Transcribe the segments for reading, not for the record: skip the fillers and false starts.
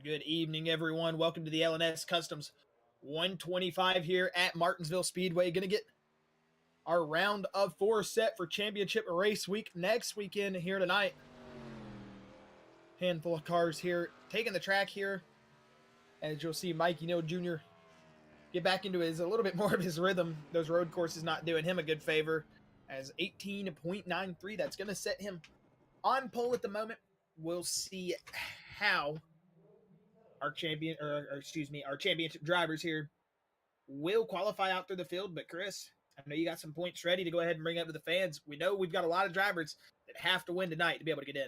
Good evening, everyone. Welcome to the LNS Customs 125 here at Martinsville Speedway. Going to get our round of 4 set for championship race week next weekend here tonight. Handful of cars here taking the track here. As you'll see, Mikey Neal Jr. get back into a little bit more of his rhythm. Those road courses not doing him a good favor. As 18.93, that's going to set him on pole at the moment. We'll see how our championship drivers here will qualify out through the field. But Chris, I know you got some points ready to go ahead and bring up to the fans. We know we've got a lot of drivers that have to win tonight to be able to get in.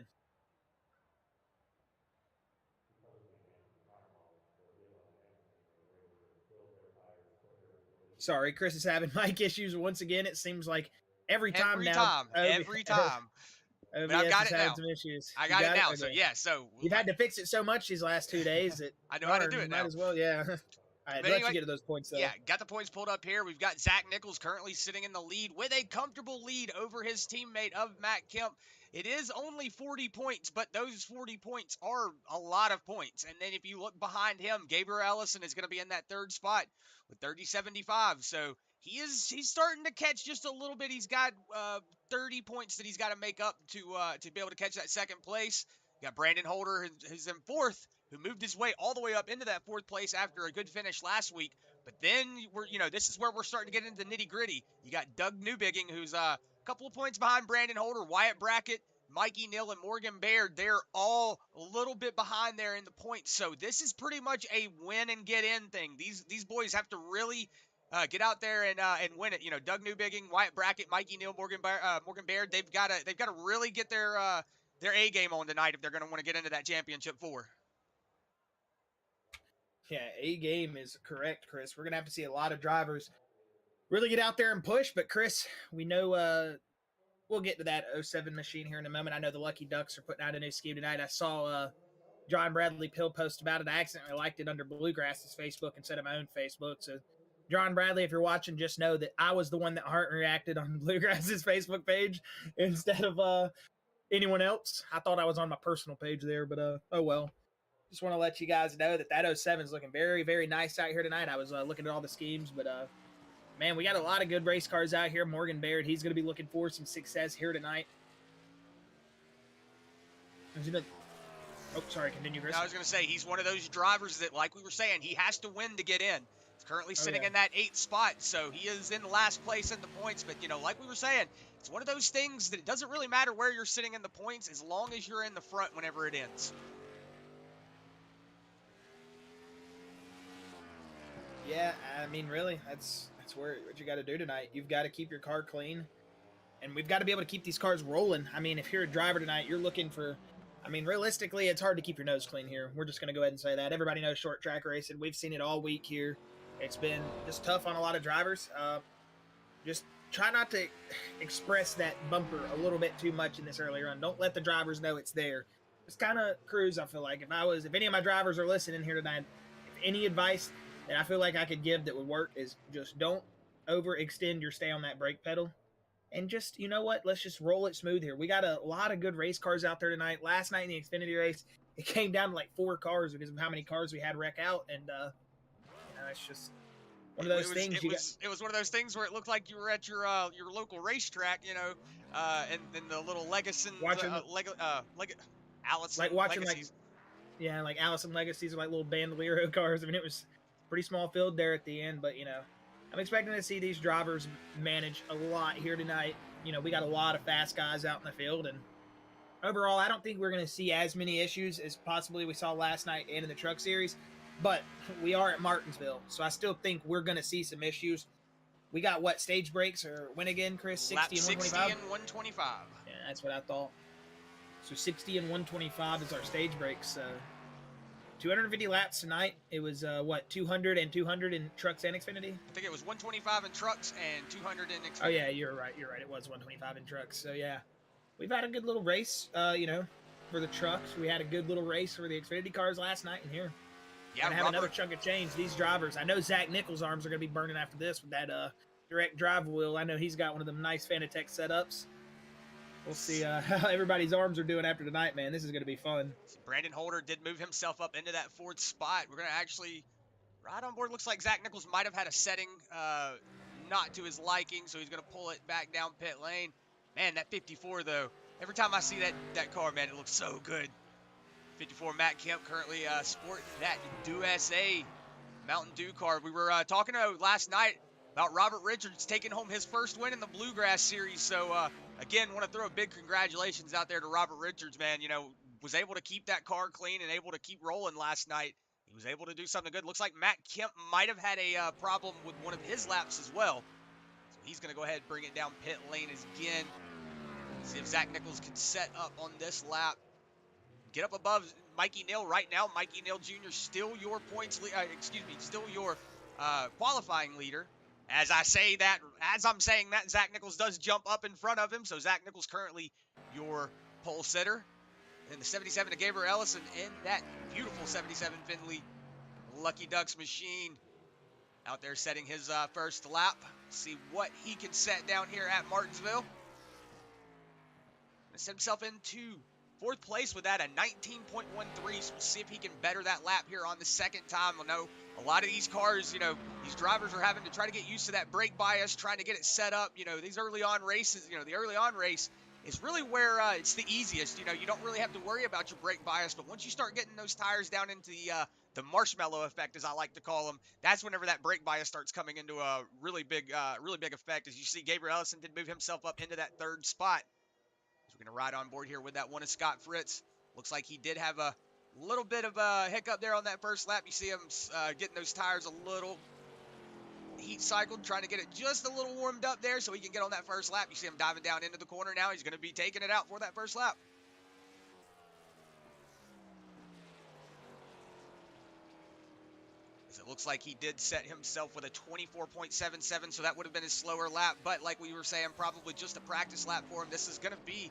Sorry, Chris is having mic issues once again. It seems like every time. Every time. But I've got it now. Some issues. I got it now. Okay. So yeah, so you've had to fix it so much these last 2 days that I know how to do it now. Might as well, yeah. All right, let you get to those points though. Yeah, got the points pulled up here. We've got Zach Nichols currently sitting in the lead with a comfortable lead over his teammate of Matt Kemp. It is only 40 points, but those 40 points are a lot of points. And then if you look behind him, Gabriel Ellison is going to be in that third spot with 30-75. So he's starting to catch just a little bit. He's got 30 points that he's got to make up to be able to catch that second place. You got Brandon Holder, who's in fourth, who moved his way all the way up into that fourth place after a good finish last week. But then this is where we're starting to get into the nitty gritty. You got Doug Newbigging, who's a couple of points behind Brandon Holder, Wyatt Brackett, Mikey Neal, and Morgen Baird. They're all a little bit behind there in the points. So this is pretty much a win and get in thing. These boys have to really get out there and win it. Doug Newbigging, Wyatt Brackett, Mikey Neal, Morgen Baird. They've got to really get their A game on tonight if they're going to want to get into that championship 4. Yeah, A game is correct, Chris. We're going to have to see a lot of drivers really get out there and push. But Chris, we know we'll get to that 07 machine here in a moment. I know the Lucky Ducks are putting out a new scheme tonight. I saw John Bradley Pill post about it. I accidentally liked it under Bluegrass's Facebook instead of my own Facebook. So John Bradley, if you're watching, just know that I was the one that heart reacted on Bluegrass's Facebook page instead of anyone else. I thought I was on my personal page there, but oh well. Just want to let you guys know that 07 is looking very, very nice out here tonight. I was looking at all the schemes, but man, we got a lot of good race cars out here. Morgen Baird, he's going to be looking for some success here tonight. Oh, sorry, continue, Chris. I was going to say, he's one of those drivers that, like we were saying, he has to win to get in. He's currently sitting in that 8th spot, so he is in last place in the points. But, like we were saying, it's one of those things that it doesn't really matter where you're sitting in the points as long as you're in the front whenever it ends. Yeah, I mean, really, that's what you got to do tonight. You've got to keep your car clean, and we've got to be able to keep these cars rolling. I mean, if you're a driver tonight, you're looking for, I mean, realistically, it's hard to keep your nose clean here. We're just going to go ahead and say that. Everybody knows short track racing. We've seen it all week here. It's been just tough on a lot of drivers. Just try not to express that bumper a little bit too much in this early run. Don't let the drivers know it's there. Just kind of cruise, I feel like. If any of my drivers are listening here tonight, if any advice that I feel like I could give that would work is just don't overextend your stay on that brake pedal. And just, you know what, let's just roll it smooth here. We got a lot of good race cars out there tonight. Last night in the Xfinity race, it came down to like 4 cars because of how many cars we had wreck out. And, it's just one of those things. It was one of those things where it looked like you were at your local racetrack, and the little Legacy, Allison, like watching Legacies. like Allison Legacies or like little Bandolero cars. I mean, it was pretty small field there at the end, but I'm expecting to see these drivers manage a lot here tonight. We got a lot of fast guys out in the field, and overall, I don't think we're going to see as many issues as possibly we saw last night and in the truck series, but we are at Martinsville, so I still think we're going to see some issues. We got what stage breaks or when again, Chris? 60 and 125? 60 and 125. Yeah, that's what I thought. So 60 and 125 is our stage breaks. 250 laps tonight. It was, 200 and 200 in trucks and Xfinity? I think it was 125 in trucks and 200 in Xfinity. Oh, yeah, you're right. It was 125 in trucks. So, yeah. We've had a good little race, for the trucks. We had a good little race for the Xfinity cars last night in here. Yeah, Gonna have another chunk of change. These drivers, I know Zach Nichols' arms are going to be burning after this with that direct drive wheel. I know he's got one of them nice Fanatec setups. We'll see how everybody's arms are doing after tonight, man. This is going to be fun. See, Brandon Holder did move himself up into that 4th spot. We're going to actually, right on board, looks like Zach Nichols might have had a setting not to his liking, so he's going to pull it back down pit lane. Man, that 54, though, every time I see that car, man, it looks so good. 54 Matt Kemp currently sporting that USA Mountain Dew car. We were talking last night about Robert Richards taking home his first win in the Bluegrass Series. So, again, want to throw a big congratulations out there to Robert Richards, man. You know, was able to keep that car clean and able to keep rolling last night. He was able to do something good. Looks like Matt Kemp might have had a problem with one of his laps as well. So he's going to go ahead and bring it down pit lane again. See if Zach Nichols can set up on this lap. Get up above Mikey Neal right now. Mikey Neal Jr. still your still your qualifying leader. As I'm saying that, Zach Nichols does jump up in front of him. So Zach Nichols currently your pole sitter. And the 77 to Gabriel Ellison in that beautiful 77 Findlay Lucky Ducks machine out there setting his first lap. See what he can set down here at Martinsville. Set himself into 4th place with that, a 19.13. So we'll see if he can better that lap here on the second time. I know a lot of these cars, you know, these drivers are having to try to get used to that brake bias, trying to get it set up. You know, these early on races, you know, the early on race is really where it's the easiest. You know, you don't really have to worry about your brake bias, but once you start getting those tires down into the marshmallow effect, as I like to call them, that's whenever that brake bias starts coming into a really big effect. As you see, Gabriel Ellison did move himself up into that 3rd spot. We're going to ride on board here with that one of Scott Fritz. Looks like he did have a little bit of a hiccup there on that first lap. You see him getting those tires a little heat cycled, trying to get it just a little warmed up there so he can get on that first lap. You see him diving down into the corner now. He's going to be taking it out for that first lap. It looks like he did set himself with a 24.77, so that would have been his slower lap. But like we were saying, probably just a practice lap for him. This is going to be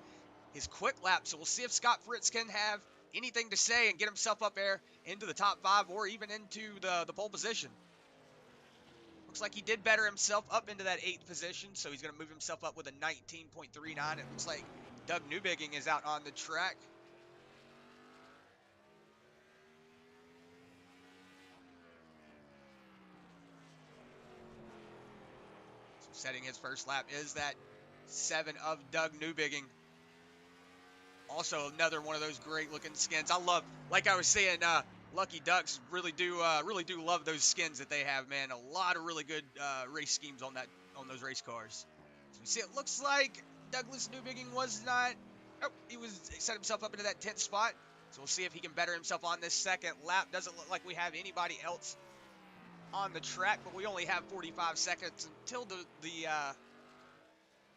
his quick lap, so we'll see if Scott Fritz can have anything to say and get himself up there into the top 5 or even into the pole position. Looks like he did better himself up into that 8th position, so he's going to move himself up with a 19.39. It looks like Doug Newbigging is out on the track. Setting his first lap is that 7 of Doug Newbigging. Also another one of those great looking skins. I love, like I was saying, Lucky Ducks really do love those skins that they have, man. A lot of really good race schemes on those race cars. So we see it looks like Douglas Newbigging was not. Oh, he set himself up into that 10th spot. So we'll see if he can better himself on this second lap. Doesn't look like we have anybody else on the track, but we only have 45 seconds until the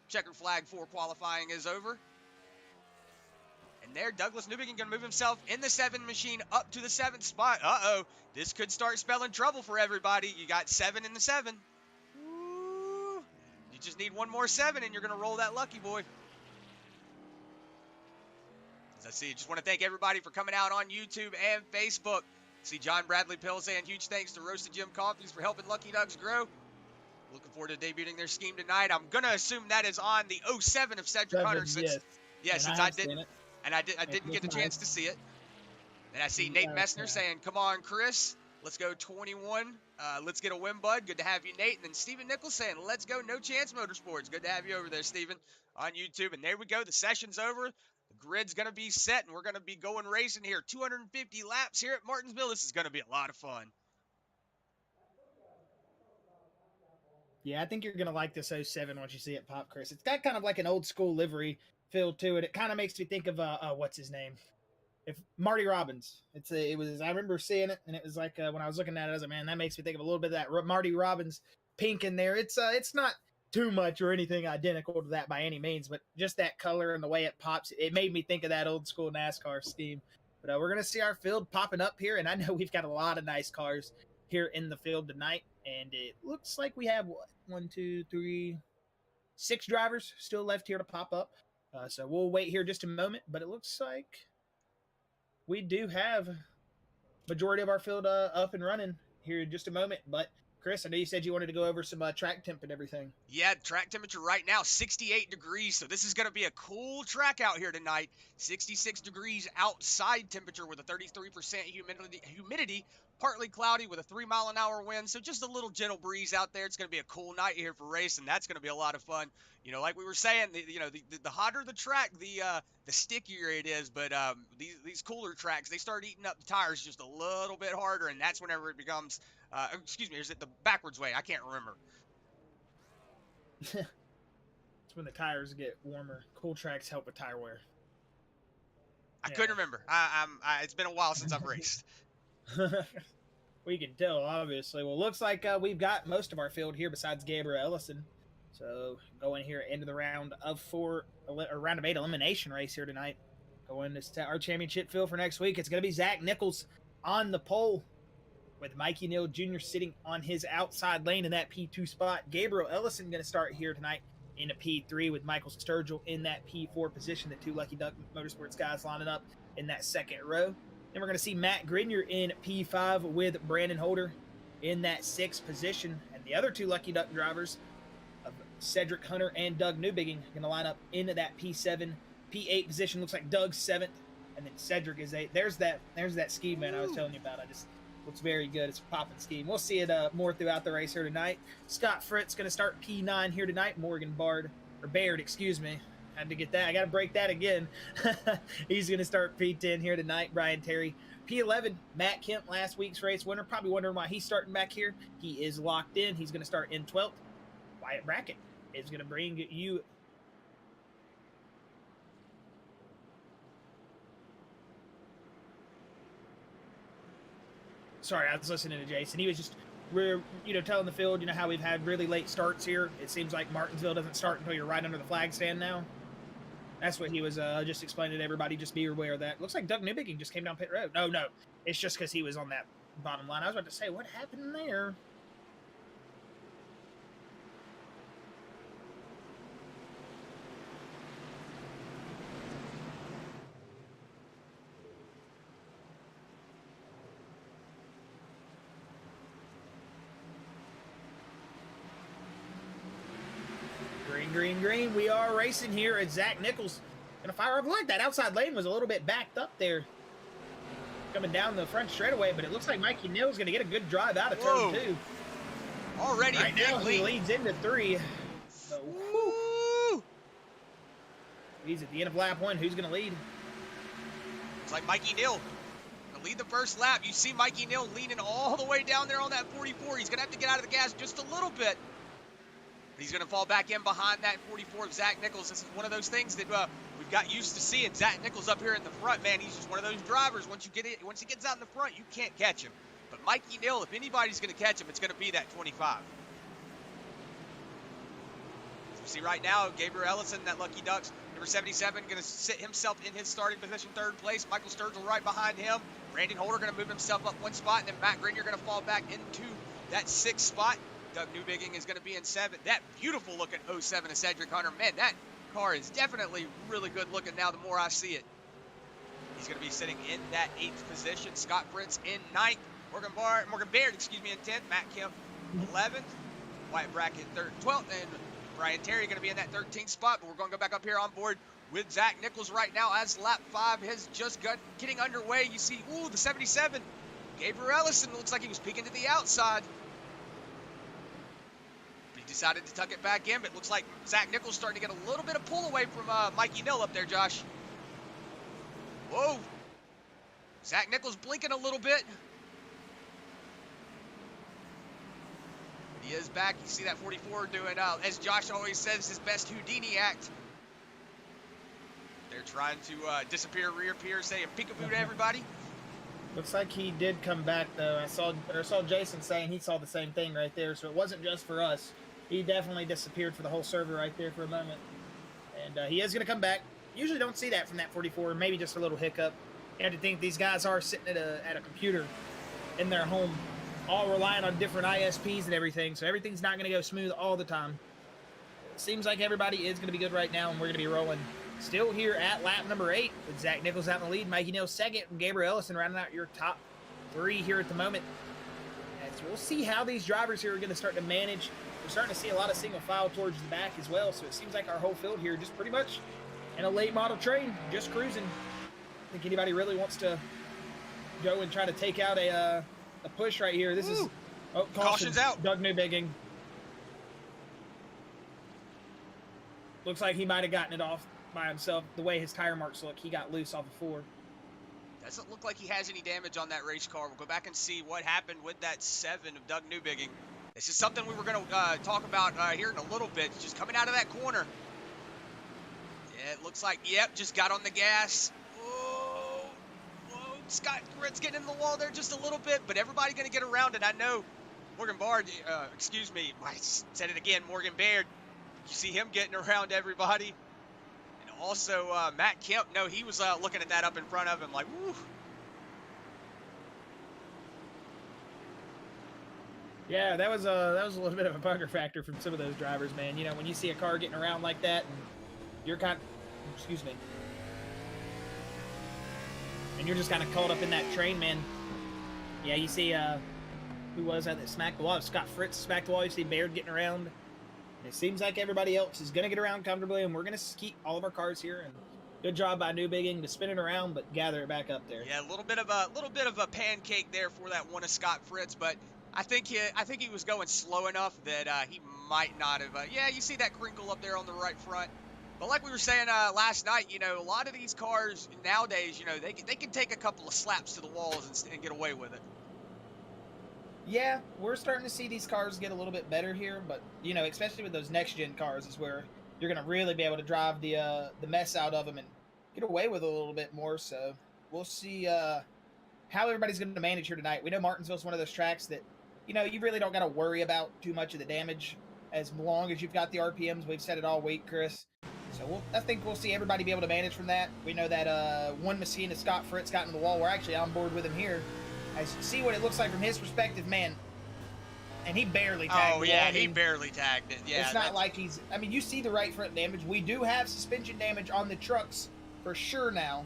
checkered flag for qualifying is over. And there, Douglas Newbigging going to move himself in the 7 machine up to the 7th spot. Uh-oh, this could start spelling trouble for everybody. You got 7 in the 7. Ooh, you just need one more 7 and you're going to roll that lucky boy. As I see, just want to thank everybody for coming out on YouTube and Facebook. See John Bradley Pill saying huge thanks to Roasted Jim Coffees for helping Lucky Ducks grow. Looking forward to debuting their scheme tonight. I'm going to assume that is on the 07 of Cedric Hunter. Since I didn't. And I didn't get the chance to see it. And I see Nate Messner saying, come on, Chris. Let's go 21. Let's get a win, bud. Good to have you, Nate. And then Stephen Nichols saying, let's go No Chance Motorsports. Good to have you over there, Stephen, on YouTube. And there we go. The session's over. The grid's going to be set, and we're going to be going racing here. 250 laps here at Martinsville. This is going to be a lot of fun. Yeah, I think you're going to like this 07 once you see it pop, Chris. It's got kind of like an old school livery feel to it. It kind of makes me think of what's his name, Marty Robbins. I remember seeing it, and it was like when I was looking at it, I was like, man, that makes me think of a little bit of that Marty Robbins pink in there. It's not too much or anything identical to that by any means, but just that color and the way it pops, it made me think of that old school NASCAR scheme. But we're gonna see our field popping up here, and I know we've got a lot of nice cars here in the field tonight, and it looks like we have 6 drivers still left here to pop up. So we'll wait here just a moment, but it looks like we do have majority of our field up and running here in just a moment. But Chris, I know you said you wanted to go over some track temp and everything. Yeah, track temperature right now, 68 degrees. So this is going to be a cool track out here tonight. 66 degrees outside temperature with a 33% humidity, partly cloudy with a 3-mile-an-hour wind. So just a little gentle breeze out there. It's going to be a cool night here for racing. That's going to be a lot of fun. You know, like we were saying, the hotter the track, the stickier it is. But these cooler tracks, they start eating up the tires just a little bit harder, and that's whenever it becomes excuse me, is it the backwards way? I can't remember. It's when the tires get warmer. Cool tracks help with tire wear. I couldn't remember. It's been a while since I've raced. We can tell, obviously. Well, looks like we've got most of our field here besides Gabriel Ellison. So going here into the round of 4, or round of 8 elimination race here tonight. Going to our championship field for next week. It's going to be Zach Nichols on the pole, with Mikey Neal Jr. sitting on his outside lane in that P2 spot. Gabriel Ellison going to start here tonight in a P3 with Michael Sturgill in that P4 position. The 2 Lucky Duck Motorsports guys lining up in that second row. Then we're going to see Matt Grenier in P5 with Brandon Holder in that 6th position. And the other 2 Lucky Duck drivers, Cedric Hunter and Doug Newbigging, going to line up into that P7, P8 position. Looks like Doug's 7th, and then Cedric is 8th. There's that ski man I was telling you about. Looks very good. It's a popping scheme. We'll see it more throughout the race here tonight. Scott Fritz going to start P9 here tonight. Morgen Baird, excuse me. Had to get that. I got to break that again. He's going to start P10 here tonight. Brian Terry. P11, Matt Kemp, last week's race winner. Probably wondering why he's starting back here. He is locked in. He's going to start in 12th. Wyatt Brackett is going to bring you... Sorry, I was listening to Jason. He was just, we're, telling the field, how we've had really late starts here. It seems like Martinsville doesn't start until you're right under the flag stand now. That's what he was just explaining to everybody. Just be aware of that. Looks like Doug Newbigging just came down pit road. No. It's just because he was on that bottom line. I was about to say, what happened there? Green. We are racing here at Zach Nichols. Gonna fire up. Like that outside lane was a little bit backed up there, coming down the front straightaway, but it looks like Mikey Neal's gonna get a good drive out of turn 2. Already right now he leads into 3. So, he's at the end of lap 1. Who's gonna lead? It's like Mikey Neal gonna lead the first lap. You see Mikey Neal leaning all the way down there on that 44. He's gonna have to get out of the gas just a little bit. He's going to fall back in behind that 44 of Zach Nichols. This is one of those things that we've got used to seeing. Zach Nichols up here in the front, man. He's just one of those drivers. Once he gets out in the front, you can't catch him. But Mikey Neal, if anybody's going to catch him, it's going to be that 25. As we see right now, Gabriel Ellison, that Lucky Ducks, number 77, going to sit himself in his starting position, 3rd place. Michael Sturgill right behind him. Brandon Holder going to move himself up 1 spot, and then Matt Grenier going to fall back into that 6th spot. Doug Newbigging is going to be in 7th. That beautiful looking 07 of Cedric Hunter. Man, that car is definitely really good looking now the more I see it. He's going to be sitting in that 8th position. Scott Fritz in 9th. Morgen Baird, in 10th. Matt Kemp 11th. Wyatt Brackett 12th. And Brian Terry going to be in that 13th spot. But we're going to go back up here on board with Zach Nichols right now as lap 5 has just getting underway. You see, the 77. Gabriel Ellison looks like he was peeking to the outside. Decided to tuck it back in, but it looks like Zach Nichols starting to get a little bit of pull away from Mikey Neal up there, Josh. Whoa. Zach Nichols blinking a little bit. He is back. You see that 44 doing, as Josh always says, his best Houdini act. They're trying to disappear, reappear, say a peekaboo to everybody. Looks like he did come back, though. I saw Jason saying he saw the same thing right there, so it wasn't just for us. He definitely disappeared for the whole server right there for a moment. And he is going to come back. Usually don't see that from that 44, maybe just a little hiccup. You have to think these guys are sitting at a computer in their home, all relying on different ISPs and everything, so everything's not going to go smooth all the time. Seems like everybody is going to be good right now, and we're going to be rolling still here at lap number 8 with Zach Nichols out in the lead, Mikey Neal 2nd, and Gabriel Ellison rounding out your top 3 here at the moment. As So we'll see how these drivers here are going to start to manage. We're starting to see a lot of single file towards the back as well, so it seems like our whole field here just pretty much in a late model train, just cruising. I think anybody really wants to go and try to take out a push right here. This is caution's out. Doug Newbigging. Looks like he might have gotten it off by himself. The way his tire marks look, he got loose off the floor. Doesn't look like he has any damage on that race car. We'll go back and see what happened with that 7 of Doug Newbigging. This is something we were going to talk about here in a little bit. Just coming out of that corner. Yeah, it looks like, yep, just got on the gas. Whoa, Scott Fritz getting in the wall there just a little bit, but everybody going to get around it. I know Morgen Baird, excuse me, I said it again, Morgen Baird. You see him getting around everybody. And also Matt Kemp, no, he was looking at that up in front of him like, woo. Yeah, that was a little bit of a bugger factor from some of those drivers, man. You know, when you see a car getting around like that, and you're excuse me, and you're just kind of caught up in that train, man. Yeah, you see, who was that smacked the wall? Scott Fritz smacked the wall. You see Baird getting around. And it seems like everybody else is going to get around comfortably, and we're going to keep all of our cars here. And good job by Newbigging to spin it around, but gather it back up there. Yeah, a little bit of a pancake there for that one of Scott Fritz, but I think he was going slow enough that he might not have. Yeah, you see that crinkle up there on the right front. But like we were saying last night, you know, a lot of these cars nowadays, you know, they can take a couple of slaps to the walls and get away with it. Yeah, we're starting to see these cars get a little bit better here, but, you know, especially with those next-gen cars is where you're going to really be able to drive the mess out of them and get away with it a little bit more. So we'll see how everybody's going to manage here tonight. We know Martinsville's one of those tracks that, you know, you really don't got to worry about too much of the damage as long as you've got the RPMs. We've said it all week, Chris. So I think we'll see everybody be able to manage from that. We know that one machine, Scott Fritz, got into the wall. We're actually on board with him here. I see what it looks like from his perspective, man. And he barely tagged Oh, the yeah, wall. he barely tagged it. Yeah, it's not like he's... I mean, you see the right front damage. We do have suspension damage on the trucks for sure now.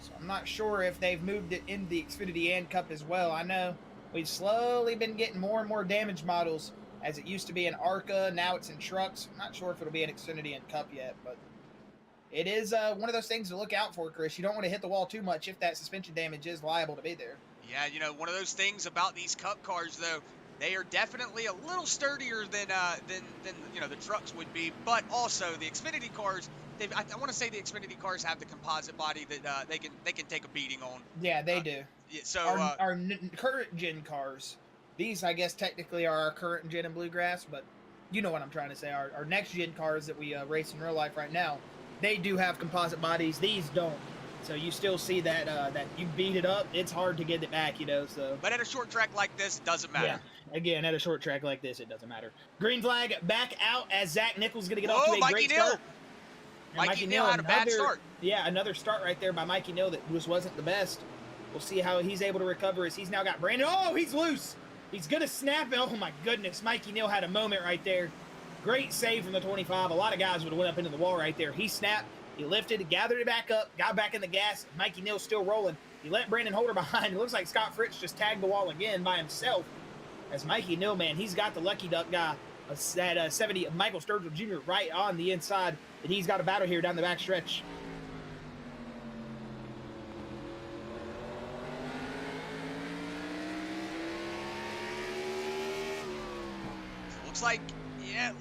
So I'm not sure if they've moved it in the Xfinity and Cup as well. I know we've slowly been getting more and more damage models, as it used to be in ARCA. Now it's in trucks. I'm not sure if it'll be in Xfinity and Cup yet, but it is one of those things to look out for, Chris. You don't want to hit the wall too much if that suspension damage is liable to be there. Yeah, you know, one of those things about these Cup cars, though, they are definitely a little sturdier than you know, the trucks would be, but also the Xfinity cars. I want to say the Xfinity cars have the composite body that they can take a beating on. Yeah, they do. Yeah, so our current gen cars, these I guess technically are our current gen in Bluegrass, but you know what I'm trying to say. Our next gen cars that we race in real life right now, they do have composite bodies. These don't. So you still see that that you beat it up, it's hard to get it back, you know. So. But at a short track like this, it doesn't matter. Yeah. Again, at a short track like this, it doesn't matter. Green flag back out as Zach Nichols going to get off to a Mikey great Neal. start. Mikey Neal had a bad start. Yeah, another start right there by Mikey Neal that just wasn't the best. We'll see how he's able to recover as he's now got Brandon. Oh, he's loose. He's going to snap it. Oh, my goodness. Mikey Neal had a moment right there. Great save from the 25. A lot of guys would have went up into the wall right there. He snapped. He lifted, gathered it back up, got back in the gas. Mikey Neal's still rolling. He let Brandon Holder behind. It looks like Scott Fritz just tagged the wall again by himself. As Mikey Neal, man, he's got the lucky duck guy, that 70 Michael Sturgill Jr. right on the inside. And he's got a battle here down the back stretch.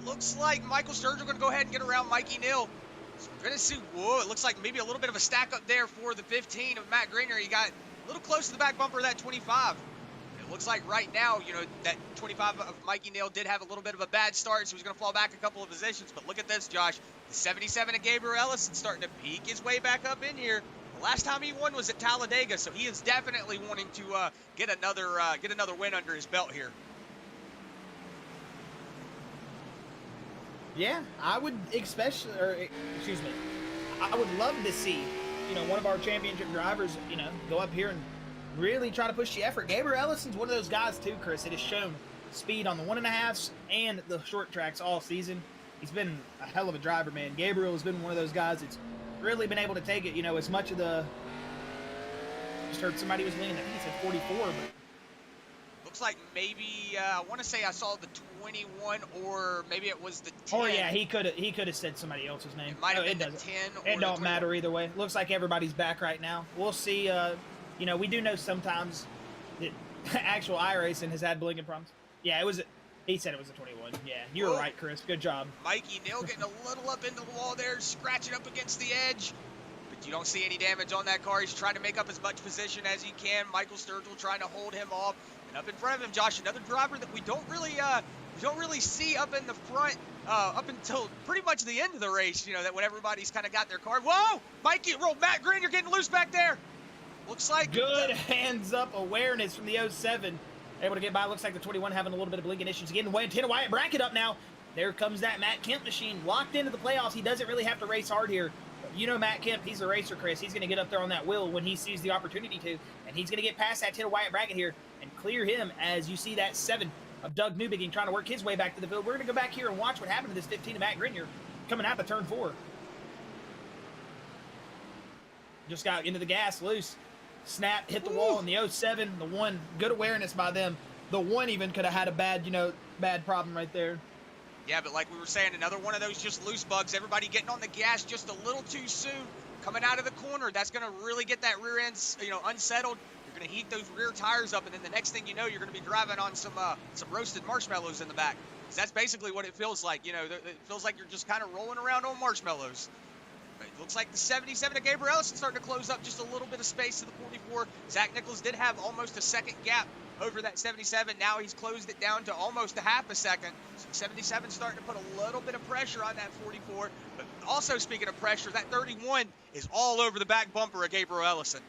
Looks like Michael Sturgill going to go ahead and get around Mikey Neal. So we're going to see, whoa, it looks like maybe a little bit of a stack up there for the 15 of Matt Greener. He got a little close to the back bumper of that 25. It looks like right now, you know, that 25 of Mikey Neal did have a little bit of a bad start, so he's going to fall back a couple of positions. But look at this, Josh. The 77 of Gabriel Ellison starting to peek his way back up in here. The last time he won was at Talladega, so he is definitely wanting to get another win under his belt here. Yeah, I would I would love to see, you know, one of our championship drivers, you know, go up here and really try to push the effort. Gabriel Ellison's one of those guys too, Chris. It has shown speed on the 1.5s and the short tracks all season. He's been a hell of a driver, man. Gabriel has been one of those guys that's really been able to take it, you know, as much of the... Just heard somebody was leaning, I think he said 44, but... Looks like maybe, I want to say I saw the 21, or maybe it was the 10. Oh yeah, he could have said somebody else's name. It might have been the 10 or It the don't 21. matter either way. Looks like everybody's back right now. We'll see. You know, we do know sometimes that actual iRacing has had blinking problems. Yeah, it was. He said it was a 21. Yeah, you were right, Chris. Good job. Mikey Neal getting a little up into the wall there, scratching up against the edge. But you don't see any damage on that car. He's trying to make up as much position as he can. Michael Sturgill trying to hold him off. And up in front of him, Josh, another driver that we don't really see up in the front up until pretty much the end of the race. You know, that when everybody's kind of got their car. Whoa! Mikey, Matt Green, you're getting loose back there. Looks like good hands-up awareness from the 07. Able to get by. Looks like the 21 having a little bit of blinking issues. Getting away. Wyatt Brackett up now. There comes that Matt Kemp machine. Locked into the playoffs. He doesn't really have to race hard here. You know Matt Kemp, he's a racer, Chris. He's going to get up there on that wheel when he sees the opportunity to. And he's going to get past that Wyatt Brackett here and clear him as you see that 7 of Doug Newbigging trying to work his way back to the field. We're going to go back here and watch what happened to this 15 of Matt Grenier coming out to turn 4. Just got into the gas, loose. Snap, hit the wall in the 07. The 1, good awareness by them. The 1 even could have had a bad, bad problem right there. Yeah, but like we were saying, another one of those just loose bugs. Everybody getting on the gas just a little too soon. Coming out of the corner, that's going to really get that rear end, unsettled. You're going to heat those rear tires up, and then the next thing you know, you're going to be driving on some roasted marshmallows in the back. 'Cause that's basically what it feels like. You know, it feels like you're just kind of rolling around on marshmallows. It looks like the 77 of Gabriel Ellison starting to close up just a little bit of space to the 44. Zach Nichols did have almost a second gap over that 77. Now he's closed it down to almost a half a second. So 77 starting to put a little bit of pressure on that 44. But also, speaking of pressure, that 31 is all over the back bumper of Gabriel Ellison.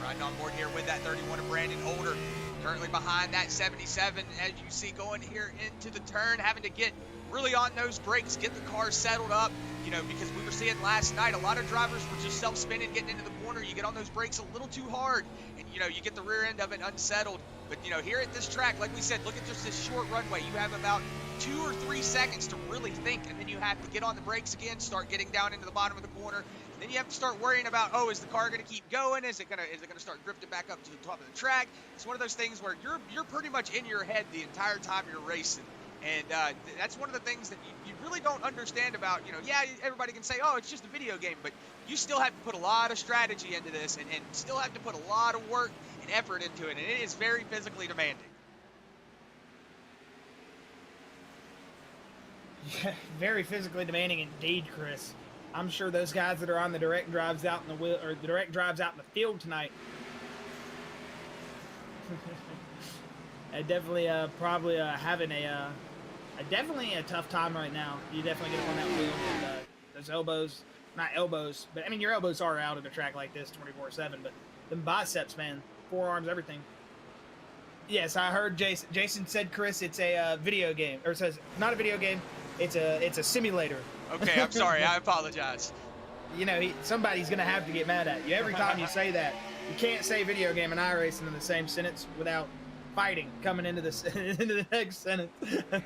Riding on board here with that 31 of Brandon Holder. Currently behind that 77, as you see, going here into the turn, having to get really on those brakes, get the car settled up, because we were seeing last night, a lot of drivers were just self-spinning, getting into the corner. You get on those brakes a little too hard, and, you get the rear end of it unsettled. But, here at this track, like we said, look at just this short runway. You have about 2 or 3 seconds to really think, and then you have to get on the brakes again, start getting down into the bottom of the corner. And then you have to start worrying about, is the car going to keep going? Is it going to start drifting back up to the top of the track? It's one of those things where you're pretty much in your head the entire time you're racing. And that's one of the things that you really don't understand about, yeah, everybody can say, it's just a video game, but you still have to put a lot of strategy into this and still have to put a lot of work and effort into it, and it is very physically demanding. Yeah, very physically demanding indeed, Chris. I'm sure those guys that are on the direct drives out in the wheel, or the direct drives out in the field tonight, definitely probably having definitely a tough time right now. You definitely get up on that wheel and those elbows, not elbows, but I mean your elbows are out of a track like this 24/7, but them biceps, man, forearms, everything. Yes, I heard Jason. Jason said, Chris, it's a video game, or says not a video game. It's a simulator. Okay, I'm sorry. I apologize. Somebody's gonna have to get mad at you every time you say that. You can't say video game and iRacing in the same sentence without fighting coming into the next sentence.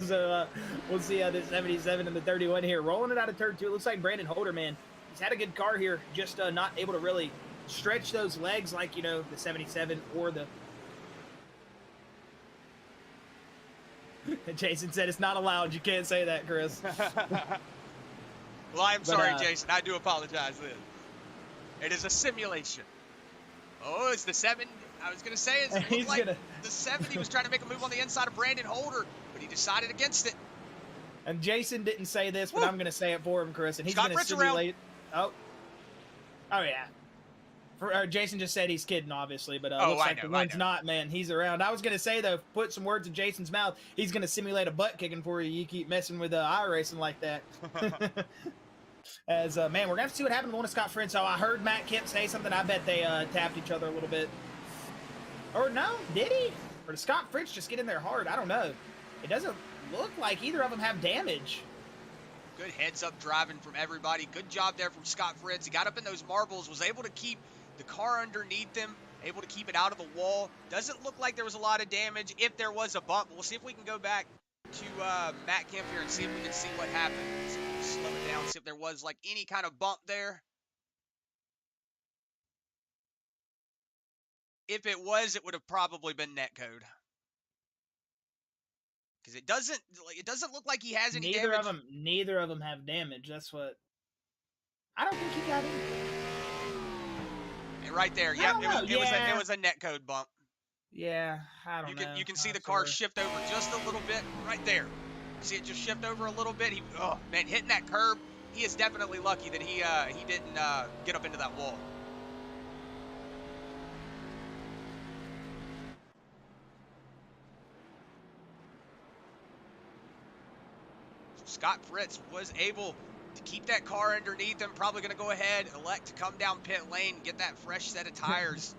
So we'll see how this 77 and the 31 here rolling it out of turn 2. It looks like Brandon Holder, man, he's had a good car here, just not able to really stretch those legs like the 77 or the. Jason said it's not allowed. You can't say that, Chris. Well, I'm sorry, Jason. I do apologize then. It is a simulation. Oh, it's the 7. I was going to say, it looked like the 70 was trying to make a move on the inside of Brandon Holder, but he decided against it. And Jason didn't say this, but I'm going to say it for him, Chris. And he's going to simulate. Oh, yeah. Jason just said he's kidding, obviously, but looks like the one's not, man. He's around. I was going to say, though, put some words in Jason's mouth. He's going to simulate a butt kicking for you. You keep messing with iRacing like that. Man, we're going to have to see what happened to the one of Scott Fritz. So I heard Matt Kemp say something. I bet they tapped each other a little bit. Or no, did he? Or did Scott Fritz just get in there hard? I don't know. It doesn't look like either of them have damage. Good heads-up driving from everybody. Good job there from Scott Fritz. He got up in those marbles, was able to keep the car underneath him, able to keep it out of the wall. Doesn't look like there was a lot of damage. If there was a bump, we'll see if we can go back to Matt Kemp here and see if we can see what happened. So slow it down, see if there was like any kind of bump there. If it was, it would have probably been netcode. Because it doesn't look like he has any damage. Neither of them have damage. That's what. I don't think he got anything. And right there, yep, it was a netcode bump. Yeah, I don't know. You can see the car shift over just a little bit right there. See it just shift over a little bit. Oh man, hitting that curb. He is definitely lucky that he didn't get up into that wall. Scott Fritz was able to keep that car underneath him. Probably going to go ahead, elect to come down pit lane, get that fresh set of tires.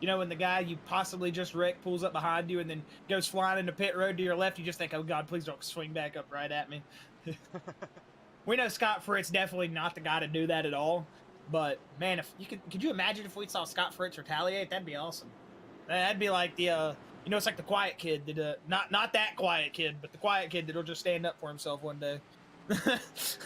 You know, when the guy you possibly just wrecked pulls up behind you and then goes flying into pit road to your left, you just think, oh, God, please don't swing back up right at me. We know Scott Fritz definitely not the guy to do that at all. But, man, if you could you imagine if we saw Scott Fritz retaliate? That'd be awesome. That'd be like the, you know, it's like the quiet kid that, not that quiet kid, but the quiet kid that'll just stand up for himself one day. Jesus.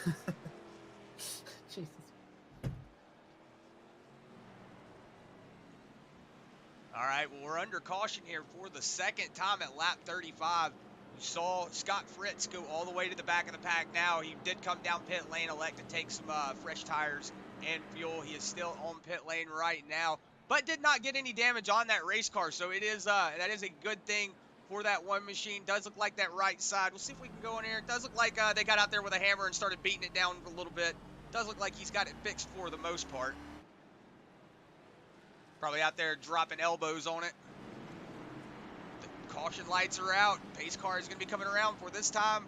All right, well, we're under caution here for the second time at lap 35. We saw Scott Fritz go all the way to the back of the pack now. He did come down pit lane, elect to take some fresh tires and fuel. He is still on pit lane right now, but did not get any damage on that race car. So it is that is a good thing for that one machine. Does look like that right side. We'll see if we can go in here. It does look like they got out there with a hammer and started beating it down a little bit. Does look like he's got it fixed for the most part. Probably out there dropping elbows on it. The caution lights are out. Pace car is going to be coming around for this time.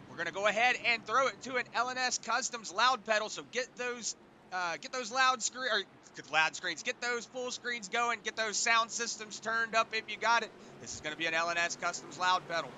We're going to go ahead and throw it to an LNS Customs loud pedal. So get those loud screens, get those full screens going, get those sound systems turned up if you got it. This is going to be an LNS Customs loud pedal.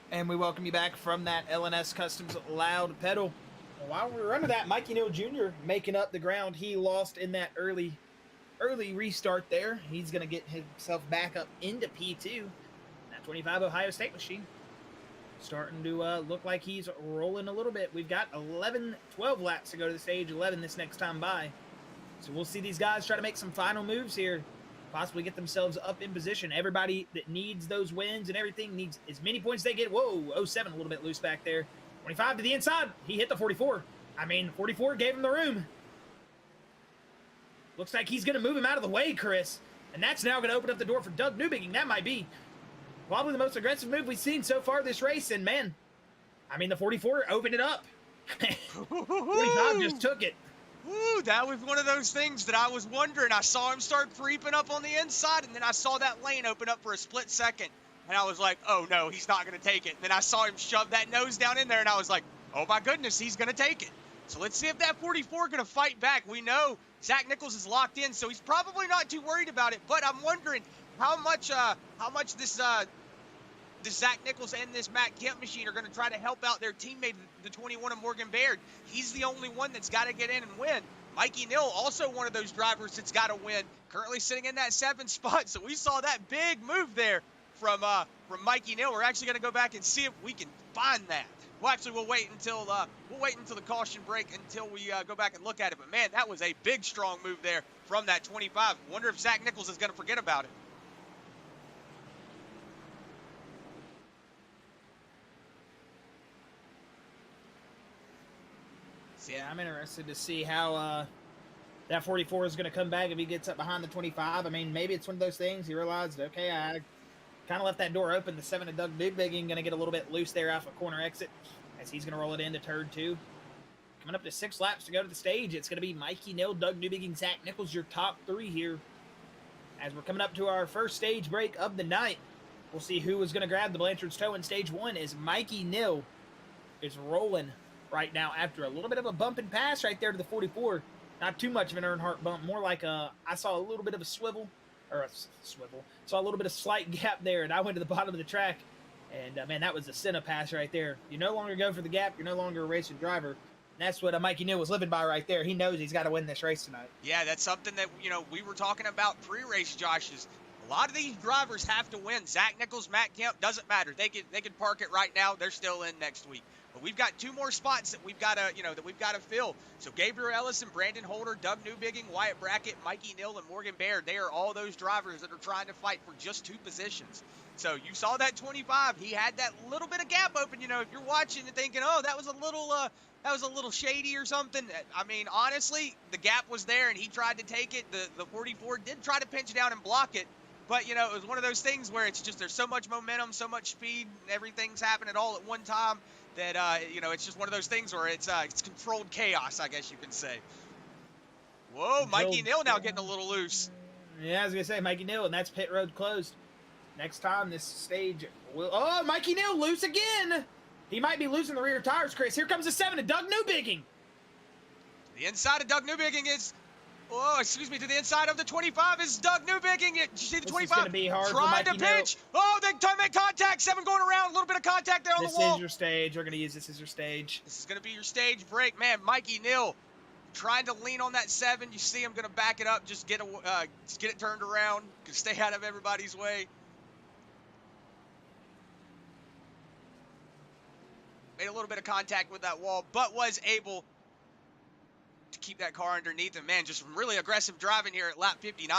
And we welcome you back from that L&S Customs loud pedal. While we're under that, Mikey Neal Jr. making up the ground he lost in that early restart there. He's going to get himself back up into P2. That 25 Ohio State machine starting to look like he's rolling a little bit. We've got 12 laps to go to the stage 11 this next time by. So we'll see these guys try to make some final moves here, possibly get themselves up in position. Everybody that needs those wins and everything needs as many points they get. Whoa, 07 a little bit loose back there. 25 to the inside. He hit the 44. I mean, 44 gave him the room. Looks like he's going to move him out of the way, Chris. And that's now going to open up the door for Doug Newbigging. That might be probably the most aggressive move we've seen so far this race. And, man, I mean, the 44 opened it up. 45 just took it. Ooh, that was one of those things that I was wondering. I saw him start creeping up on the inside, and then I saw that lane open up for a split second. And I was like, oh, no, he's not going to take it. And then I saw him shove that nose down in there, and I was like, oh, my goodness, he's going to take it. So let's see if that 44 going to fight back. We know Zach Nichols is locked in, so he's probably not too worried about it. But I'm wondering how much this Zach Nichols and this Matt Kemp machine are going to try to help out their teammate, the 21 of Morgen Baird. He's the only one that's got to get in and win. Mikey Neal, also one of those drivers that's got to win, currently sitting in that 7th spot. So we saw that big move there from Mikey Neal. We're actually going to go back and see if we can find that. Well, actually, we'll wait until the caution break until we go back and look at it. But man, that was a big, strong move there from that 25. Wonder if Zach Nichols is going to forget about it. Yeah, I'm interested to see how that 44 is going to come back if he gets up behind the 25. I mean, maybe it's one of those things. He realized, okay, I kind of left that door open. The 7 of Doug Newbigging going to get a little bit loose there off a corner exit as he's going to roll it into turn 2. Coming up to 6 laps to go to the stage. It's going to be Mikey Neal, Doug Newbigging, Zach Nichols, your top 3 here. As we're coming up to our first stage break of the night, we'll see who is going to grab the Blanchard's toe in stage 1 as Mikey Neal is rolling right now after a little bit of a bump and pass right there to the 44. Not too much of an Earnhardt bump, more like I saw a little bit of a saw a little bit of slight gap there, and I went to the bottom of the track, and man, that was a Senna pass right there. You no longer go for the gap, you're no longer a racing driver. And that's what Mikey Neal was living by right there. He knows he's got to win this race tonight. Yeah, that's something that, we were talking about pre-race, Josh, is a lot of these drivers have to win. Zach Nichols, Matt Kemp, doesn't matter. They can park it right now. They're still in next week. But we've got 2 more spots that we've got to fill. So Gabriel Ellison, Brandon Holder, Doug Newbigging, Wyatt Brackett, Mikey Neal, and Morgen Baird. They are all those drivers that are trying to fight for just 2 positions. So you saw that 25. He had that little bit of gap open. If you're watching and thinking, oh, that was a little shady or something. I mean, honestly, the gap was there, and he tried to take it. The 44 did try to pinch down and block it. But, it was one of those things where it's just there's so much momentum, so much speed, everything's happening all at one time that, it's just one of those things where it's controlled chaos, I guess you can say. Whoa, Mikey Neal now getting a little loose. Yeah, I was going to say, Mikey Neal, and that's pit road closed. Next time this stage will... Oh, Mikey Neal loose again! He might be losing the rear tires, Chris. Here comes the 7 of Doug Newbigging. The inside of Doug Newbigging is... Oh, excuse me, to the inside of the 25 is Doug Newbigging. Did you see the 25? This is going to be hard trying for to pitch. Oh, they time to make contact. 7 going around. A little bit of contact there on the wall. This is your stage. We're going to use this as your stage. This is going to be your stage break. Man, Mikey Neal trying to lean on that 7. You see him going to back it up. Just get it turned around. Stay out of everybody's way. Made a little bit of contact with that wall, but was able to keep that car underneath him. Man, just really aggressive driving here at lap 59.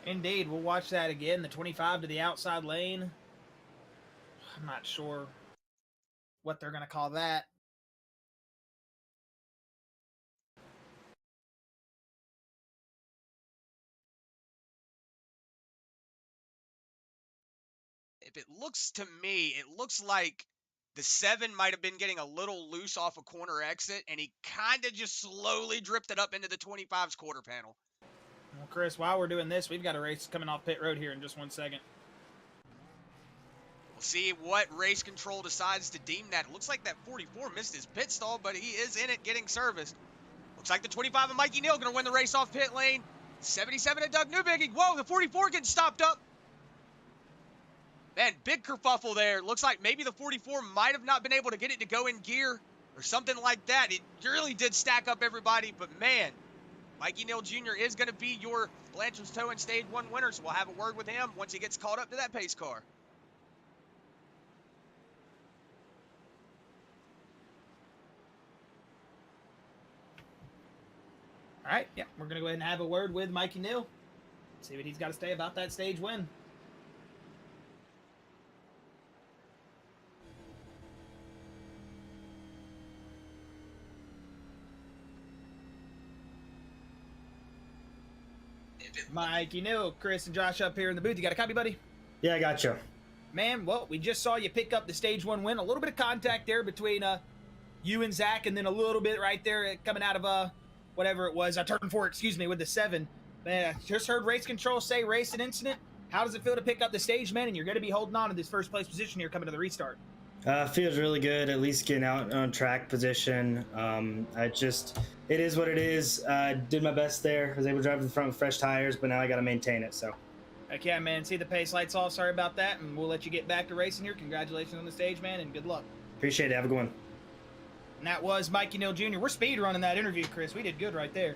Indeed, we'll watch that again. The 25 to the outside lane. I'm not sure what they're going to call that. If it looks to me, it looks like the 7 might have been getting a little loose off a corner exit, and he kind of just slowly drifted up into the 25's quarter panel. Well, Chris, while we're doing this, we've got a race coming off pit road here in just 1 second. We'll see what race control decides to deem that. It looks like that 44 missed his pit stall, but he is in it getting serviced. Looks like the 25 of Mikey Neal going to win the race off pit lane. 77 of Doug Newbigging. Whoa, the 44 getting stopped up. Man, big kerfuffle there. Looks like maybe the 44 might have not been able to get it to go in gear or something like that. It really did stack up everybody, but man, Mikey Neal Jr. is going to be your Blanchard's Towing Stage 1 winner, so we'll have a word with him once he gets caught up to that pace car. All right, yeah, we're going to go ahead and have a word with Mikey Neal. See what he's got to say about that stage win. Mikey Neal, Chris and Josh up here in the booth. You got a copy, buddy? Yeah, I got you. Man, well, we just saw you pick up the stage 1 win. A little bit of contact there between you and Zach, and then a little bit right there coming out of whatever it was, turn 4, excuse me, with the 7. Man, I just heard race control say racing incident. How does it feel to pick up the stage, man? And you're going to be holding on to this first place position here coming to the restart. Feels really good, at least getting out on track position. It is what it is. Did my best there. Was able to drive to the front with fresh tires, but now I got to maintain it. So. Heck yeah, man. See the pace lights off. Sorry about that, and we'll let you get back to racing here. Congratulations on the stage, man, and good luck. Appreciate it. Have a good one. And that was Mikey Neal Jr. We're speed running that interview, Chris. We did good right there.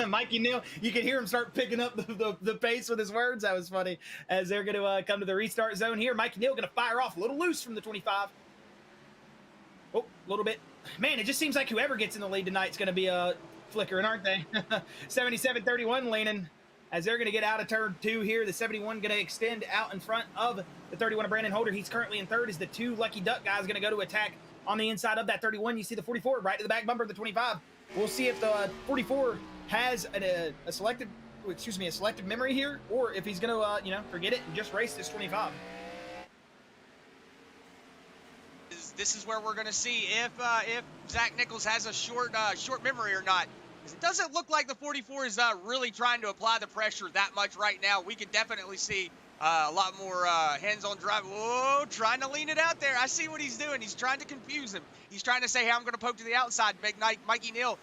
Mikey Neal, you could hear him start picking up the pace with his words. That was funny. As they're going to come to the restart zone here. Mikey Neal going to fire off a little loose from the 25. Oh, a little bit. Man, it just seems like whoever gets in the lead tonight is going to be flickering, aren't they? 77-31 leaning. As they're going to get out of turn 2 here. The 71 going to extend out in front of the 31 of Brandon Holder. He's currently in third as the 2 Lucky Duck guys going to go to attack on the inside of that 31. You see the 44 right to the back bumper of the 25. We'll see if the 44 has a selective memory here, or if he's going to, forget it and just race this 25. This is where we're going to see if Zach Nichols has a short memory or not. It doesn't look like the 44 is really trying to apply the pressure that much right now. We could definitely see a lot more hands-on drive. Whoa, trying to lean it out there. I see what he's doing. He's trying to confuse him. He's trying to say, hey, I'm going to poke to the outside, make Mikey Neal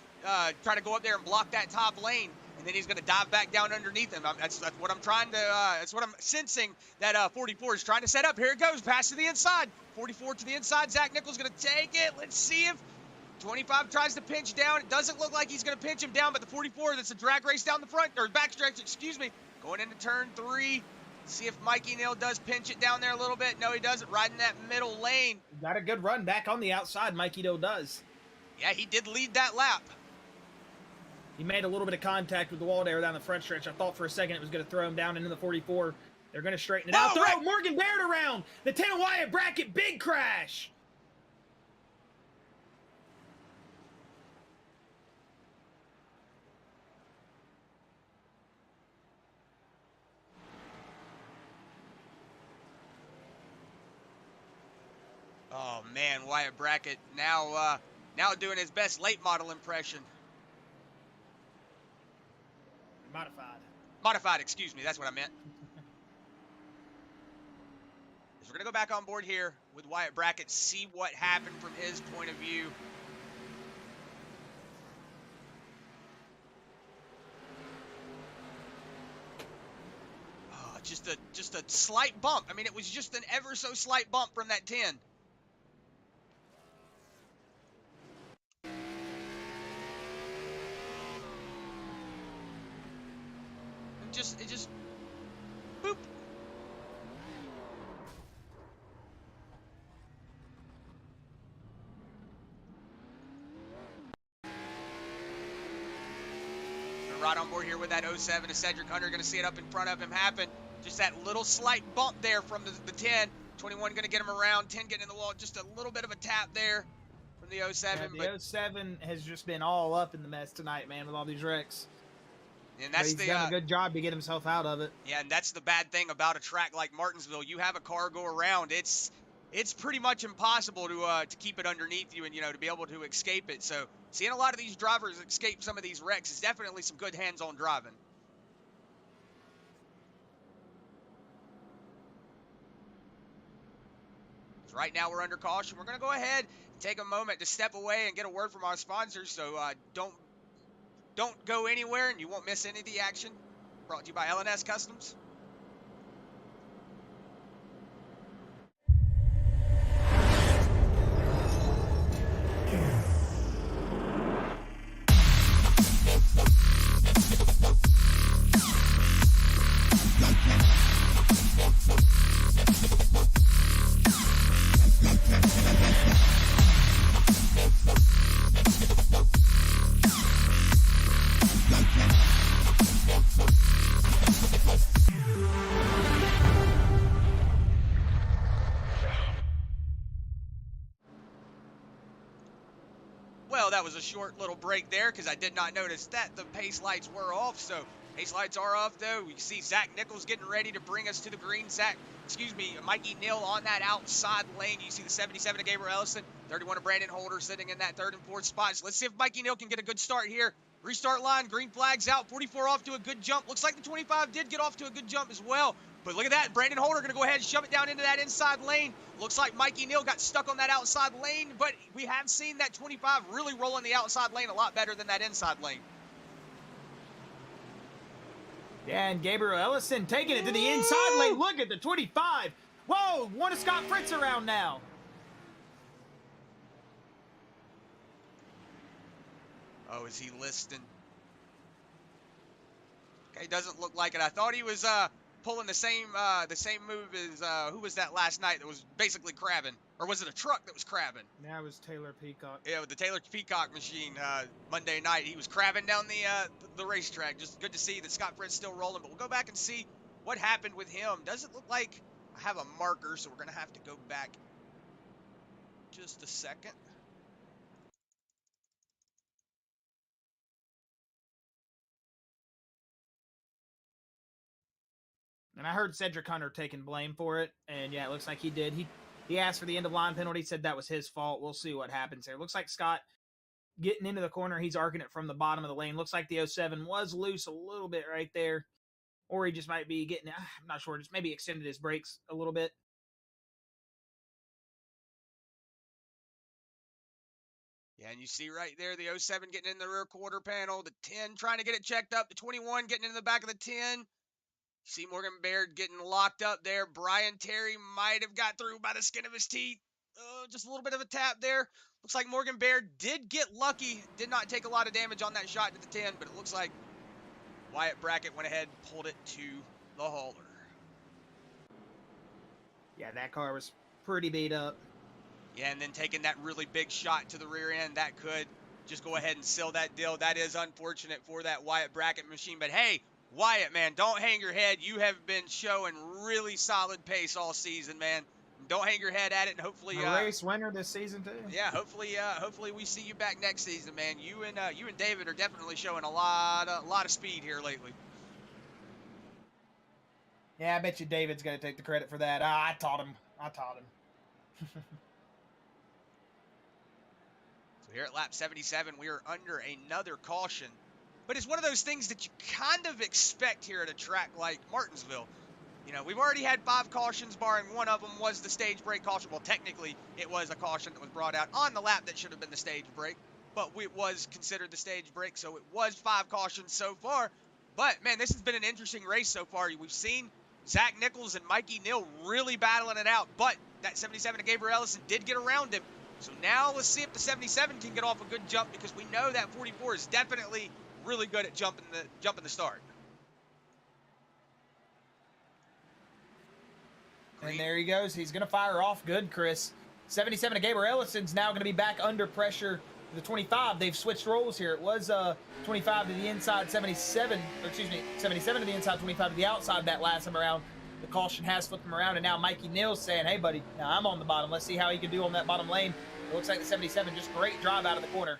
try to go up there and block that top lane, and then he's going to dive back down underneath him. That's what I'm trying to. That's what I'm sensing that 44 is trying to set up. Here it goes, pass to the inside. 44 to the inside. Zach Nichols going to take it. Let's see if 25 tries to pinch down. It doesn't look like he's going to pinch him down, but the 44, that's a drag race down the front, or backstretch, excuse me, going into turn 3. See if Mikey Neal does pinch it down there a little bit. No, he doesn't. Riding that middle lane. Got a good run back on the outside, Mikey Neal does. Yeah, he did lead that lap. He made a little bit of contact with the wall there down the front stretch. I thought for a second it was going to throw him down into the 44. They're going to straighten it out. Throw Morgen Baird around. The 10 of Wyatt Brackett, big crash. Oh man, Wyatt Brackett now doing his best late model impression. Modified, excuse me, that's what I meant. So we're gonna go back on board here with Wyatt Brackett, see what happened from his point of view. Oh, just a slight bump. I mean, it was just an ever so slight bump from that 10. It just boop. We're right on board here with that 07. Is Cedric Hunter going to see it up in front of him happen? Just that little slight bump there from the 10. 21 going to get him around. 10 getting in the wall. Just a little bit of a tap there from the 07. Yeah, the 07 has just been all up in the mess tonight, man, with all these wrecks. And that's he's done a good job to get himself out of it. Yeah, and that's the bad thing about a track like Martinsville. You have a car go around, it's pretty much impossible to keep it underneath you and to be able to escape it. So seeing a lot of these drivers escape some of these wrecks is definitely some good hands-on driving. So right now we're under caution. We're going to go ahead and take a moment to step away and get a word from our sponsors. So don't go anywhere, and you won't miss any of the action. Brought to you by LNS Customs. tell that was a short little break there because I did not notice that the pace lights were off. So pace lights are off though. We see Zach Nichols getting ready to bring us to the green. Mikey Neal on that outside lane. You see the 77 of Gabriel Ellison, 31 of Brandon Holder sitting in that third and fourth spots. Let's see if Mikey Neal can get a good start here. Restart line, green flags out, 44 off to a good jump. Looks like the 25 did get off to a good jump as well. But look at that, Brandon Holder going to go ahead and shove it down into that inside lane. Looks like Mikey Neal got stuck on that outside lane, but we have seen that 25 really roll in the outside lane a lot better than that inside lane. Yeah, and Gabriel Ellison taking it to the inside lane. Look at the 25. Whoa, one of Scott Fritz around now. Oh, is he listing? Okay, doesn't look like it. I thought he was pulling the same move as who was that last night that was basically crabbing, or was it a truck that was crabbing? That was Taylor Peacock. Yeah, with the Taylor Peacock machine Monday night, he was crabbing down the racetrack. Just good to see that Scott Fritt's still rolling. But we'll go back and see what happened with him. Doesn't look like I have a marker, so we're gonna have to go back just a second. And I heard Cedric Hunter taking blame for it, and yeah, it looks like he did. He asked for the end of line penalty, said that was his fault. We'll see what happens there. Looks like Scott getting into the corner. He's arcing it from the bottom of the lane. Looks like the 07 was loose a little bit right there, or he just might be getting, I'm not sure, just maybe extended his brakes a little bit. Yeah, and you see right there the 07 getting in the rear quarter panel, the 10 trying to get it checked up, the 21 getting into the back of the 10. See Morgen Baird getting locked up there. Brian Terry might have got through by the skin of his teeth. Just a little bit of a tap there. Looks like Morgen Baird did get lucky. Did not take a lot of damage on that shot to the 10, but it looks like Wyatt Brackett went ahead and pulled it to the hauler. Yeah, that car was pretty beat up. Yeah, and then taking that really big shot to the rear end, that could just go ahead and seal that deal. That is unfortunate for that Wyatt Brackett machine, but hey, Wyatt, man, don't hang your head. You have been showing really solid pace all season, man. Don't hang your head at it, and hopefully a race winner this season too. Yeah, hopefully we see you back next season, man. You and David are definitely showing a lot of speed here lately. Yeah, I bet you David's gonna take the credit for that. I taught him. So here at lap 77, we are under another caution. But it's one of those things that you kind of expect here at a track like Martinsville. You know, we've already had 5 cautions, barring one of them was the stage break caution. Well, technically, it was a caution that was brought out on the lap that should have been the stage break. But it was considered the stage break, so it was 5 cautions so far. But, man, this has been an interesting race so far. We've seen Zach Nichols and Mikey Neal really battling it out. But that 77 of Gabriel Ellison did get around him. So now let's see if the 77 can get off a good jump, because we know that 44 is definitely really good at jumping the start. And there he goes. He's going to fire off good, Chris. 77 of Gabriel Ellison's now going to be back under pressure. The 25, they've switched roles here. It was 25 to the inside, 77 to the inside, 25 to the outside that last time around. The caution has flipped him around, and now Mikey Neal's saying, hey, buddy, now I'm on the bottom. Let's see how he can do on that bottom lane. It looks like the 77, just great drive out of the corner.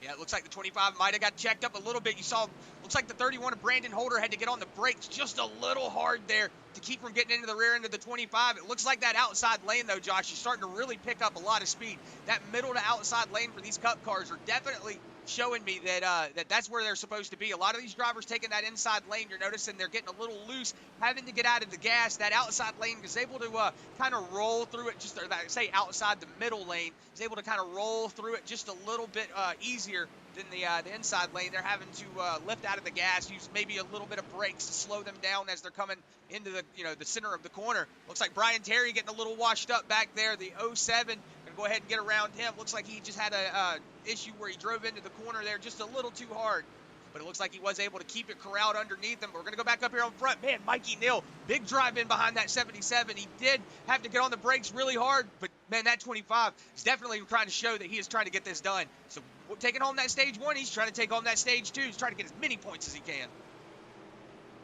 Yeah, it looks like the 25 might have got checked up a little bit. You saw, looks like the 31 of Brandon Holder had to get on the brakes just a little hard there to keep from getting into the rear end of the 25. It looks like that outside lane, though, Josh, is starting to really pick up a lot of speed. That middle to outside lane for these Cup cars are definitely showing me that that's where they're supposed to be. A lot of these drivers taking that inside lane, you're noticing they're getting a little loose, having to get out of the gas. That outside lane is able to kind of roll through it, just, or say outside the middle lane, is able to kind of roll through it just a little bit easier than the inside lane. They're having to lift out of the gas, use maybe a little bit of brakes to slow them down as they're coming into the center of the corner. Looks like Brian Terry getting a little washed up back there. The 07 gonna go ahead and get around him. Looks like he just had a issue where he drove into the corner there just a little too hard. But it looks like he was able to keep it corralled underneath him. But we're going to go back up here on front. Man, Mikey Neal, big drive in behind that 77. He did have to get on the brakes really hard. But, man, that 25 is definitely trying to show that he is trying to get this done. So, taking home that stage 1, he's trying to take home that stage 2. He's trying to get as many points as he can.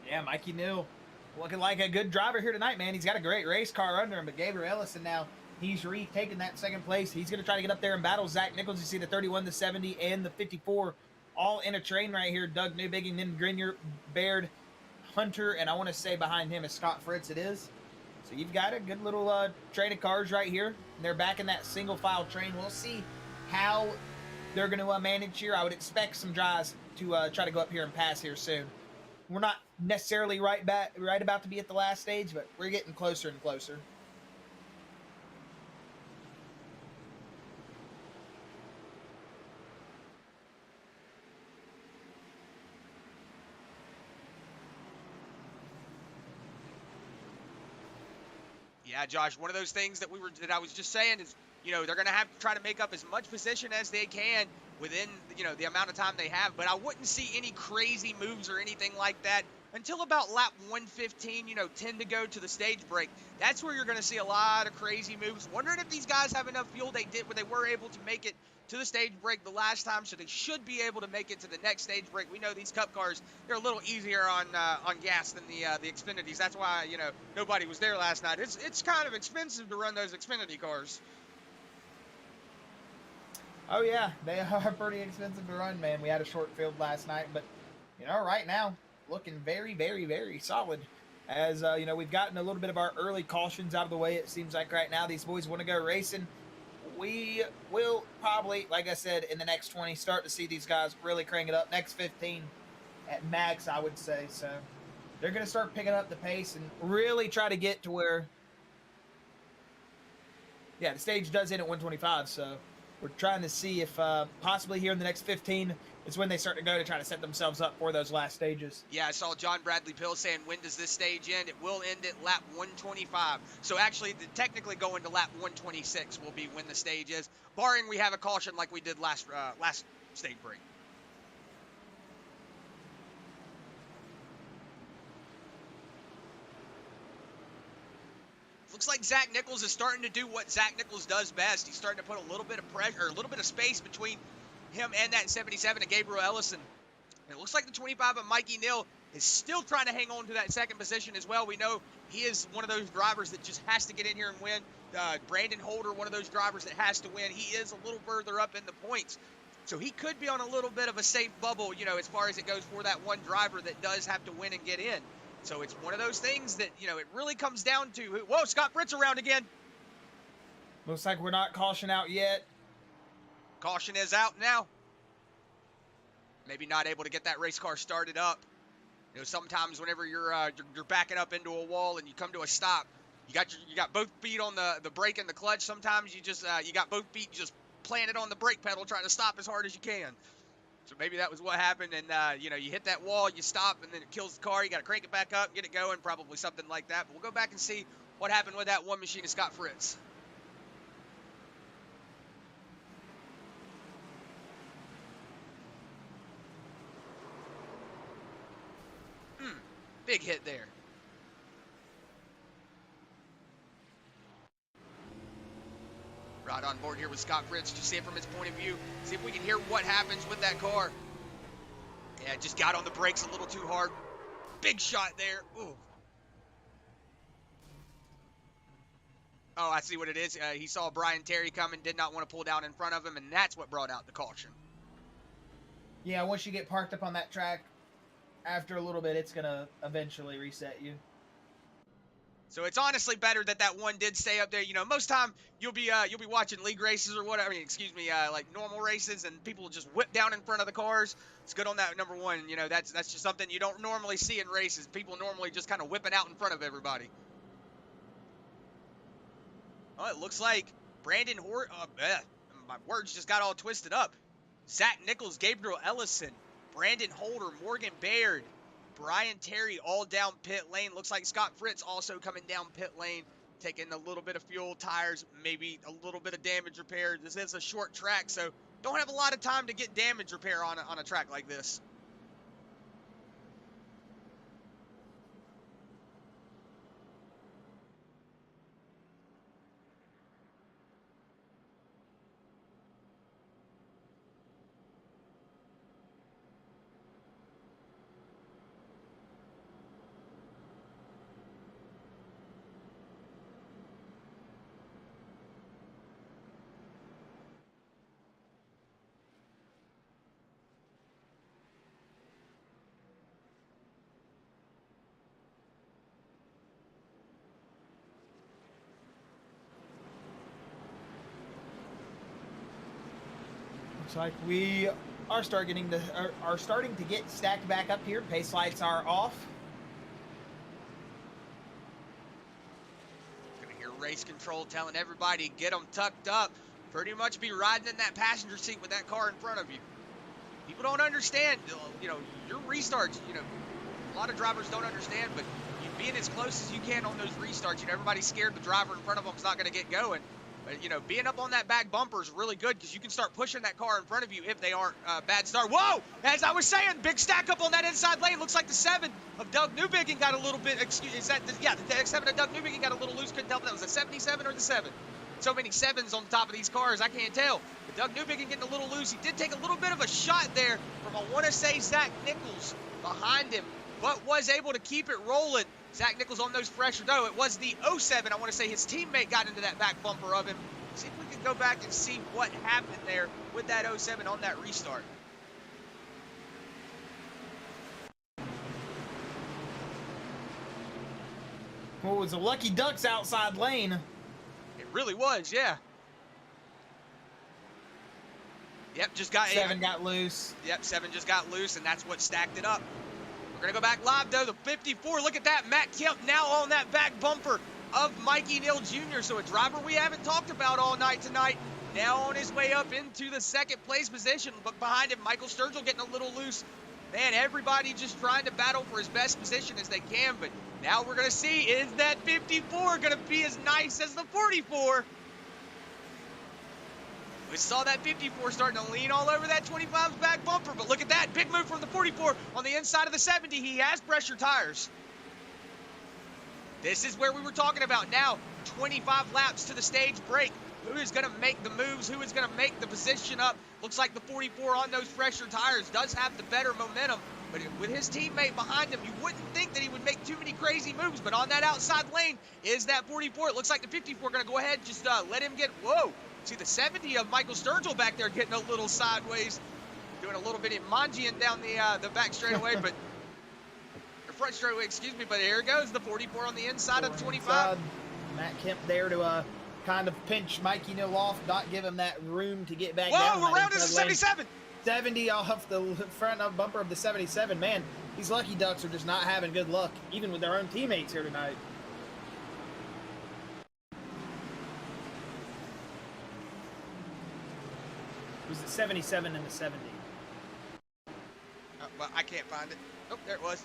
Yeah, Mikey Neal looking like a good driver here tonight, man. He's got a great race car under him. But Gabriel Ellison now He's retaken that second place. He's going to try to get up there and battle Zach Nichols. You see the 31, the 70, and the 54 all in a train right here. Doug Newbigging, then Grenier, Baird, Hunter, and I want to say behind him is Scott Fritz. It is. So you've got a good little train of cars right here. They're back in that single file train. We'll see how they're going to manage here. I would expect some drives to try to go up here and pass here soon. We're not necessarily right about to be at the last stage, but we're getting closer and closer. Yeah, Josh, one of those things that I was just saying is, they're going to have to try to make up as much position as they can within, the amount of time they have. But I wouldn't see any crazy moves or anything like that until about lap 115, 10 to go to the stage break. That's where you're going to see a lot of crazy moves. Wondering if these guys have enough fuel. They were able to make it to the stage break the last time, so they should be able to make it to the next stage break. We know these Cup cars, they're a little easier on gas than the Xfinities. That's why, nobody was there last night. It's kind of expensive to run those Xfinity cars. Oh, yeah, they are pretty expensive to run, man. We had a short field last night, but, right now, looking very, very, very solid. As, we've gotten a little bit of our early cautions out of the way. It seems like right now these boys want to go racing. We will probably, like I said, in the next 20, start to see these guys really crank it up. Next 15 at max, I would say. So they're going to start picking up the pace and really try to get to where, the stage does end at 125. So we're trying to see if possibly here in the next 15 is when they start to go to try to set themselves up for those last stages. Yeah, I saw John Bradley Pill saying, when does this stage end? It will end at lap 125. So actually, technically going to lap 126 will be when the stage is, barring we have a caution like we did last stage break. Looks like Zach Nichols is starting to do what Zach Nichols does best. He's starting to put a little bit of pressure, a little bit of space between him and that 77 of Gabriel Ellison. And it looks like the 25 of Mikey Neal is still trying to hang on to that second position as well. We know he is one of those drivers that just has to get in here and win. Brandon Holder, one of those drivers that has to win. He is a little further up in the points. So he could be on a little bit of a safe bubble, as far as it goes for that one driver that does have to win and get in. So it's one of those things that, it really comes down to, whoa, Scott Fritz around again. Looks like we're not caution out yet. Caution is out now. Maybe not able to get that race car started up. Sometimes whenever you're backing up into a wall and you come to a stop, you got both feet on the brake and the clutch. Sometimes you just you got both feet just planted on the brake pedal, trying to stop as hard as you can. So maybe that was what happened, and you hit that wall, you stop, and then it kills the car. You got to crank it back up, get it going, probably something like that. But we'll go back and see what happened with that one machine of Scott Fritz. Big hit there. Right on board here with Scott Fritz. Just see it from his point of view. See if we can hear what happens with that car. Yeah, just got on the brakes a little too hard. Big shot there. Ooh. Oh, I see what it is. He saw Brian Terry coming, did not want to pull down in front of him, and that's what brought out the caution. Yeah, once you get parked up on that track, after a little bit, it's going to eventually reset you. So it's honestly better that one did stay up there. Most time you'll be watching league races or whatever. Like normal races, and people will just whip down in front of the cars. It's good on that number one. That's just something you don't normally see in races. People normally just kind of whipping out in front of everybody. Oh, it looks like Brandon my words just got all twisted up. Zach Nichols, Gabriel Ellison, Brandon Holder, Morgen Baird, Brian Terry all down pit lane. Looks like Scott Fritz also coming down pit lane, taking a little bit of fuel, tires, maybe a little bit of damage repair. This is a short track, so don't have a lot of time to get damage repair on a track like this. Looks like we are starting to get stacked back up here. Pace lights are off. Gonna hear race control telling everybody, get them tucked up. Pretty much be riding in that passenger seat with that car in front of you. People don't understand, you know, your restarts, you know, a lot of drivers don't understand, but you being as close as you can on those restarts, you know, everybody's scared the driver in front of them is not going to get going. But, you know, being up on that back bumper is really good because you can start pushing that car in front of you if they aren't bad start. Whoa! As I was saying, big stack up on that inside lane. Looks like the 7 of Doug Newbigging got a little bit, is that, yeah, the X7 of Doug Newbigging got a little loose. Couldn't tell if that was a 77 or the 7. So many 7s on the top of these cars, I can't tell. But Doug Newbigging getting a little loose. He did take a little bit of a shot there from, I want to say, Zach Nichols behind him, but was able to keep it rolling. Zach Nichols on those fresher. No, it was the 07. I want to say his teammate got into that back bumper of him. See if we can go back and see what happened there with that 07 on that restart. Well, it was a Lucky Ducks outside lane. It really was, yeah. Yep, just got 7 got loose. Yep, 7 just got loose, and that's what stacked it up. We're going to go back live, though. The 54, look at that. Matt Kemp now on that back bumper of Mikey Neal Jr. So a driver we haven't talked about all night tonight, now on his way up into the second place position. But behind him, Michael Sturgill getting a little loose. Man, everybody just trying to battle for his best position as they can. But now we're going to see, is that 54 going to be as nice as the 44? We saw that 54 starting to lean all over that 25's back bumper, but look at that. Big move from the 44 on the inside of the 70. He has pressure tires. This is where we were talking about now. 25 laps to the stage break. Who is going to make the moves? Who is going to make the position up? Looks like the 44 on those fresher tires does have the better momentum, but with his teammate behind him, you wouldn't think that he would make too many crazy moves, but on that outside lane is that 44. It looks like the 54 going to go ahead and just let him get, whoa. See the 70 of Michael Sturgill back there getting a little sideways, doing a little bit of mangiing down the back straightaway, but the front straightaway, excuse me. But here it goes, the 44 on the inside of the 25. Matt Kemp there to kind of pinch Mikey Neal off, not give him that room to get back down. Whoa, we're around to the 77. 70 off the front of bumper of the 77. Man, these Lucky Ducks are just not having good luck, even with their own teammates here tonight. It was the 77 and the 70. Well, I can't find it. Oh, there it was.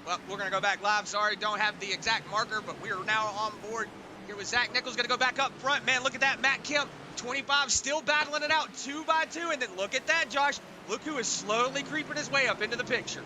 Well, we're going to go back live. Sorry, don't have the exact marker, but we are now on board. Here with Zach Nichols, going to go back up front. Man, look at that. Matt Kemp, 25, still battling it out 2 by 2. And then look at that, Josh. Look who is slowly creeping his way up into the picture.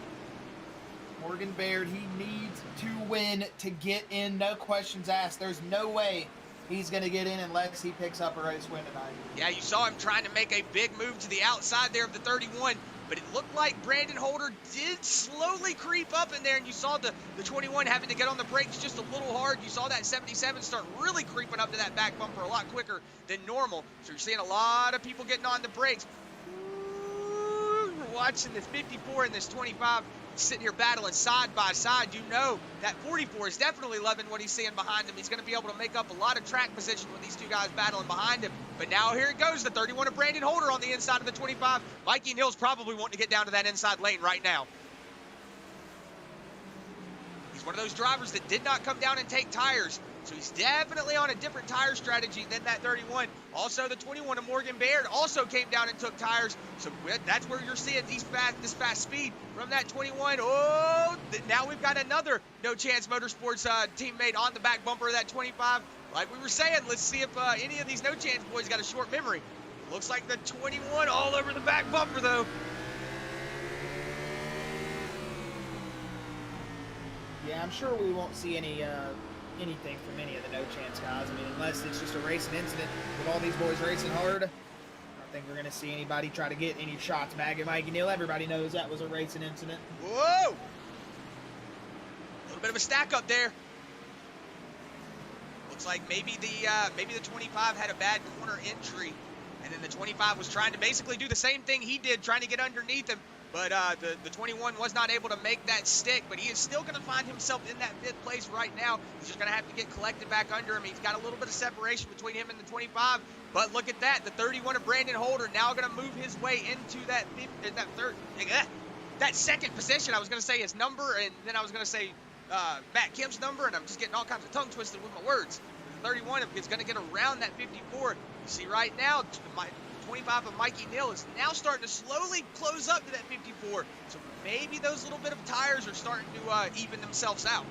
Morgen Baird, he needs to win to get in. No questions asked. There's no way he's going to get in unless he picks up a race win tonight. Yeah, you saw him trying to make a big move to the outside there of the 31, but it looked like Brandon Holder did slowly creep up in there, and you saw the 21 having to get on the brakes just a little hard. You saw that 77 start really creeping up to that back bumper a lot quicker than normal, so you're seeing a lot of people getting on the brakes. Ooh, we're watching this 54 and this 25 sitting here battling side by side. You know that 44 is definitely loving what he's seeing behind him. He's going to be able to make up a lot of track position with these two guys battling behind him. But now here it goes, the 31 of Brandon Holder on the inside of the 25. Mikey Neal's probably wanting to get down to that inside lane right now. He's one of those drivers that did not come down and take tires, so he's definitely on a different tire strategy than that 31. Also, the 21 of Morgen Baird also came down and took tires, so that's where you're seeing this fast speed from that 21. Oh, now we've got another No Chance Motorsports teammate on the back bumper of that 25. Like we were saying, let's see if any of these No Chance boys got a short memory. Looks like the 21 all over the back bumper, though. Yeah, I'm sure we won't see anything from any of the No Chance guys. I mean, unless it's just a racing incident with all these boys racing hard. I don't think we're going to see anybody try to get any shots back at Mikey Neal. Everybody knows that was a racing incident. Whoa! A little bit of a stack up there. Looks like maybe the 25 had a bad corner entry, and then the 25 was trying to basically do the same thing he did, trying to get underneath him. but the 21 was not able to make that stick, but he is still going to find himself in that 5th place right now. He's just going to have to get collected back under him. He's got a little bit of separation between him and the 25, but look at that. The 31 of Brandon Holder now going to move his way into that that second position. I was going to say his number, and then I was going to say Matt Kemp's number, and I'm just getting all kinds of tongue twisted with my words. The 31 is going to get around that 54. You see right now, 25 of Mikey Neal is now starting to slowly close up to that 54. So maybe those little bit of tires are starting to even themselves out.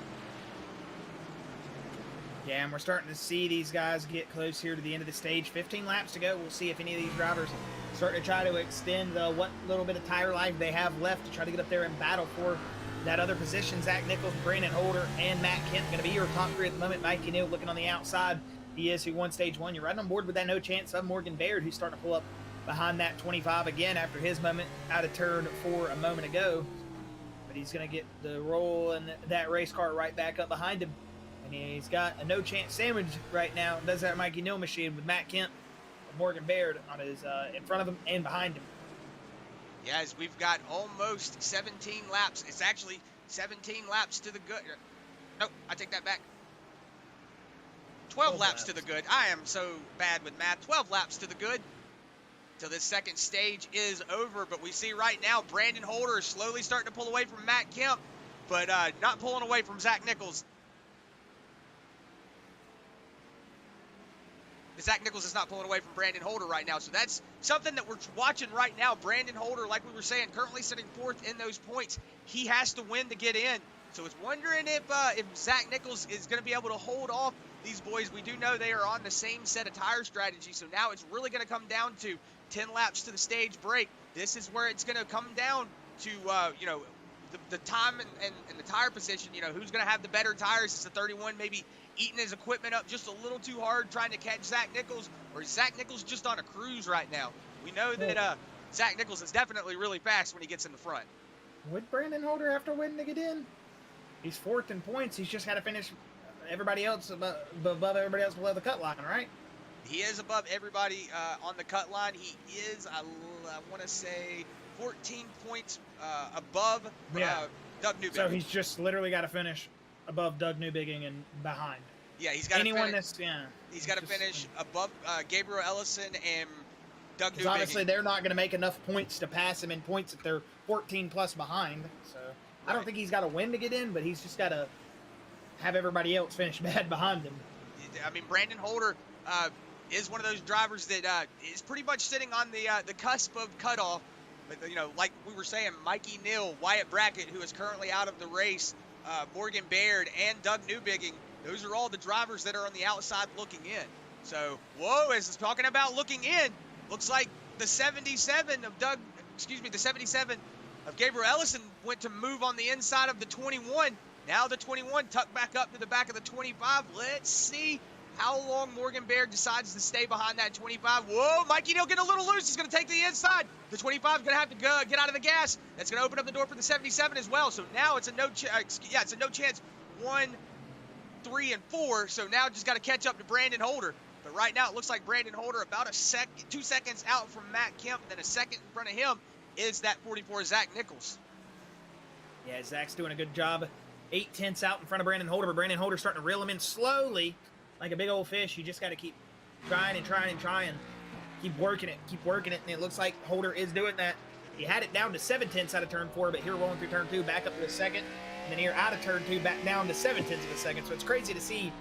Yeah, and we're starting to see these guys get close here to the end of the stage. 15 laps to go. We'll see if any of these drivers start to try to extend what little bit of tire life they have left to try to get up there and battle for that other position. Zach Nichols, Brandon Holder, and Matt Kemp going to be your top 3 at the moment. Mikey Neal looking on the outside. He is who won stage 1. You're right on board with that no chance of Morgen Baird, who's starting to pull up behind that 25 again after his moment out of turn 4 a moment ago. But he's going to get the roll and that race car right back up behind him. And he's got a no chance sandwich right now. Does that Mikey Neal machine with Matt Kemp and Morgen Baird on his in front of him and behind him. Yeah, as we've got almost 17 laps. It's actually 17 laps to the good. Nope, I take that back. 12 laps to the good. I am so bad with math. 12 laps to the good till this second stage is over. But we see right now Brandon Holder is slowly starting to pull away from Matt Kemp, but not pulling away from Zach Nichols. Zach Nichols is not pulling away from Brandon Holder right now. So that's something that we're watching right now. Brandon Holder, like we were saying, currently sitting 4th in those points. He has to win to get in. So it's wondering if Zach Nichols is going to be able to hold off these boys. We do know they are on the same set of tire strategy. So now it's really going to come down to 10 laps to the stage break. This is where it's going to come down to, the time and the tire position. Who's going to have the better tires? Is the 31 maybe eating his equipment up just a little too hard trying to catch Zach Nichols, or is Zach Nichols just on a cruise right now? We know that Zach Nichols is definitely really fast when he gets in the front. Would Brandon Holder have to win to get in? He's 4th in points. He's just got to finish everybody else above everybody else below the cut line, right? He is above everybody on the cut line. He is, I want to say, 14 points above Doug Newbigging. So he's just literally got to finish above Doug Newbigging and behind. Yeah, he's got anyone to that's He's got to finish above Gabriel Ellison and Doug Newbigging. Obviously, they're not going to make enough points to pass him in points if they're 14 plus behind. So I don't think he's got to win to get in, but he's just got to have everybody else finish bad behind him. I mean, Brandon Holder is one of those drivers that is pretty much sitting on the cusp of cutoff. But, like we were saying, Mikey Neal, Wyatt Brackett, who is currently out of the race, Morgen Baird, and Doug Newbigging, those are all the drivers that are on the outside looking in. So, as it's talking about looking in, looks like the 77 of Gabriel Ellison went to move on the inside of the 21. Now the 21 tucked back up to the back of the 25. Let's see how long Morgen Baird decides to stay behind that 25. Whoa, Mikey Neal getting a little loose. He's going to take the inside. The 25 is going to have to get out of the gas. That's going to open up the door for the 77 as well. So now it's a no chance. 1, 3, and 4. So now just got to catch up to Brandon Holder. But right now it looks like Brandon Holder about 2 seconds out from Matt Kemp. Then a second in front of him is that 44 Zach Nichols. Yeah, Zach's doing a good job. 8/10 out in front of Brandon Holder, but Brandon Holder's starting to reel him in slowly like a big old fish. You just got to keep trying. Keep working it. And it looks like Holder is doing that. He had it down to 7/10 out of turn 4, but here rolling through turn 2, back up to a second. And then here out of turn 2, back down to 7/10 of a second. So it's crazy to see.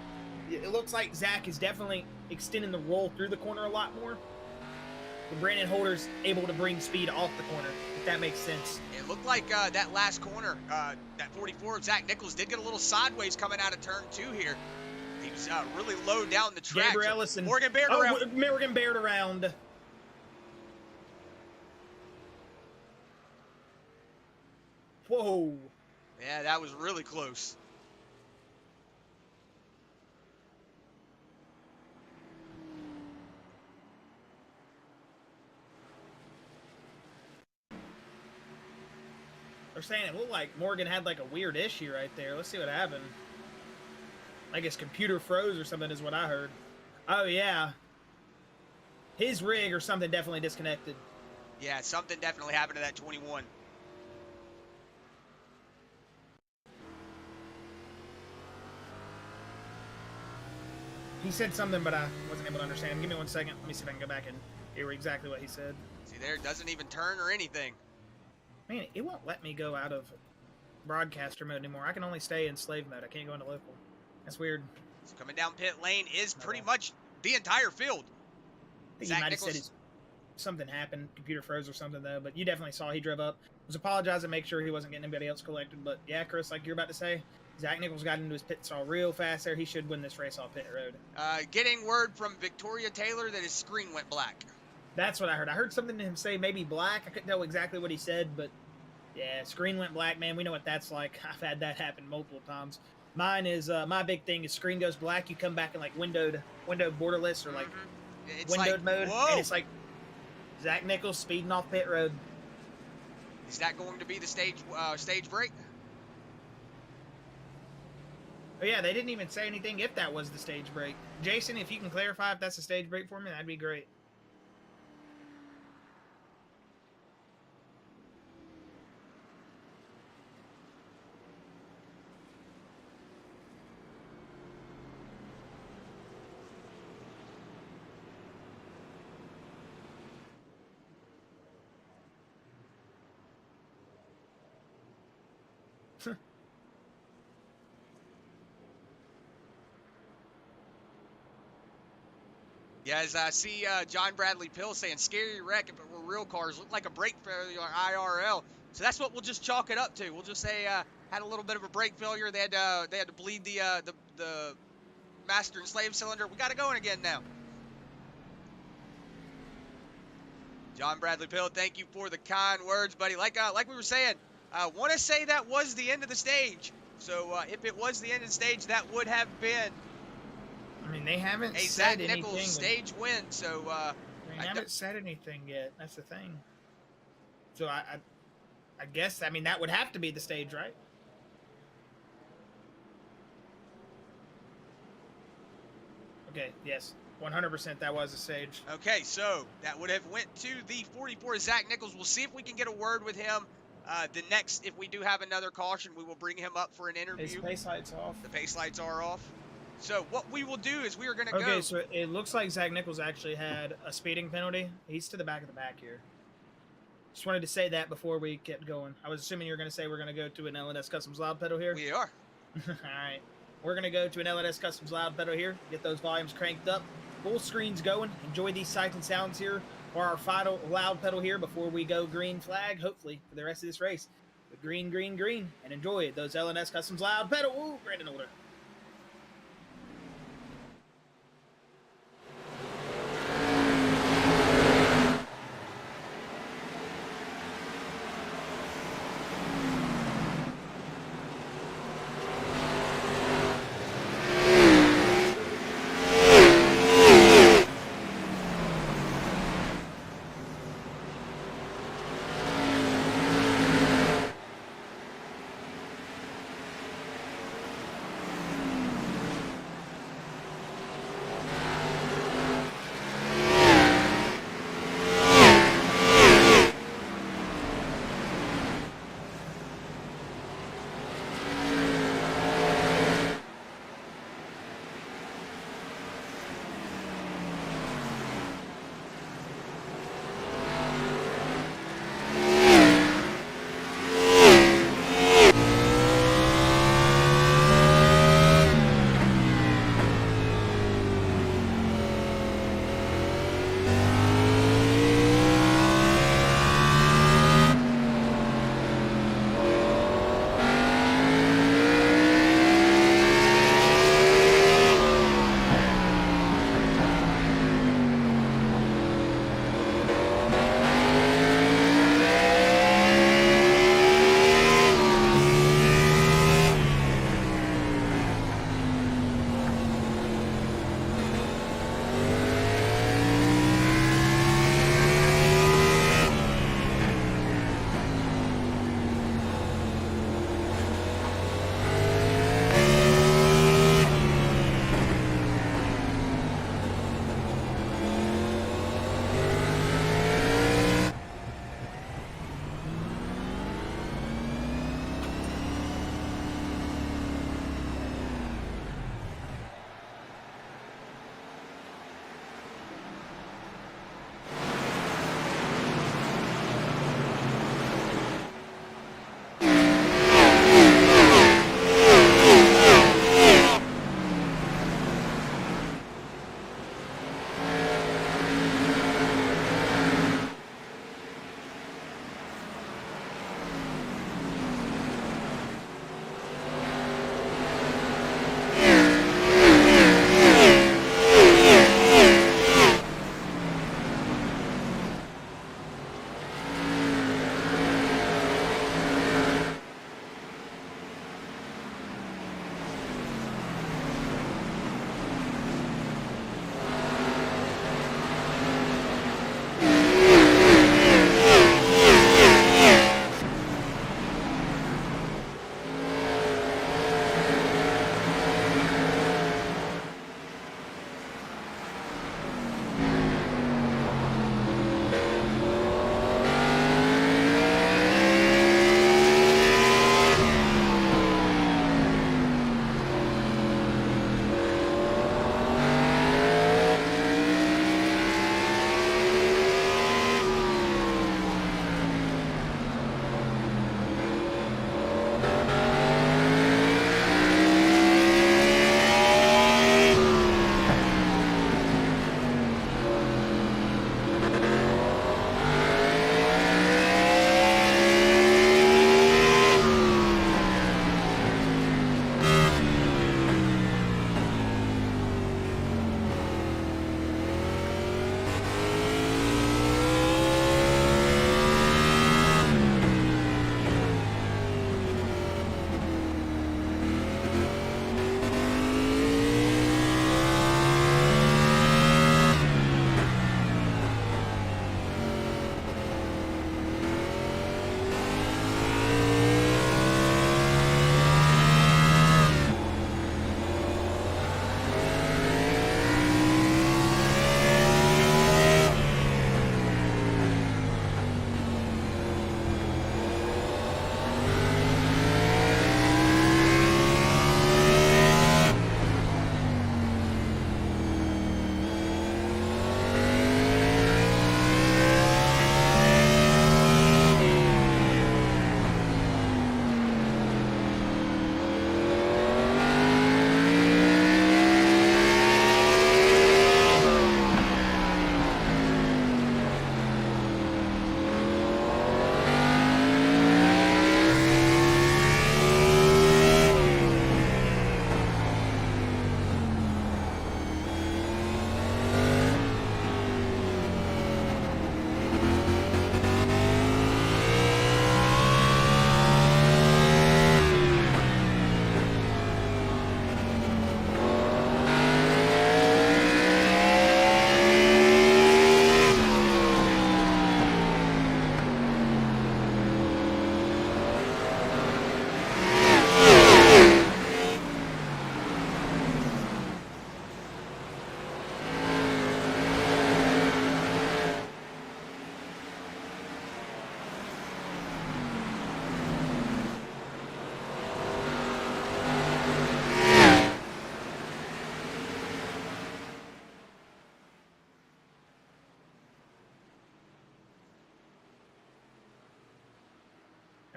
It looks like Zach is definitely extending the roll through the corner a lot more. But Brandon Holder's able to bring speed off the corner, if that makes sense. It looked like that last corner, that 44 of Zach Nichols did get a little sideways coming out of turn 2 here. He was really low down the track. Gabriel Ellison. Morgen Baird around. Morgen Baird around. Whoa. Yeah, that was really close. They're saying it looked like Morgan had like a weird issue right there. Let's see what happened. Like his computer froze or something is what I heard. Oh, yeah. His rig or something definitely disconnected. Yeah, something definitely happened to that 21. He said something, but I wasn't able to understand. Give me 1 second. Let me see if I can go back and hear exactly what he said. See there, it doesn't even turn or anything. Man, it won't let me go out of broadcaster mode anymore. I can only stay in slave mode. I can't go into local. That's weird. So coming down pit lane is pretty much the entire field. I think he might have said something happened. Computer froze or something, though. But you definitely saw he drove up. Was apologizing, make sure he wasn't getting anybody else collected. But yeah, Chris, like you're about to say, Zach Nichols got into his pit stall real fast there. He should win this race off pit road. Getting word from Victoria Taylor that his screen went black. That's what I heard. I heard something to him say maybe black. I couldn't tell exactly what he said, but yeah, screen went black, man. We know what that's like. I've had that happen multiple times. Mine is, my big thing is screen goes black, you come back in like windowed borderless or like windowed mode, whoa. And it's like Zach Nichols speeding off pit road. Is that going to be the stage break? Oh yeah, they didn't even say anything if that was the stage break. Jason, if you can clarify if that's the stage break for me, that'd be great. Yeah, as I see John Bradley Pill saying, scary wreck, but we're real cars, look like a brake failure on IRL. So that's what we'll just chalk it up to. We'll just say had a little bit of a brake failure. They had to bleed the master and slave cylinder. We got it going again now. John Bradley Pill, thank you for the kind words, buddy. Like we were saying, I want to say that was the end of the stage. So if it was the end of the stage, that would have been. I mean, they haven't a said Zach anything. Nichols stage win. So they haven't said anything yet. That's the thing. So I guess, I mean, that would have to be the stage, right? Okay, yes. 100% that was a stage. Okay, so that would have went to the 44 Zach Nichols. We'll see if we can get a word with him. The next, if we do have another caution, we will bring him up for an interview. His pace lights off. The pace lights are off. So what we will do is we are going to go. Okay, so it looks like Zach Nichols actually had a speeding penalty. He's to the back of the back here. Just wanted to say that before we kept going. I was assuming you were going to say we're going to go to an LNS Customs loud pedal here. We are. All right. We're going to go to an LNS Customs loud pedal here. Get those volumes cranked up. Full screens going. Enjoy these sights and sounds here for our final loud pedal here before we go green flag, hopefully, for the rest of this race. But green, green, green. And enjoy those LNS Customs loud pedal. Ooh, Brandon Older.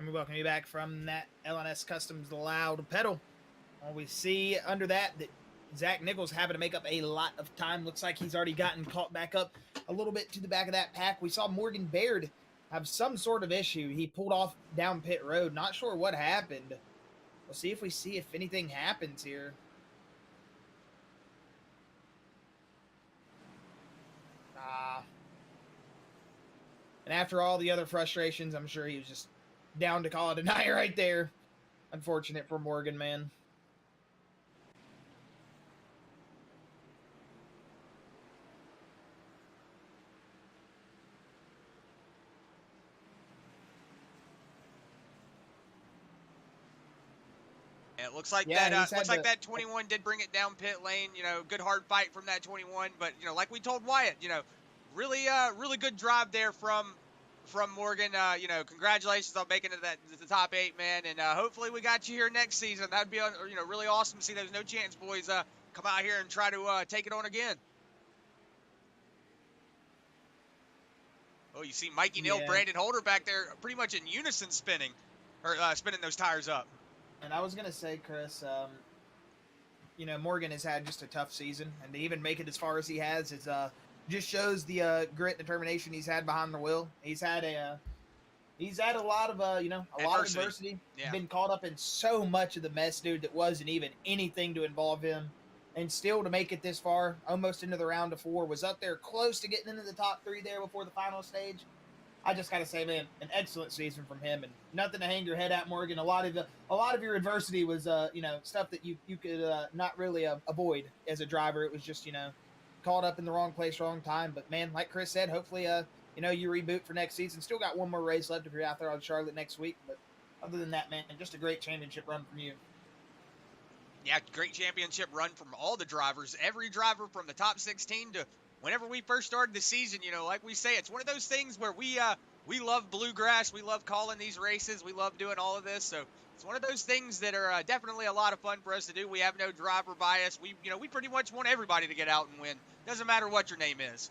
And we welcome you back from that LNS Customs loud pedal. Well, we see under that Zach Nichols having to make up a lot of time. Looks like he's already gotten caught back up a little bit to the back of that pack. We saw Morgen Baird have some sort of issue. He pulled off down pit road. Not sure what happened. We'll see if anything happens here. And after all the other frustrations, I'm sure he was just down to call it a night right there. Unfortunate for Morgan, man. It looks like that 21 did bring it down pit lane. You know, good hard fight from that 21. But you know, like we told Wyatt, you know, really good drive there from Morgan. You know, congratulations on making it to the top 8, man. And hopefully we got you here next season. That'd be really awesome to see those No Chance boys come out here and try to take it on again. Oh, you see Mikey Neal, Brandon Holder back there, pretty much in unison spinning those tires up. And I was going to say, Chris, you know, Morgan has had just a tough season, and to even make it as far as he has is just shows the grit and determination he's had behind the wheel. He's had a lot of adversity. Yeah. Been caught up in so much of the mess, dude, that wasn't even anything to involve him. And still to make it this far, almost into the round of 4, was up there close to getting into the top 3 there before the final stage. I just gotta say, man, an excellent season from him, and nothing to hang your head at, Morgan. A lot of your adversity was, stuff that you could not really avoid as a driver. It was just, caught up in the wrong place, wrong time. But man, like Chris said, hopefully, you reboot for next season. Still got one more race left if you're out there on Charlotte next week. But other than that, man, just a great championship run from you. Yeah, great championship run from all the drivers. Every driver from the top 16 to whenever we first started the season, like we say, it's one of those things where we love Bluegrass. We love calling these races. We love doing all of this. So it's one of those things that are definitely a lot of fun for us to do. We have no driver bias. We pretty much want everybody to get out and win. Doesn't matter what your name is.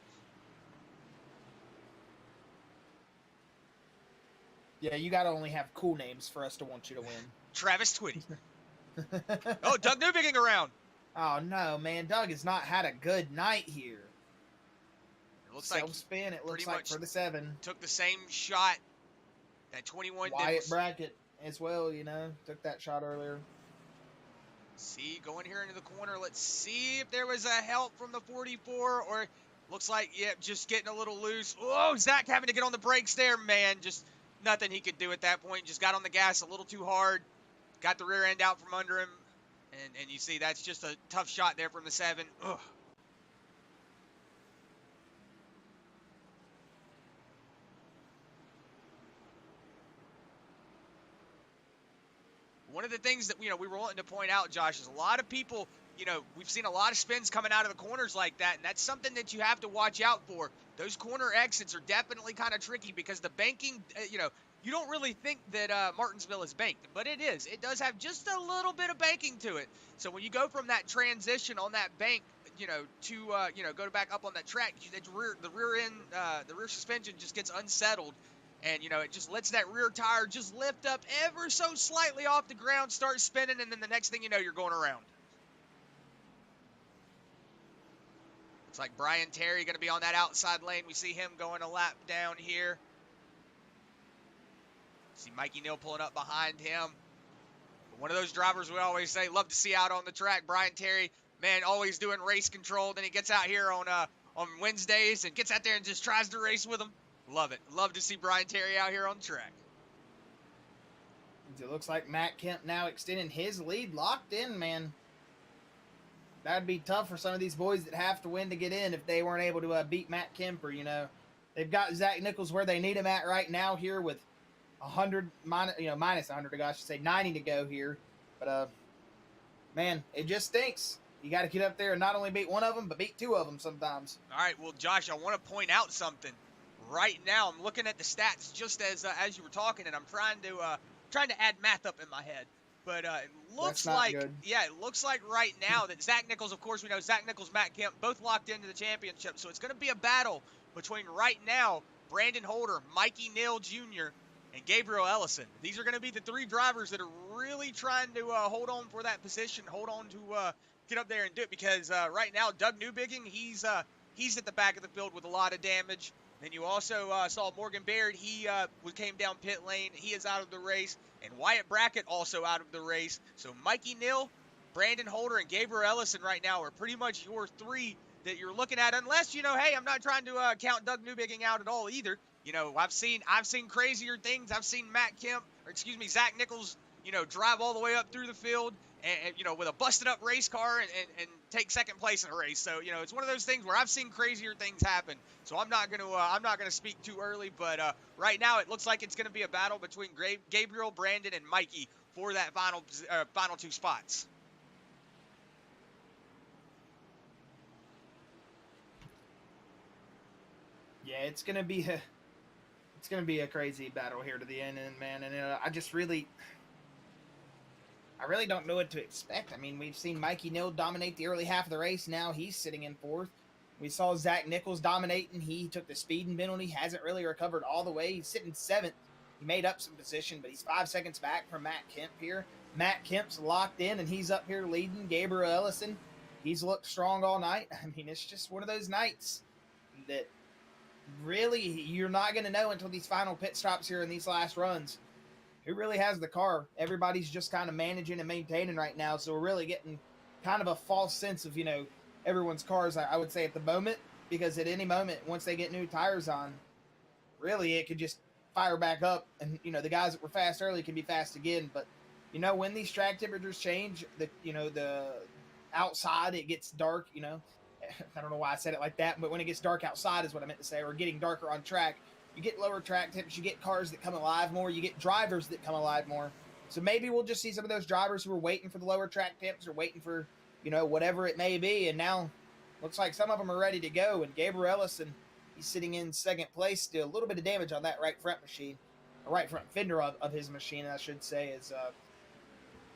Yeah, you got to only have cool names for us to want you to win. Travis Twitty. Oh, Doug Newbigging around. Oh, no, man. Doug has not had a good night here. Looks Self-spin, it looks like, for the 7. Took the same shot that 21 did. Wyatt Brackett as well, took that shot earlier. See, going here into the corner. Let's see if there was a help from the 44, or looks like, just getting a little loose. Oh, Zach having to get on the brakes there, man. Just nothing he could do at that point. Just got on the gas a little too hard. Got the rear end out from under him. And you see, that's just a tough shot there from the 7. Ugh. One of the things that, we were wanting to point out, Josh, is a lot of people, we've seen a lot of spins coming out of the corners like that, and that's something that you have to watch out for. Those corner exits are definitely kind of tricky because the banking, you don't really think that Martinsville is banked, but it is. It does have just a little bit of banking to it. So when you go from that transition on that bank, to, go back up on that track, the rear suspension just gets unsettled. And, it just lets that rear tire just lift up ever so slightly off the ground, start spinning, and then the next thing you know, you're going around. Looks like Brian Terry going to be on that outside lane. We see him going a lap down here. See Mikey Neal pulling up behind him. But one of those drivers we always say, love to see out on the track. Brian Terry, man, always doing race control. Then he gets out here on Wednesdays and gets out there and just tries to race with them. Love it. Love to see Brian Terry out here on the track. It looks like Matt Kemp now extending his lead. Locked in, man. That'd be tough for some of these boys that have to win to get in if they weren't able to beat Matt Kemp. Or, they've got Zach Nichols where they need him at right now here with 100, minus 100 to go. I should say 90 to go here. But, man, it just stinks. You got to get up there and not only beat one of them, but beat 2 of them sometimes. All right, well, Josh, I want to point out something. Right now, I'm looking at the stats just as you were talking, and I'm trying to add math up in my head. But it looks like, it looks like right now that Zach Nichols, of course, we know Zach Nichols, Matt Kemp, both locked into the championship. So it's going to be a battle between right now Brandon Holder, Mikey Neal Jr., and Gabriel Ellison. These are going to be the 3 drivers that are really trying to hold on for that position, hold on to get up there and do it, because right now Doug Newbigging, he's at the back of the field with a lot of damage. Then you also saw Morgen Baird. He came down pit lane. He is out of the race. And Wyatt Brackett also out of the race. So Mikey Neal, Brandon Holder, and Gabriel Ellison right now are pretty much your 3 that you're looking at. Unless, hey, I'm not trying to count Doug Newbigging out at all either. I've seen crazier things. I've seen Zach Nichols, drive all the way up through the field and with a busted up race car and take second place in a race. So, it's one of those things where I've seen crazier things happen. So I'm not going to speak too early, but right now it looks like it's going to be a battle between Gabriel, Brandon, and Mikey for that final 2 spots. Yeah, it's gonna be a crazy battle here to the end, and man, and I really don't know what to expect. I mean, we've seen Mikey Neal dominate the early half of the race. Now he's sitting in 4th. We saw Zach Nichols dominating. He took the speeding penalty, hasn't really recovered all the way. He's sitting 7th. He made up some position, but he's 5 seconds back from Matt Kemp here. Matt Kemp's locked in, and he's up here leading. Gabriel Ellison, he's looked strong all night. I mean, it's just one of those nights that really you're not going to know until these final pit stops here in these last runs who really has the car. Everybody's just kind of managing and maintaining right now, so we're really getting kind of a false sense of everyone's cars, I would say, at the moment, because at any moment once they get new tires on, really it could just fire back up, and the guys that were fast early can be fast again. But when these track temperatures change, the outside it gets dark, I don't know why I said it like that, but when it gets dark outside is what I meant to say, or getting darker on track, you get lower track temps, you get cars that come alive more, you get drivers that come alive more. So maybe we'll just see some of those drivers who were waiting for the lower track temps or waiting for, whatever it may be, and now looks like some of them are ready to go. And Gabriel Ellison, he's sitting in 2nd place still. A little bit of damage on that right front machine, or right front fender of his machine, I should say, is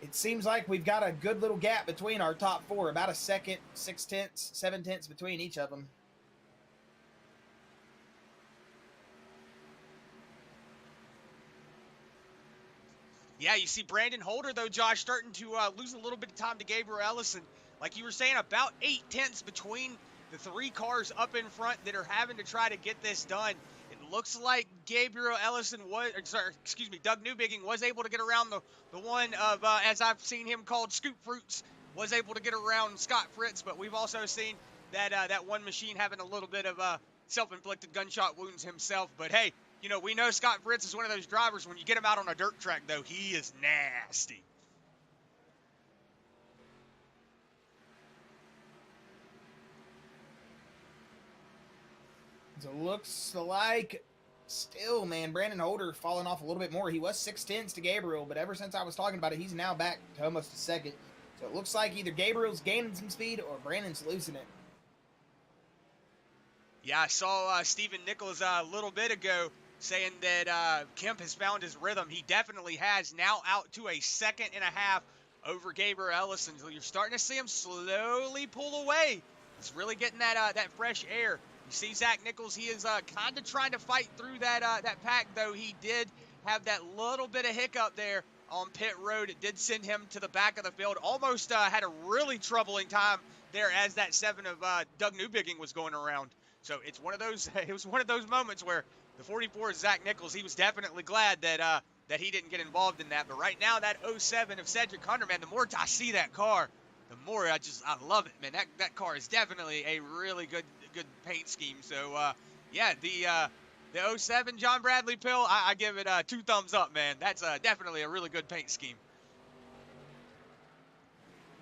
it seems like we've got a good little gap between our top 4, about a second, 6/10, 7/10 between each of them. Yeah, you see Brandon Holder, though, Josh, starting to lose a little bit of time to Gabriel Ellison. Like you were saying, about 8/10 between the 3 cars up in front that are having to try to get this done. It looks like Doug Newbigging was able to get around the one of, as I've seen him called, Scoop Fruits, was able to get around Scott Fritz, but we've also seen that one machine having a little bit of self-inflicted gunshot wounds himself. But hey, we know Scott Fritz is one of those drivers, when you get him out on a dirt track, though, he is nasty. So it looks like still, man, Brandon Holder falling off a little bit more. He was 6/10 to Gabriel, but ever since I was talking about it, he's now back to almost a second. So it looks like either Gabriel's gaining some speed or Brandon's losing it. Yeah, I saw Stephen Nichols a little bit ago saying that Kemp has found his rhythm. He definitely has, now out to a 1.5 seconds over Gabriel Ellison. So you're starting to see him slowly pull away. He's really getting that fresh air. You see Zach Nichols, he is kind of trying to fight through that pack, though he did have that little bit of hiccup there on pit road. It did send him to the back of the field. Almost had a really troubling time there as that 7 of Doug Newbigging was going around. So it's one of those. It was one of those moments where the 44 Zach Nichols, he was definitely glad that he didn't get involved in that. But right now, that 07 of Cedric Hunter, man, the more I see that car, the more I love it, man. That car is definitely a really good paint scheme. So yeah, the 07 John Bradley Pill, I give it 2 thumbs up, man. That's definitely a really good paint scheme.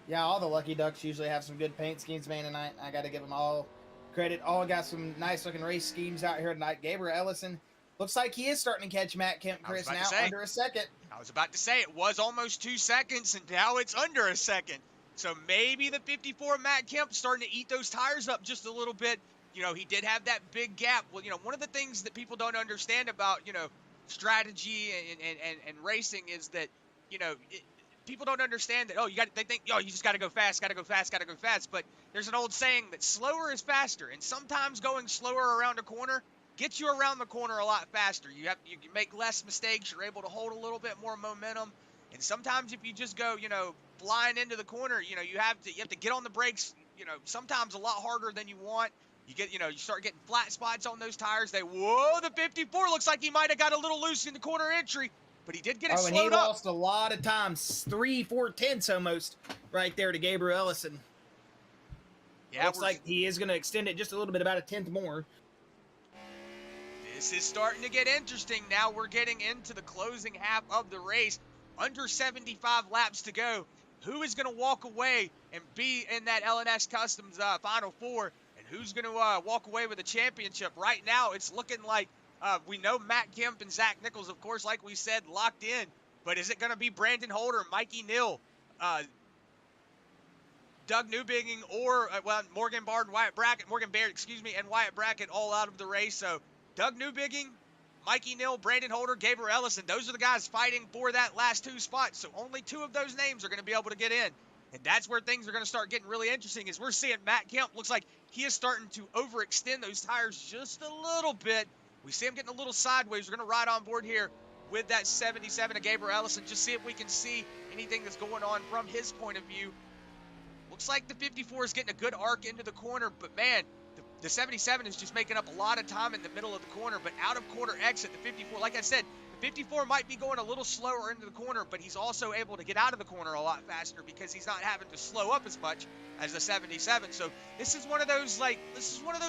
Yeah, all the Lucky Ducks usually have some good paint schemes, man, tonight. I got to give them all credit. All got some nice-looking race schemes out here tonight. Gabriel Ellison looks like he is starting to catch Matt Kemp, Chris, now under a second. I was about to say, it was almost 2 seconds, and now it's under a second. So maybe the 54 Matt Kemp starting to eat those tires up just a little bit. He did have that big gap. Well, one of the things that people don't understand about, strategy and racing is that, people don't understand that, they think, you just got to go fast. But there's an old saying that slower is faster. And sometimes going slower around a corner gets you around the corner a lot faster. You make less mistakes. You're able to hold a little bit more momentum. And sometimes if you just go, flying into the corner, you have to get on the brakes, sometimes a lot harder than you want. You start getting flat spots on those tires. The 54 looks like he might have got a little loose in the corner entry, but he did get it slowed up. And he lost a lot of times, 3-4 tenths almost right there to Gabriel Ellison. Yeah, looks like he is going to extend it just a little bit, about a tenth more. This is starting to get interesting. Now we're getting into the closing half of the race. Under 75 laps to go. Who is going to walk away and be in that L&S Customs Final Four? And who's going to walk away with a championship? Right now, it's looking like we know Matt Kemp and Zach Nichols, of course, like we said, locked in. But is it going to be Brandon Holder, Mikey Neal, Doug Newbigging, or Morgen Baird and Wyatt Brackett, and Wyatt Brackett all out of the race? So Doug Newbigging, Mikey Neal, Brandon Holder, Gabriel Ellison, those are the guys fighting for that last 2 spots. So only 2 of those names are going to be able to get in. And that's where things are going to start getting really interesting, is we're seeing Matt Kemp looks like he is starting to overextend those tires just a little bit. We see him getting a little sideways. We're going to ride on board here with that 77 of Gabriel Ellison, just see if we can see anything that's going on from his point of view. Looks like the 54 is getting a good arc into the corner, but man, the 77 is just making up a lot of time in the middle of the corner, but out of quarter exit, the 54, like I said, the 54 might be going a little slower into the corner, but he's also able to get out of the corner a lot faster because he's not having to slow up as much as the 77. So this is one of those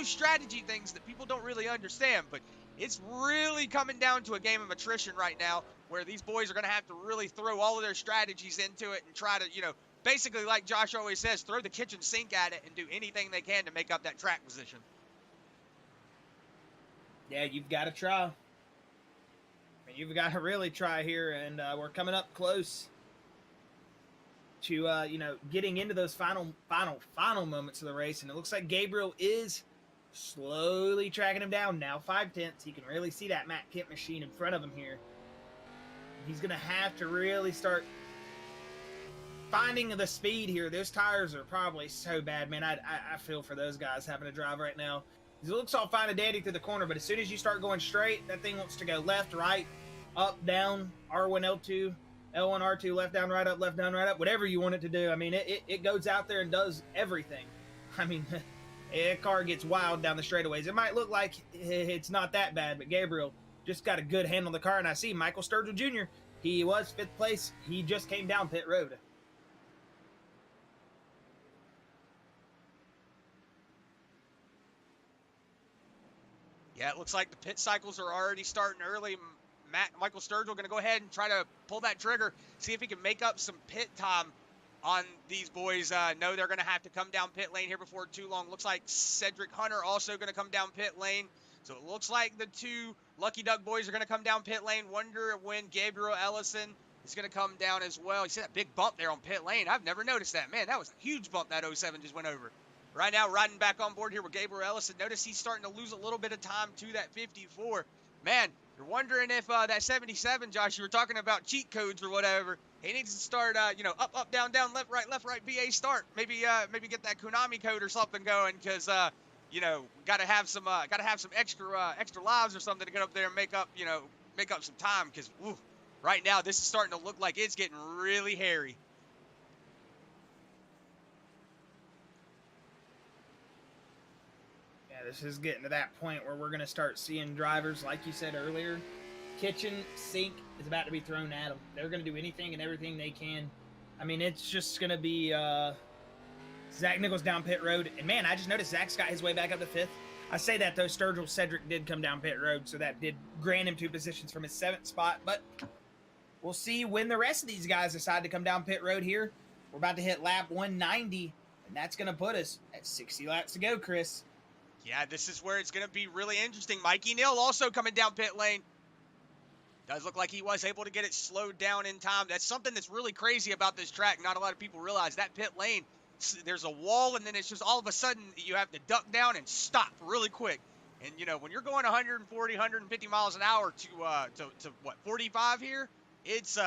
strategy things that people don't really understand, but it's really coming down to a game of attrition right now, where these boys are going to have to really throw all of their strategies into it and try to, basically, like Josh always says, throw the kitchen sink at it and do anything they can to make up that track position. Yeah, you've got to try. You've got to really try here, and we're coming up close to, getting into those final moments of the race, and it looks like Gabriel is slowly tracking him down now. 5 tenths. You can really see that Matt Kemp machine in front of him here. He's going to have to really start finding the speed here. Those tires are probably so bad, man. I feel for those guys having to drive right now. It looks all fine and dandy through the corner, but as soon as you start going straight, that thing wants to go left, right, up, down, R1, L2, L1, R2, left, down, right, up, whatever you want it to do. I mean, it goes out there and does everything. I mean, a car gets wild down the straightaways. It might look like it's not that bad, but Gabriel just got a good handle on the car, and I see Michael Sturgill Jr., he was 5th place. He just came down pit road. Yeah, it looks like the pit cycles are already starting early. Michael Sturgill going to go ahead and try to pull that trigger, see if he can make up some pit time on these boys. Know they're going to have to come down pit lane here before too long. Looks like Cedric Hunter also going to come down pit lane. So it looks like the 2 Lucky Duck boys are going to come down pit lane. Wonder when Gabriel Ellison is going to come down as well. You see that big bump there on pit lane? I've never noticed that. Man, that was a huge bump that 07 just went over. Right now, riding back on board here with Gabriel Ellison. Notice he's starting to lose a little bit of time to that 54. Man, you're wondering if that 77, Josh, you were talking about cheat codes or whatever. He needs to start, up, up, down, down, left, right, BA start. Maybe get that Konami code or something going, because got to have some extra lives or something to get up there and make up some time. Because right now, this is starting to look like it's getting really hairy. This is getting to that point where we're going to start seeing drivers, like you said earlier, kitchen sink is about to be thrown at them. They're going to do anything and everything they can. I mean, it's just going to be Zach Nichols down pit road. And, man, I just noticed Zach's got his way back up to 5th. I say that, though. Sturgill Cedric did come down pit road, so that did grant him 2 positions from his 7th spot. But we'll see when the rest of these guys decide to come down pit road here. We're about to hit lap 190, and that's going to put us at 60 laps to go, Chris. Yeah, this is where it's going to be really interesting. Mikey Neal also coming down pit lane. Does look like he was able to get it slowed down in time. That's something that's really crazy about this track. Not a lot of people realize that pit lane, there's a wall, and then it's just all of a sudden you have to duck down and stop really quick. And, when you're going 140, 150 miles an hour to what, 45 here, it's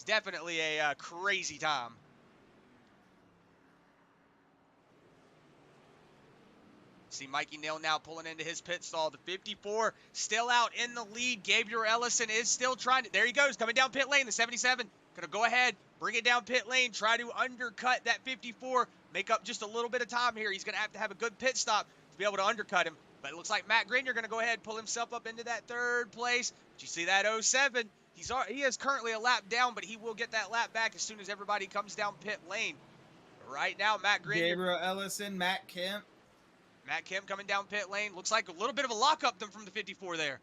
definitely a crazy time. See Mikey Neal now pulling into his pit stall. The 54 still out in the lead. Gabriel Ellison is still trying to, there he goes, coming down pit lane. The 77 gonna go ahead, bring it down pit lane, try to undercut that 54, make up just a little bit of time here. He's gonna have a good pit stop to be able to undercut him. But it looks like Matt Grenier gonna go ahead and pull himself up into that 3rd place. But you see that 07, he is currently a lap down, but he will get that lap back as soon as everybody comes down pit lane. But right now, Matt Grenier. Gabriel Ellison, Matt Kemp. Matt Kemp coming down pit lane. Looks like a little bit of a lockup them from the 54 there.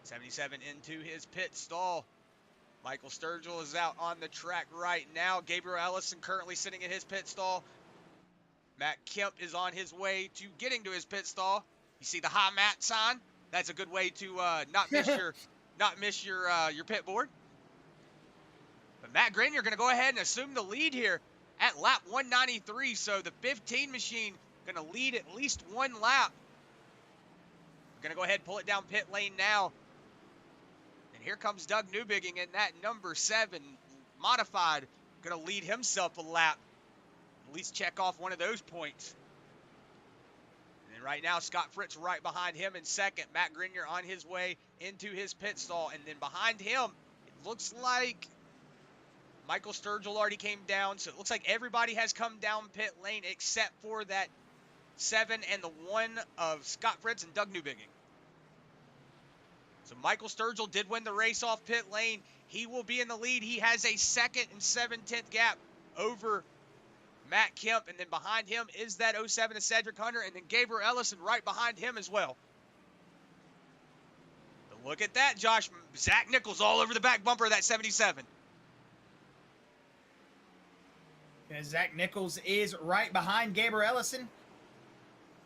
77 into his pit stall. Michael Sturgill is out on the track right now. Gabriel Ellison currently sitting in his pit stall. Matt Kemp is on his way to getting to his pit stall. You see the high mat sign? That's a good way to not miss your pit board. But Matt Grenier going to go ahead and assume the lead here at lap 193. So the 15 machine going to lead at least 1 lap. We're going to go ahead and pull it down pit lane now. And here comes Doug Newbigging in that number 7 modified. Going to lead himself a lap. At least check off one of those points. And then right now, Scott Fritz right behind him in 2nd. Matt Grenier on his way into his pit stall. And then behind him, it looks like Michael Sturgill already came down. So it looks like everybody has come down pit lane except for that 7 and the 1 of Scott Fritz and Doug Newbigging. So Michael Sturgill did win the race off pit lane. He will be in the lead. He has a 2nd and 7/10 gap over Matt Kemp. And then behind him is that 07 of Cedric Hunter. And then Gabriel Ellison right behind him as well. But look at that, Josh. Zach Nichols all over the back bumper of that 77. And Zach Nichols is right behind Gabriel Ellison.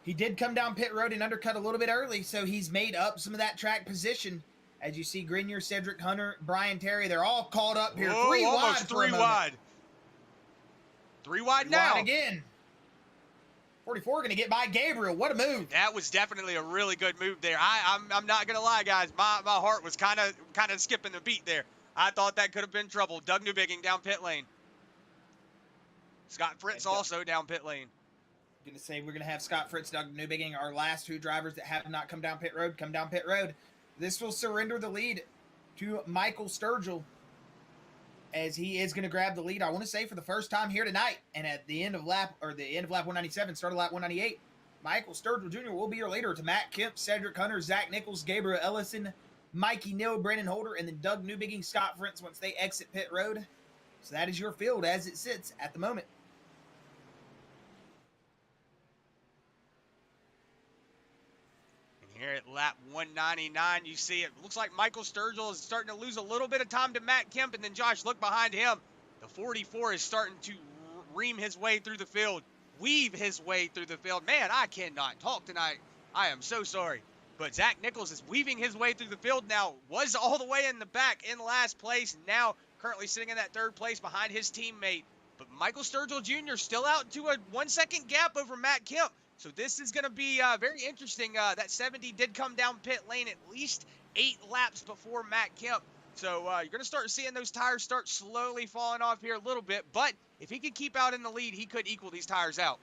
He did come down pit road and undercut a little bit early, so he's made up some of that track position. As you see, Grenier, Cedric Hunter, Brian Terry, they're all caught up here. Whoa, 3 almost wide. 3 wide. 3 wide now. Wide again. 44 going to get by Gabriel. What a move. That was definitely a really good move there. I'm not going to lie, guys. My heart was kind of skipping the beat there. I thought that could have been trouble. Doug Newbigging down pit lane. Scott Fritz also down pit lane. Going to say we're going to have Scott Fritz, Doug Newbigging, our last 2 drivers that have not come down pit road, come down pit road. This will surrender the lead to Michael Sturgill as he is going to grab the lead, I want to say, for the first time here tonight. And at the end of lap 197, start of lap 198, Michael Sturgill Jr. will be your leader to Matt Kemp, Cedric Hunter, Zach Nichols, Gabriel Ellison, Mikey Neal, Brandon Holder, and then Doug Newbigging, Scott Fritz once they exit pit road. So that is your field as it sits at the moment. Here at lap 199, you see it looks like Michael Sturgill is starting to lose a little bit of time to Matt Kemp, and then Josh, look behind him. The 44 is starting to ream his way through the field, weave his way through the field. Man, I cannot talk tonight. I am so sorry. But Zach Nichols is weaving his way through the field now, was all the way in the back in last place, now currently sitting in that 3rd place behind his teammate. But Michael Sturgill Jr. still out to a 1-second gap over Matt Kemp. So this is going to be very interesting. That 70 did come down pit lane at least 8 laps before Matt Kemp. So you're going to start seeing those tires start slowly falling off here a little bit. But if he could keep out in the lead, he could equal these tires out.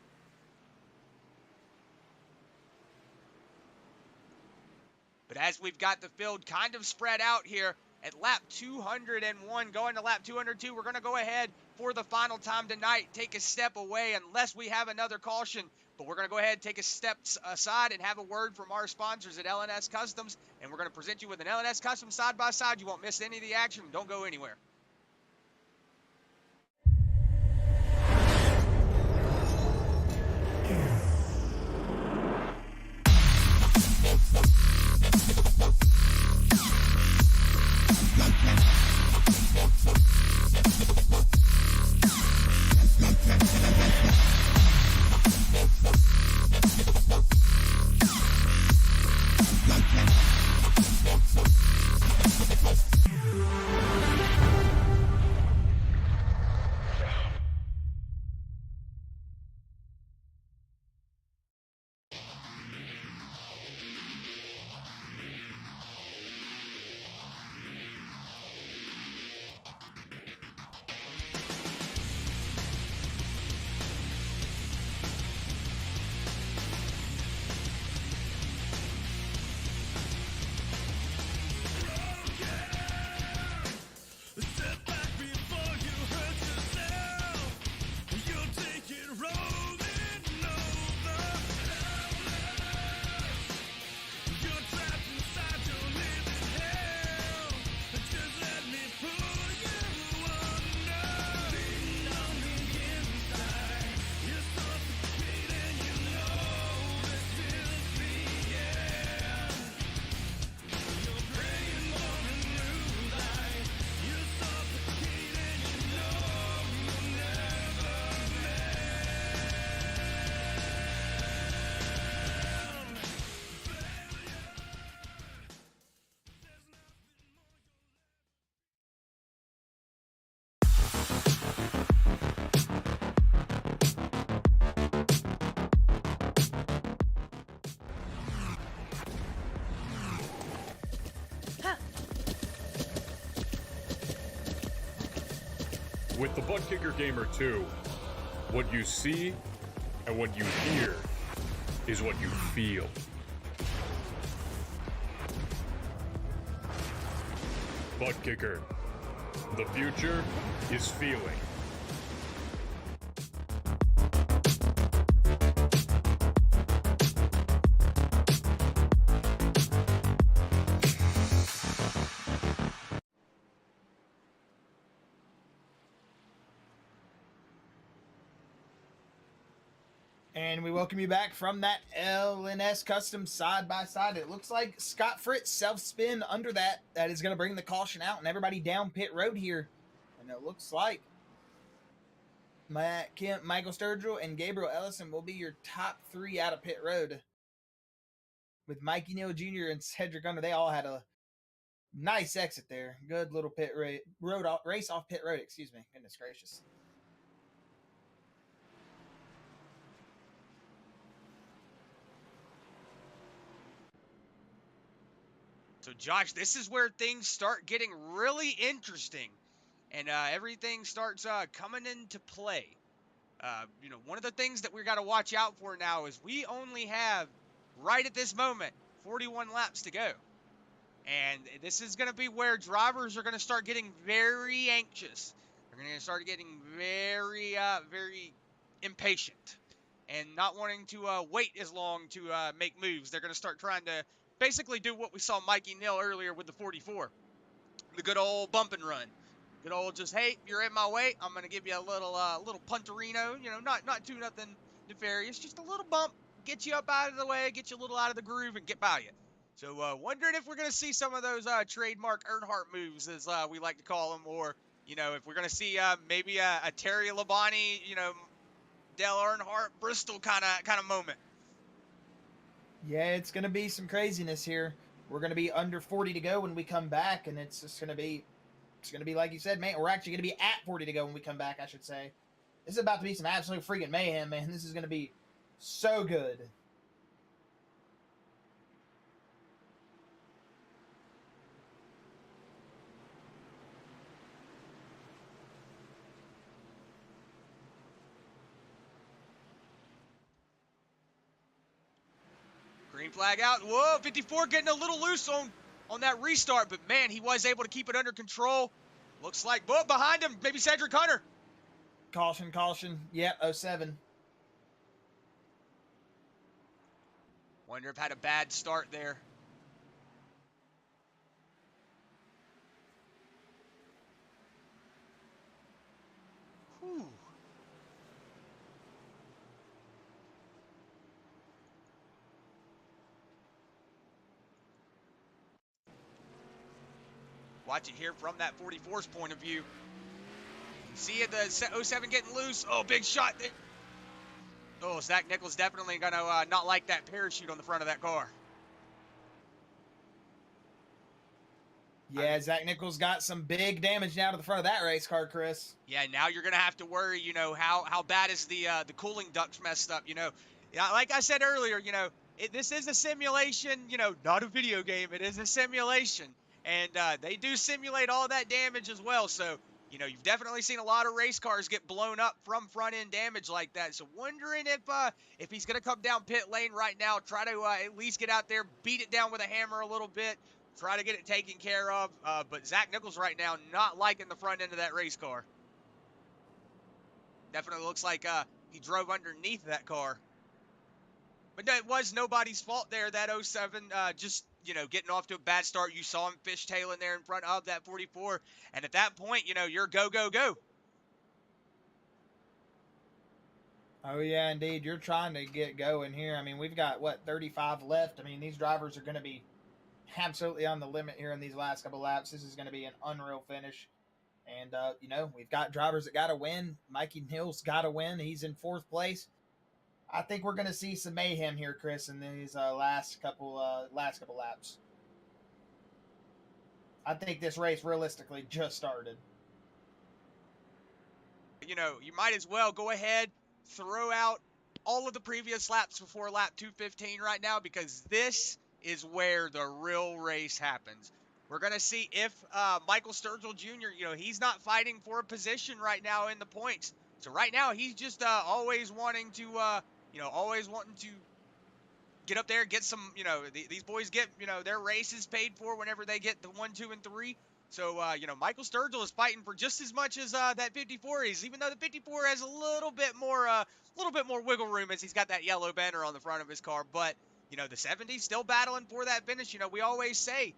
But as we've got the field kind of spread out here at lap 201, going to lap 202, we're going to go ahead for the final time tonight, take a step away unless we have another caution. But we're going to go ahead and take a step aside and have a word from our sponsors at LNS Customs. And we're going to present you with an LNS Customs side-by-side. You won't miss any of the action. Don't go anywhere. With the ButtKicker Gamer 2, what you see and what you hear is what you feel. ButtKicker. The future is feeling. And we welcome you back from that LNS Custom side-by-side. It looks like Scott Fritz self-spin under that. That is going to bring the caution out and everybody down pit road here. And it looks like Matt Kemp, Michael Sturgill, and Gabriel Ellison will be your top 3 out of pit road. With Mikey Neal Jr. and Cedric Under, they all had a nice exit there. Good little race off pit road, excuse me. Goodness gracious. So, Josh, this is where things start getting really interesting, and everything starts coming into play. One of the things that we got to watch out for now is we only have, right at this moment, 41 laps to go. And this is going to be where drivers are going to start getting very anxious. They're going to start getting very, very impatient and not wanting to wait as long to make moves. They're going to start trying to basically do what we saw Mikey Neal earlier with the 44. The good old bump and run. Good old just, hey, you're in my way. I'm going to give you a little punterino. Not too nothing nefarious. Just a little bump. Get you up out of the way. Get you a little out of the groove and get by you. So wondering if we're going to see some of those trademark Earnhardt moves, as we like to call them. Or, if we're going to see maybe a Terry Labonte, Dale Earnhardt, Bristol kind of moment. Yeah, it's going to be some craziness here. We're going to be under 40 to go when we come back, and it's just going to be, like you said, man, we're actually going to be at 40 to go when we come back, I should say. This is about to be some absolute freaking mayhem, man. This is going to be so good. Green flag out. Whoa, 54 getting a little loose on that restart, but man, he was able to keep it under control. Looks like, whoa, behind him, maybe Cedric Hunter. Caution, caution. Yep, 07. Wonder if had a bad start there. Whew. Watch it here from that 44's point of view. You see it, the 07 getting loose. Oh, big shot there. Oh, Zach Nichols definitely going to not like that parachute on the front of that car. Yeah, Zach Nichols got some big damage now to the front of that race car, Chris. Yeah, now you're going to have to worry, how bad is the cooling ducts messed up, Yeah, like I said earlier, this is a simulation, not a video game. It is a simulation. And they do simulate all that damage as well. So, you've definitely seen a lot of race cars get blown up from front-end damage like that. So, wondering if he's going to come down pit lane right now, try to at least get out there, beat it down with a hammer a little bit, try to get it taken care of. But Zach Nichols right now not liking the front end of that race car. Definitely looks like he drove underneath that car. But it was nobody's fault there, that 07 just, getting off to a bad start. You saw him fishtailing there in front of that 44. And at that point, you're go, go, go. Oh, yeah, indeed. You're trying to get going here. I mean, we've got, 35 left. I mean, these drivers are going to be absolutely on the limit here in these last couple laps. This is going to be an unreal finish. And, we've got drivers that got to win. Mikey Neal's got to win. He's in 4th place. I think we're going to see some mayhem here, Chris, in these last couple laps. I think this race realistically just started. You might as well go ahead, throw out all of the previous laps before lap 215 right now, because this is where the real race happens. We're going to see if Michael Sturgill Jr., he's not fighting for a position right now in the points. So right now he's just always wanting to, get up there, get some, these boys get, their races paid for whenever they get the 1, 2, and 3. So, Michael Sturgill is fighting for just as much as that 54 is, even though the 54 has a little bit more wiggle room as he's got that yellow banner on the front of his car. But, the 70's still battling for that finish. We always say,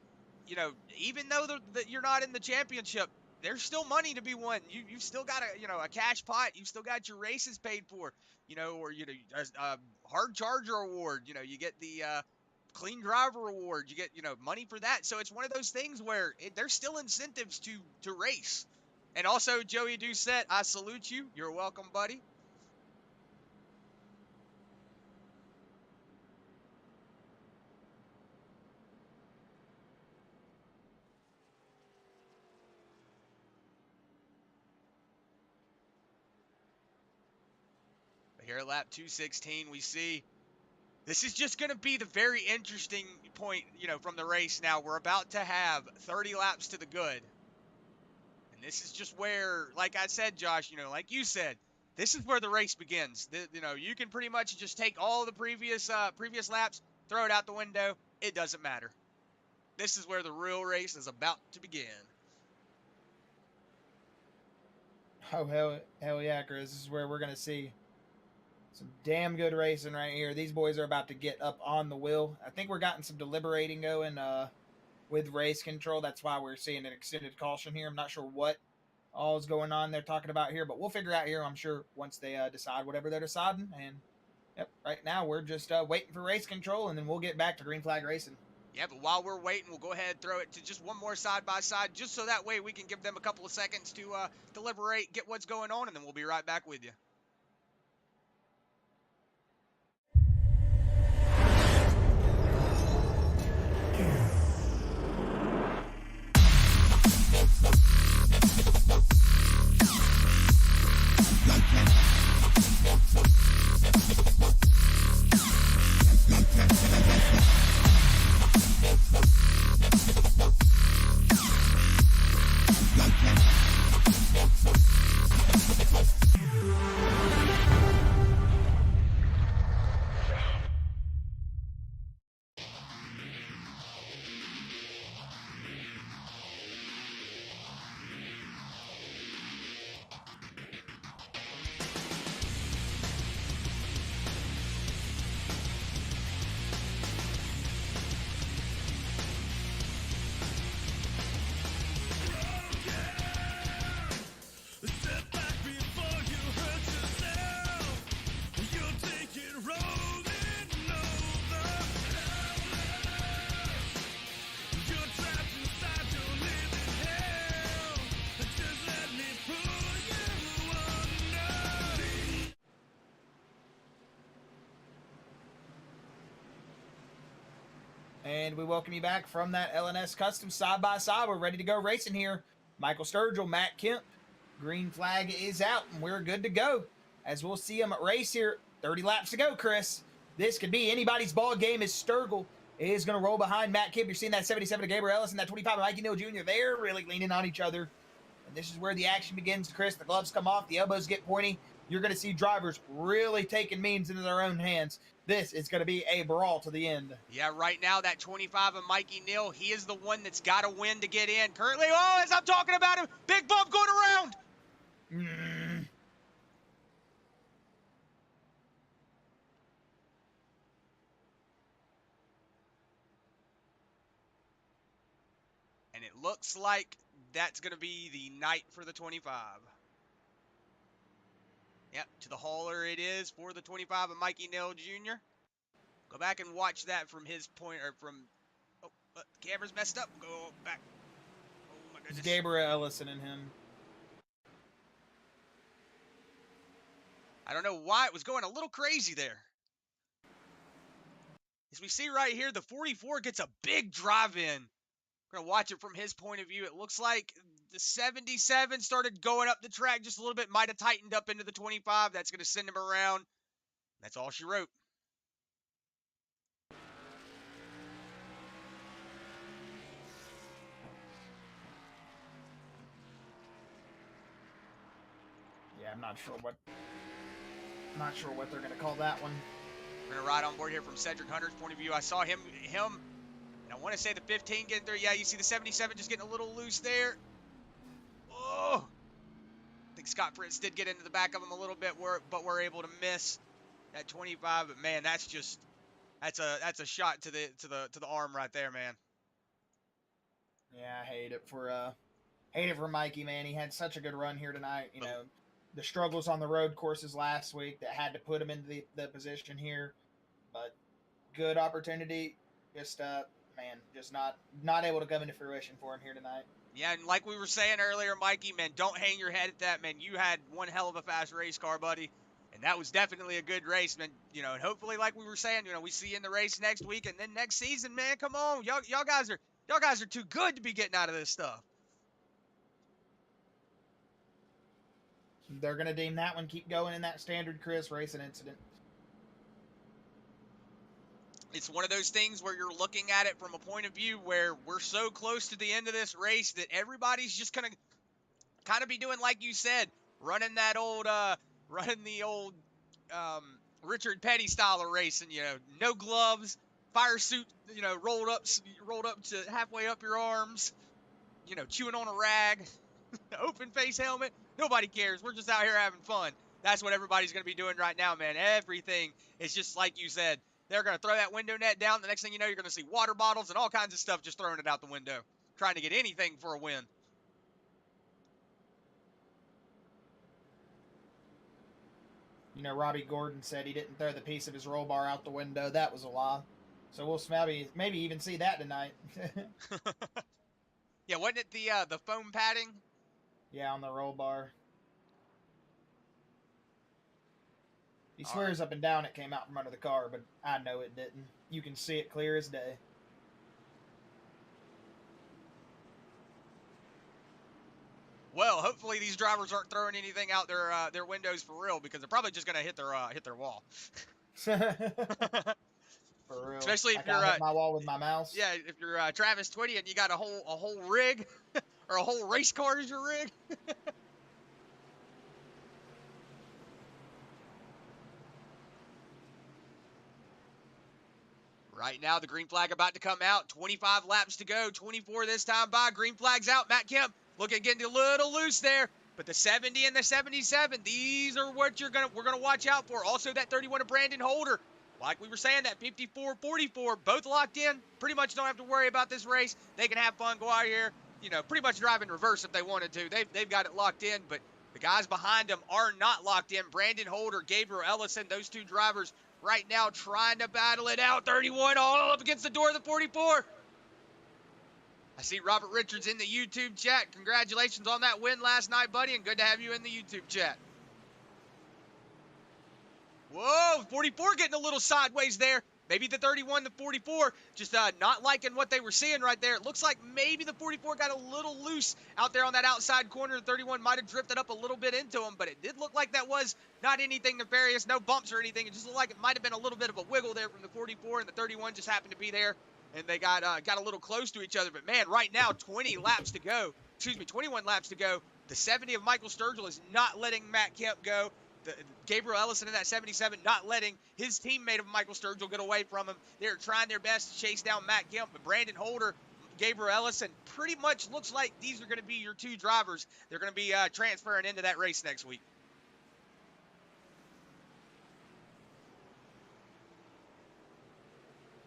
even though you're not in the championship, there's still money to be won. You've still got a cash pot. You've still got your races paid for, or a hard charger award. You get the clean driver award. You get money for that. So it's one of those things where there's still incentives to race. And also, Joey Doucette, I salute you. You're welcome, buddy. Here at lap 216, we see this is just going to be the very interesting point, from the race now. We're about to have 30 laps to the good. And this is just where, like I said, Josh, like you said, this is where the race begins. You can pretty much just take all the previous laps, throw it out the window. It doesn't matter. This is where the real race is about to begin. Oh, hell yeah, Chris. This is where we're going to see some damn good racing right here. These boys are about to get up on the wheel. I think we're getting some deliberating going with race control. That's why we're seeing an extended caution here. I'm not sure what all is going on they're talking about here, but we'll figure out here, I'm sure, once they decide whatever they're deciding. And, yep, right now we're just waiting for race control, and then we'll get back to green flag racing. Yeah, but while we're waiting, we'll go ahead and throw it to just one more side-by-side, just so that way we can give them a couple of seconds to deliberate, get what's going on, and then we'll be right back with you. And we welcome you back from that LNS Custom side-by-side. We're ready to go racing here. Michael Sturgill, Matt Kemp. Green flag is out, and we're good to go. As we'll see them race here. 30 laps to go, Chris. This could be anybody's ball game as Sturgill is going to roll behind Matt Kemp. You're seeing that 77 of Gabriel Ellison, that 25 of Mikey Neal Jr. They're really leaning on each other. And this is where the action begins, Chris. The gloves come off. The elbows get pointy. You're going to see drivers really taking means into their own hands. This is going to be a brawl to the end. Yeah, right now, that 25 of Mikey Neal, he is the one that's got to win to get in. Currently, as I'm talking about him, big bump going around. And it looks like that's going to be the night for the 25. Yep, to the hauler it is for the 25 of Mikey Neal Jr. Go back and watch that from his point, or from, the camera's messed up. Go back. Oh my goodness. It's Gabriel Ellison and him. I don't know why it was going a little crazy there. As we see right here, the 44 gets a big drive in. We're going to watch it from his point of view. It looks like the 77 started going up the track just a little bit. Might have tightened up into the 25. That's going to send him around. That's all she wrote. Not sure what. Not sure what they're gonna call that one. We're gonna ride on board here from Cedric Hunter's point of view. I saw him, and I want to say the 15 getting there. Yeah, you see the 77 just getting a little loose there. Oh, I think Scott Fritz did get into the back of him a little bit, but we're able to miss at 25. But man, that's a shot to the arm right there, man. Yeah, I hate it for Mikey, man. He had such a good run here tonight. You know, the struggles on the road courses last week that had to put him into the position here, but good opportunity. Just man, just not able to come into fruition for him here tonight. Yeah, and like we were saying earlier, Mikey, man, don't hang your head at that, man. You had one hell of a fast race car, buddy, and that was definitely a good race, man. You know, and hopefully, like we were saying, you know, we see you in the race next week, and then next season, man. Come on, y'all guys are too good to be getting out of this stuff. They're gonna deem that one keep going in that standard Chris racing incident. It's one of those things where you're looking at it from a point of view where we're so close to the end of this race that everybody's just gonna kind of be doing like you said, running the old Richard Petty style of racing. You know, no gloves, fire suit, you know, rolled up to halfway up your arms. You know, chewing on a rag, open face helmet. Nobody cares. We're just out here having fun. That's what everybody's gonna be doing right now, man. Everything is just like you said. They're going to throw that window net down. The next thing you know, you're going to see water bottles and all kinds of stuff just throwing it out the window, trying to get anything for a win. You know, Robbie Gordon said he didn't throw the piece of his roll bar out the window. That was a lie. So we'll maybe even see that tonight. Yeah, wasn't it the foam padding? Yeah, on the roll bar. He swears up and down it came out from under the car, but I know it didn't. You can see it clear as day. Well, hopefully these drivers aren't throwing anything out their windows for real, because they're probably just going to hit their wall. For real. Especially if I you're hit my wall with my mouse. Yeah, if you're Travis Twitty and you got a whole rig or a whole race car as your rig. Right now, the green flag about to come out. 25 laps to go. 24 this time by. Green flag's out. Matt Kemp looking getting a little loose there. But the 70 and the 77, these are what we're gonna watch out for. Also, that 31 of Brandon Holder. Like we were saying, that 54-44, both locked in. Pretty much don't have to worry about this race. They can have fun, go out here, you know, pretty much drive in reverse if they wanted to. They've got it locked in, but the guys behind them are not locked in. Brandon Holder, Gabriel Ellison, those two drivers right now trying to battle it out. 31 all up against the door of the 44. I see Robert Richards in the YouTube chat. Congratulations on that win last night, buddy, and good to have you in the YouTube chat. Whoa, 44 getting a little sideways there. Maybe the 31, the 44, just not liking what they were seeing right there. It looks like maybe the 44 got a little loose out there on that outside corner. The 31 might have drifted up a little bit into him, but it did look like that was not anything nefarious, no bumps or anything. It just looked like it might have been a little bit of a wiggle there from the 44, and the 31 just happened to be there, and they got a little close to each other. But, man, right now, 21 laps to go. The 70 of Michael Sturgill is not letting Matt Kemp go. Gabriel Ellison in that 77 not letting his teammate of Michael Sturgill get away from him. They're trying their best to chase down Matt Kemp, but Brandon Holder, Gabriel Ellison, pretty much looks like these are going to be your two drivers. They're going to be transferring into that race next week.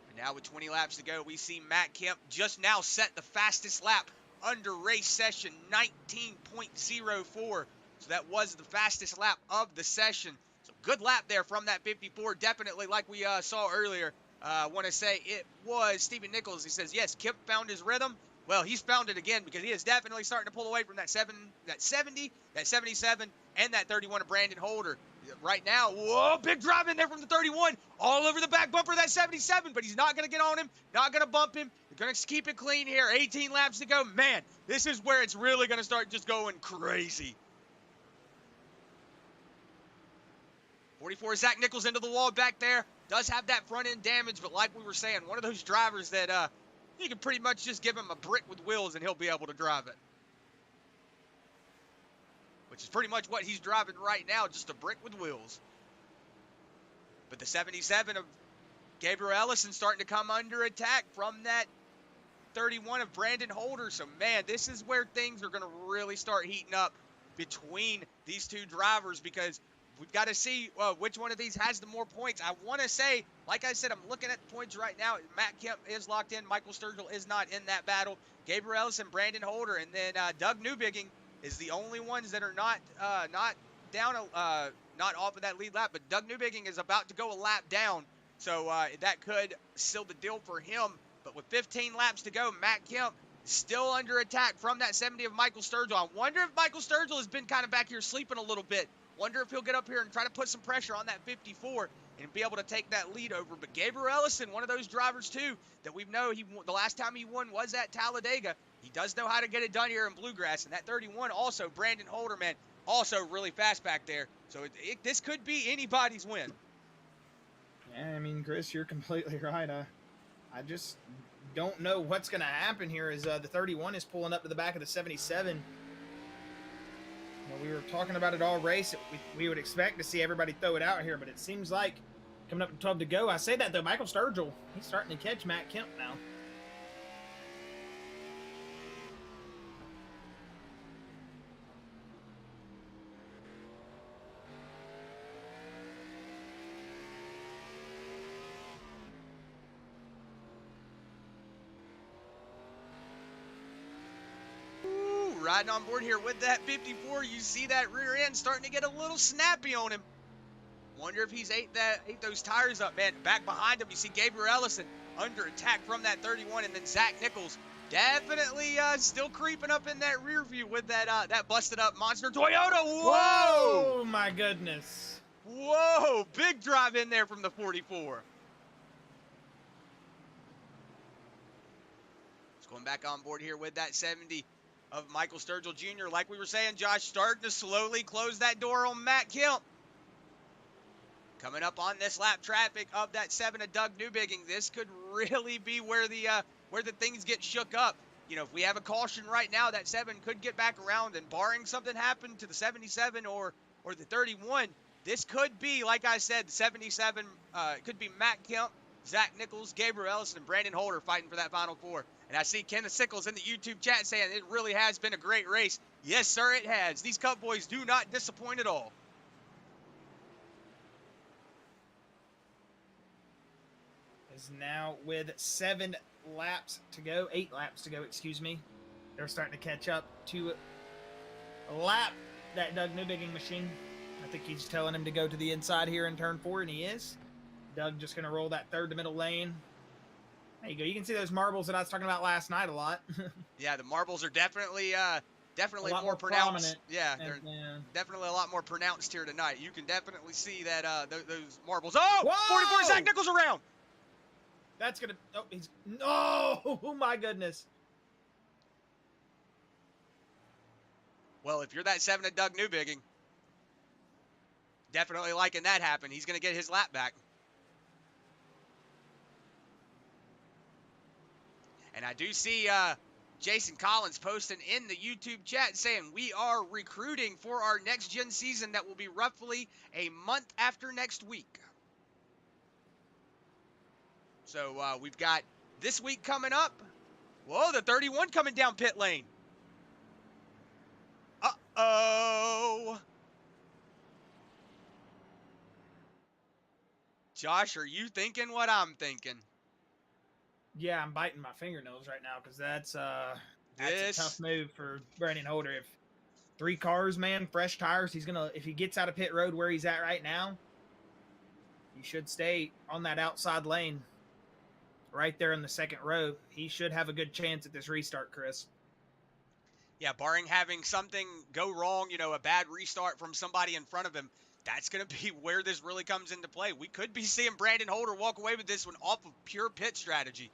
And now with 20 laps to go, we see Matt Kemp just now set the fastest lap under race session, 19.04. So that was the fastest lap of the session. So good lap there from that 54. Definitely, like we saw earlier, I want to say it was Stephen Nichols. He says, yes, Kemp found his rhythm. Well, he's found it again because he is definitely starting to pull away from that 70, that 77, and that 31 of Brandon Holder. Right now, whoa, big drive in there from the 31. All over the back bumper of that 77, but he's not going to get on him, not going to bump him. They're going to keep it clean here. 18 laps to go. Man, this is where it's really going to start just going crazy. 44, Zach Nichols into the wall back there. Does have that front end damage, but like we were saying, one of those drivers that you can pretty much just give him a brick with wheels and he'll be able to drive it. which is pretty much what he's driving right now, just a brick with wheels. But the 77 of Gabriel Ellison starting to come under attack from that 31 of Brandon Holder. So, man, this is where things are going to really start heating up between these two drivers, because we've got to see which one of these has the more points. I want to say, like I said, I'm looking at the points right now. Matt Kemp is locked in. Michael Sturgill is not in that battle. Gabriel Ellison, Brandon Holder, and then Doug Newbigging is the only ones that are not off of that lead lap. But Doug Newbigging is about to go a lap down, so that could seal the deal for him. But with 15 laps to go, Matt Kemp still under attack from that 70 of Michael Sturgill. I wonder if Michael Sturgill has been kind of back here sleeping a little bit. Wonder if he'll get up here and try to put some pressure on that 54 and be able to take that lead over. But Gabriel Ellison, one of those drivers too that we know the last time he won was at Talladega. He does know how to get it done here in Bluegrass. And that 31 also, Brandon Holder, man, also really fast back there. So this could be anybody's win. Yeah, I mean, Chris, you're completely right. I just don't know what's going to happen here as the 31 is pulling up to the back of the 77. We were talking about it all race. We would expect to see everybody throw it out here, but it seems like coming up to 12 to go. I say that, though, Michael Sturgill, he's starting to catch Matt Kemp now. Riding on board here with that 54, you see that rear end starting to get a little snappy on him. Wonder if he's ate those tires up, man. Back behind him, you see Gabriel Ellison under attack from that 31, and then Zach Nichols definitely still creeping up in that rear view with that busted up monster Toyota. Whoa! Whoa, my goodness. Whoa, big drive in there from the 44. Just going back on board here with that 70 of Michael Sturgill Jr. Like we were saying, Josh, starting to slowly close that door on Matt Kemp. Coming up on this lap traffic of that 7 of Doug Newbigging, this could really be where the things get shook up. You know, if we have a caution right now, that 7 could get back around, and barring something happen to the 77 or the 31, this could be, like I said, the 77 could be Matt Kemp, Zach Nichols, Gabriel Ellison, and Brandon Holder fighting for that Final Four. And I see Kenneth Sickles in the YouTube chat saying it really has been a great race. Yes, sir, it has. These Cup boys do not disappoint at all. Is now with 7 laps to go, 8 laps to go, excuse me. They're starting to catch up to lap that Doug Newbigging machine. I think he's telling him to go to the inside here in turn 4, and he is. Doug just going to roll that third to middle lane. There you go. You can see those marbles that I was talking about last night a lot. Yeah, the marbles are definitely more pronounced. prominent. Yeah, they're definitely a lot more pronounced here tonight. You can definitely see that those marbles. Oh, Whoa! 44 Zach Nichols around. That's going to... Oh, he's... No! Oh, my goodness. Well, if you're that 7 of Doug Newbigging, definitely liking that happen. He's going to get his lap back. And I do see Jason Collins posting in the YouTube chat saying we are recruiting for our next gen season that will be roughly a month after next week. So we've got this week coming up. Whoa, the 31 coming down pit lane. Uh-oh. Josh, are you thinking what I'm thinking? Yeah, I'm biting my fingernails right now because that's a tough move for Brandon Holder. If 3 cars, man, fresh tires, if he gets out of pit road where he's at right now, he should stay on that outside lane right there in the second row. He should have a good chance at this restart, Chris. Yeah, barring having something go wrong, a bad restart from somebody in front of him, that's going to be where this really comes into play. We could be seeing Brandon Holder walk away with this one off of pure pit strategy.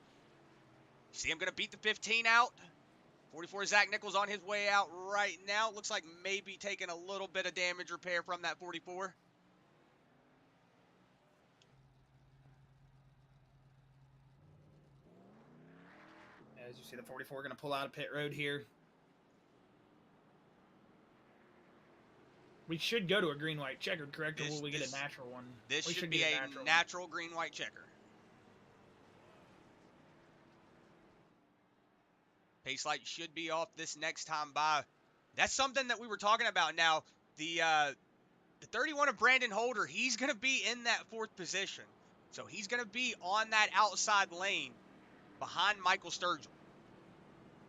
See him going to beat the 15 out. 44 Zach Nichols on his way out right now. Looks like maybe taking a little bit of damage repair from that 44. As you see, the 44 going to pull out of pit road here. We should go to a green-white checkered, correct? Or This- will we get this- a natural one? This We should be get a one. natural green-white checker. Pace light should be off this next time by. That's something that we were talking about. Now, the 31 of Brandon Holder, he's going to be in that 4th position. So he's going to be on that outside lane behind Michael Sturgill.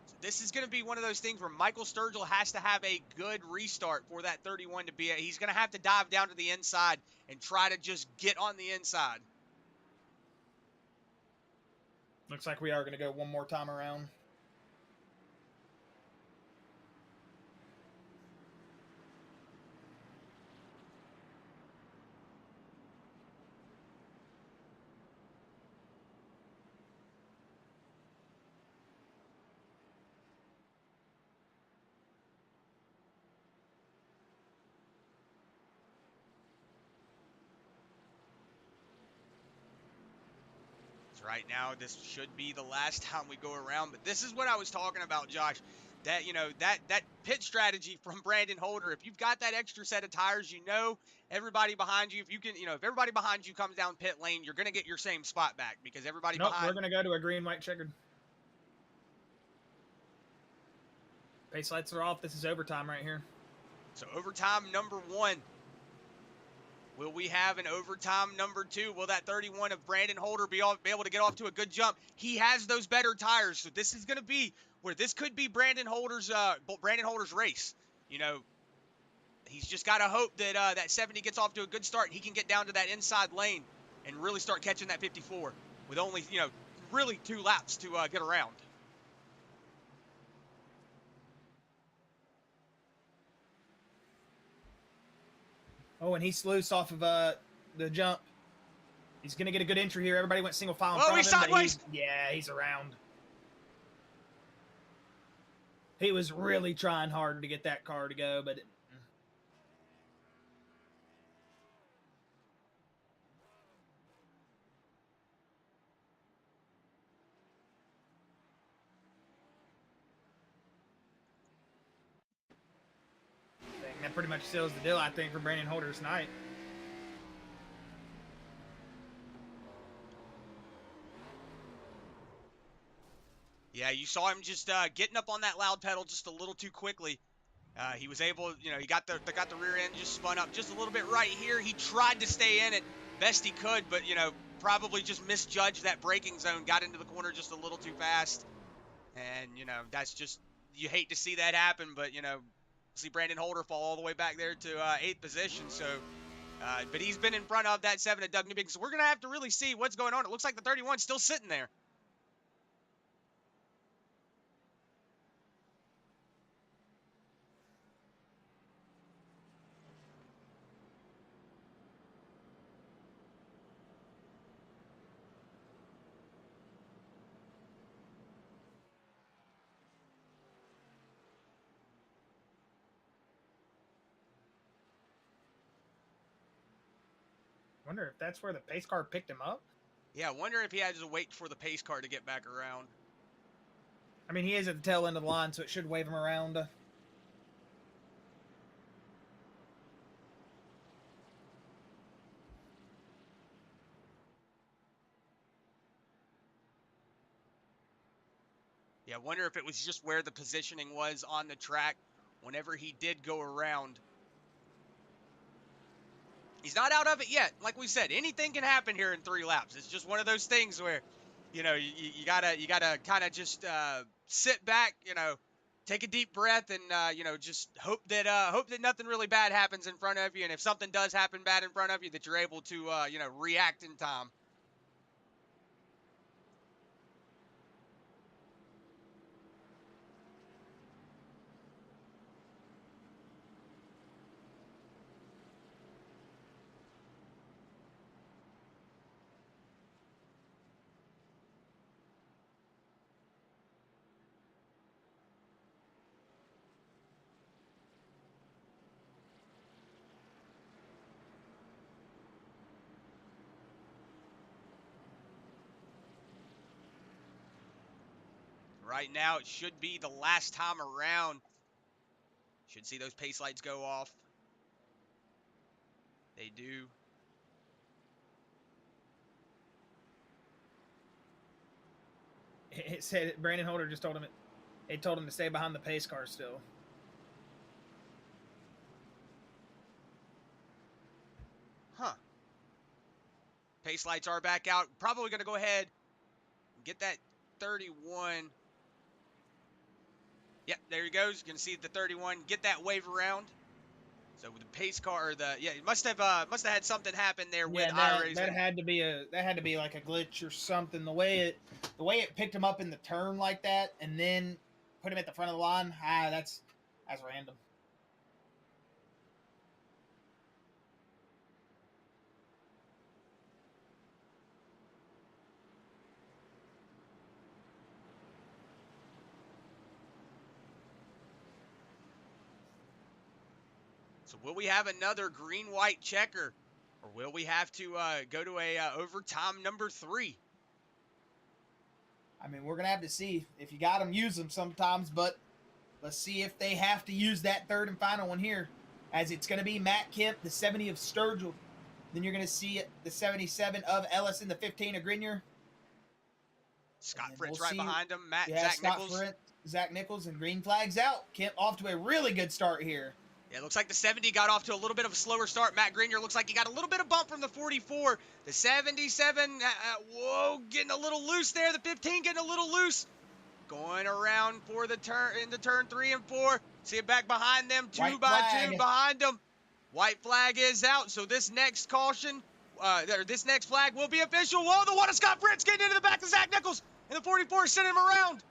So this is going to be one of those things where Michael Sturgill has to have a good restart for that 31 to be. He's going to have to dive down to the inside and try to just get on the inside. Looks like we are going to go one more time around. Right now, this should be the last time we go around, but this is what I was talking about, Josh. That, you know, that pit strategy from Brandon Holder, if you've got that extra set of tires, you know, everybody behind you, if you can, you know, if everybody behind you comes down pit lane, you're going to get your same spot back because everybody Nope, behind. we're going to go to a green-white checkered. Pace lights are off. This is overtime right here. So overtime number 1. Will we have an overtime number 2? Will that 31 of Brandon Holder be able to get off to a good jump? He has those better tires, so this is going to be where this could be Brandon Holder's race. You know, he's just got to hope that that 70 gets off to a good start. And he can get down to that inside lane and really start catching that 54 with only, you know, really 2 laps to get around. Oh, and he's loose off of the jump. He's going to get a good entry here. Everybody went single file in Oh, front he's of him. but sideways! He's around. He was really trying hard to get that car to go, but... That pretty much seals the deal, I think, for Brandon Holder tonight. Yeah, you saw him just getting up on that loud pedal just a little too quickly. He was able, you know, he got the rear end just spun up just a little bit right here. He tried to stay in it best he could, but, you know, probably just misjudged that braking zone, got into the corner just a little too fast. And, you know, that's just, you hate to see that happen, but, you know, see Brandon Holder fall all the way back there to 8th position. So, but he's been in front of that 7 of Doug Newbigging. So we're going to have to really see what's going on. It looks like the 31's still sitting there. Wonder if that's where the pace car picked him up. Yeah, I wonder if he had to wait for the pace car to get back around. I mean, he is at the tail end of the line, so it should wave him around. Yeah, I wonder if it was just where the positioning was on the track whenever he did go around. He's not out of it yet. Like we said, anything can happen here in 3 laps. It's just one of those things where, you know, you gotta kind of just sit back, you know, take a deep breath, and you know, just hope that nothing really bad happens in front of you. And if something does happen bad in front of you, that you're able to you know, react in time. Right now, it should be the last time around. Should see those pace lights go off. They do. It said Brandon Holder just told him it told him to stay behind the pace car still. Huh. Pace lights are back out. Probably going to go ahead and get that 31. Yep, there he goes. Going to see the 31. Get that wave around. So with the pace car, it must have had something happen there with iRacing. That had to be like a glitch or something. The way it picked him up in the turn like that, and then put him at the front of the line. That's random. So will we have another green-white checker, or will we have to go to a overtime number 3? I mean, we're gonna have to see. If you got them, use them sometimes, but let's see if they have to use that third and final one here, as it's gonna be Matt Kemp, the 70 of Sturgill. Then you're gonna see the 77 of Ellison, the 15 of Grenier. Scott Fritz right behind him. Zach Nichols. Zach Nichols, and green flags out. Kemp off to a really good start here. Yeah, it looks like the 70 got off to a little bit of a slower start. Matt Grenier looks like he got a little bit of bump from the 44. The 77, getting a little loose there. The 15 getting a little loose. Going around for the turn, into turn 3 and 4. See it back behind them, 2 by 2 behind them. White flag is out, so this next caution, this next flag will be official. Whoa, the one of Scott Fritz getting into the back of Zach Nichols, and the 44 sending him around.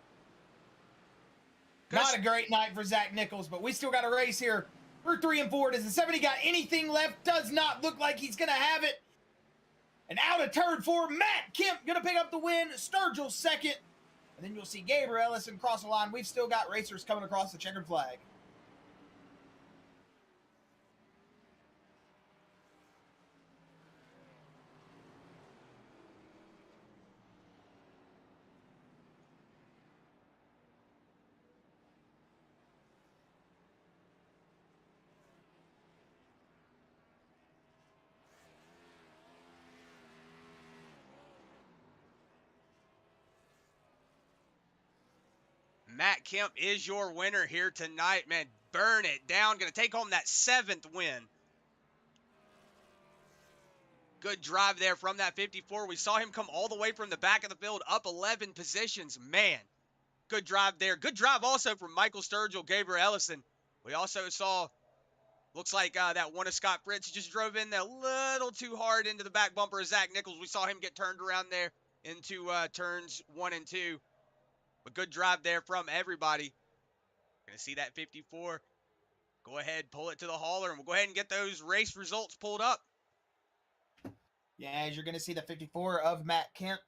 Not a great night for Zach Nichols, but we still got a race here. For 3 and 4, does the 70 got anything left? Does not look like he's going to have it. And out of turn 4, Matt Kemp going to pick up the win. Sturgill second. And then you'll see Gabriel Ellison cross the line. We've still got racers coming across the checkered flag. Matt Kemp is your winner here tonight, man. Burn it down. Going to take home that 7th win. Good drive there from that 54. We saw him come all the way from the back of the field, up 11 positions. Man, good drive there. Good drive also from Michael Sturgill, Gabriel Ellison. We also saw, looks like that one of Scott Fritz just drove in a little too hard into the back bumper of Zach Nichols. We saw him get turned around there into turns 1 and 2. But good drive there from everybody. Going to see that 54. Go ahead, pull it to the hauler, and we'll go ahead and get those race results pulled up. Yeah, as you're going to see the 54 of Matt Kemp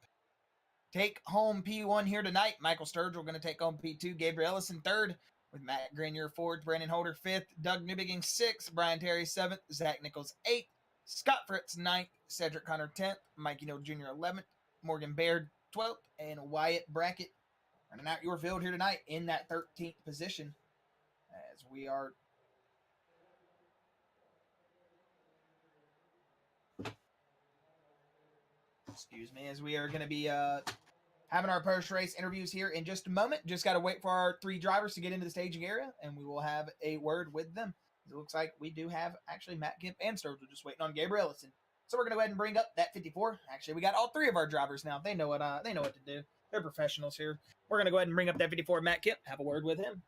take home P1 here tonight. Michael Sturgill going to take home P2. Gabriel Ellison third, with Matt Grenier fourth. Brandon Holder fifth. Doug Newbigging sixth. Brian Terry seventh. Zach Nichols eighth. Scott Fritz ninth. Cedric Hunter 10th. Mikey Neal Jr. 11th. Morgen Baird 12th. And Wyatt Brackett running out your field here tonight in that 13th position, as we are going to be having our post-race interviews here in just a moment. Just got to wait for our 3 drivers to get into the staging area, and we will have a word with them. It looks like we do have actually Matt Kemp and Sturgill just waiting on Gabriel Ellison. So we're going to go ahead and bring up that 54. Actually, we got all 3 of our drivers now. They know what to do. They're professionals here. We're going to go ahead and bring up that 54, Matt Kemp. Have a word with him.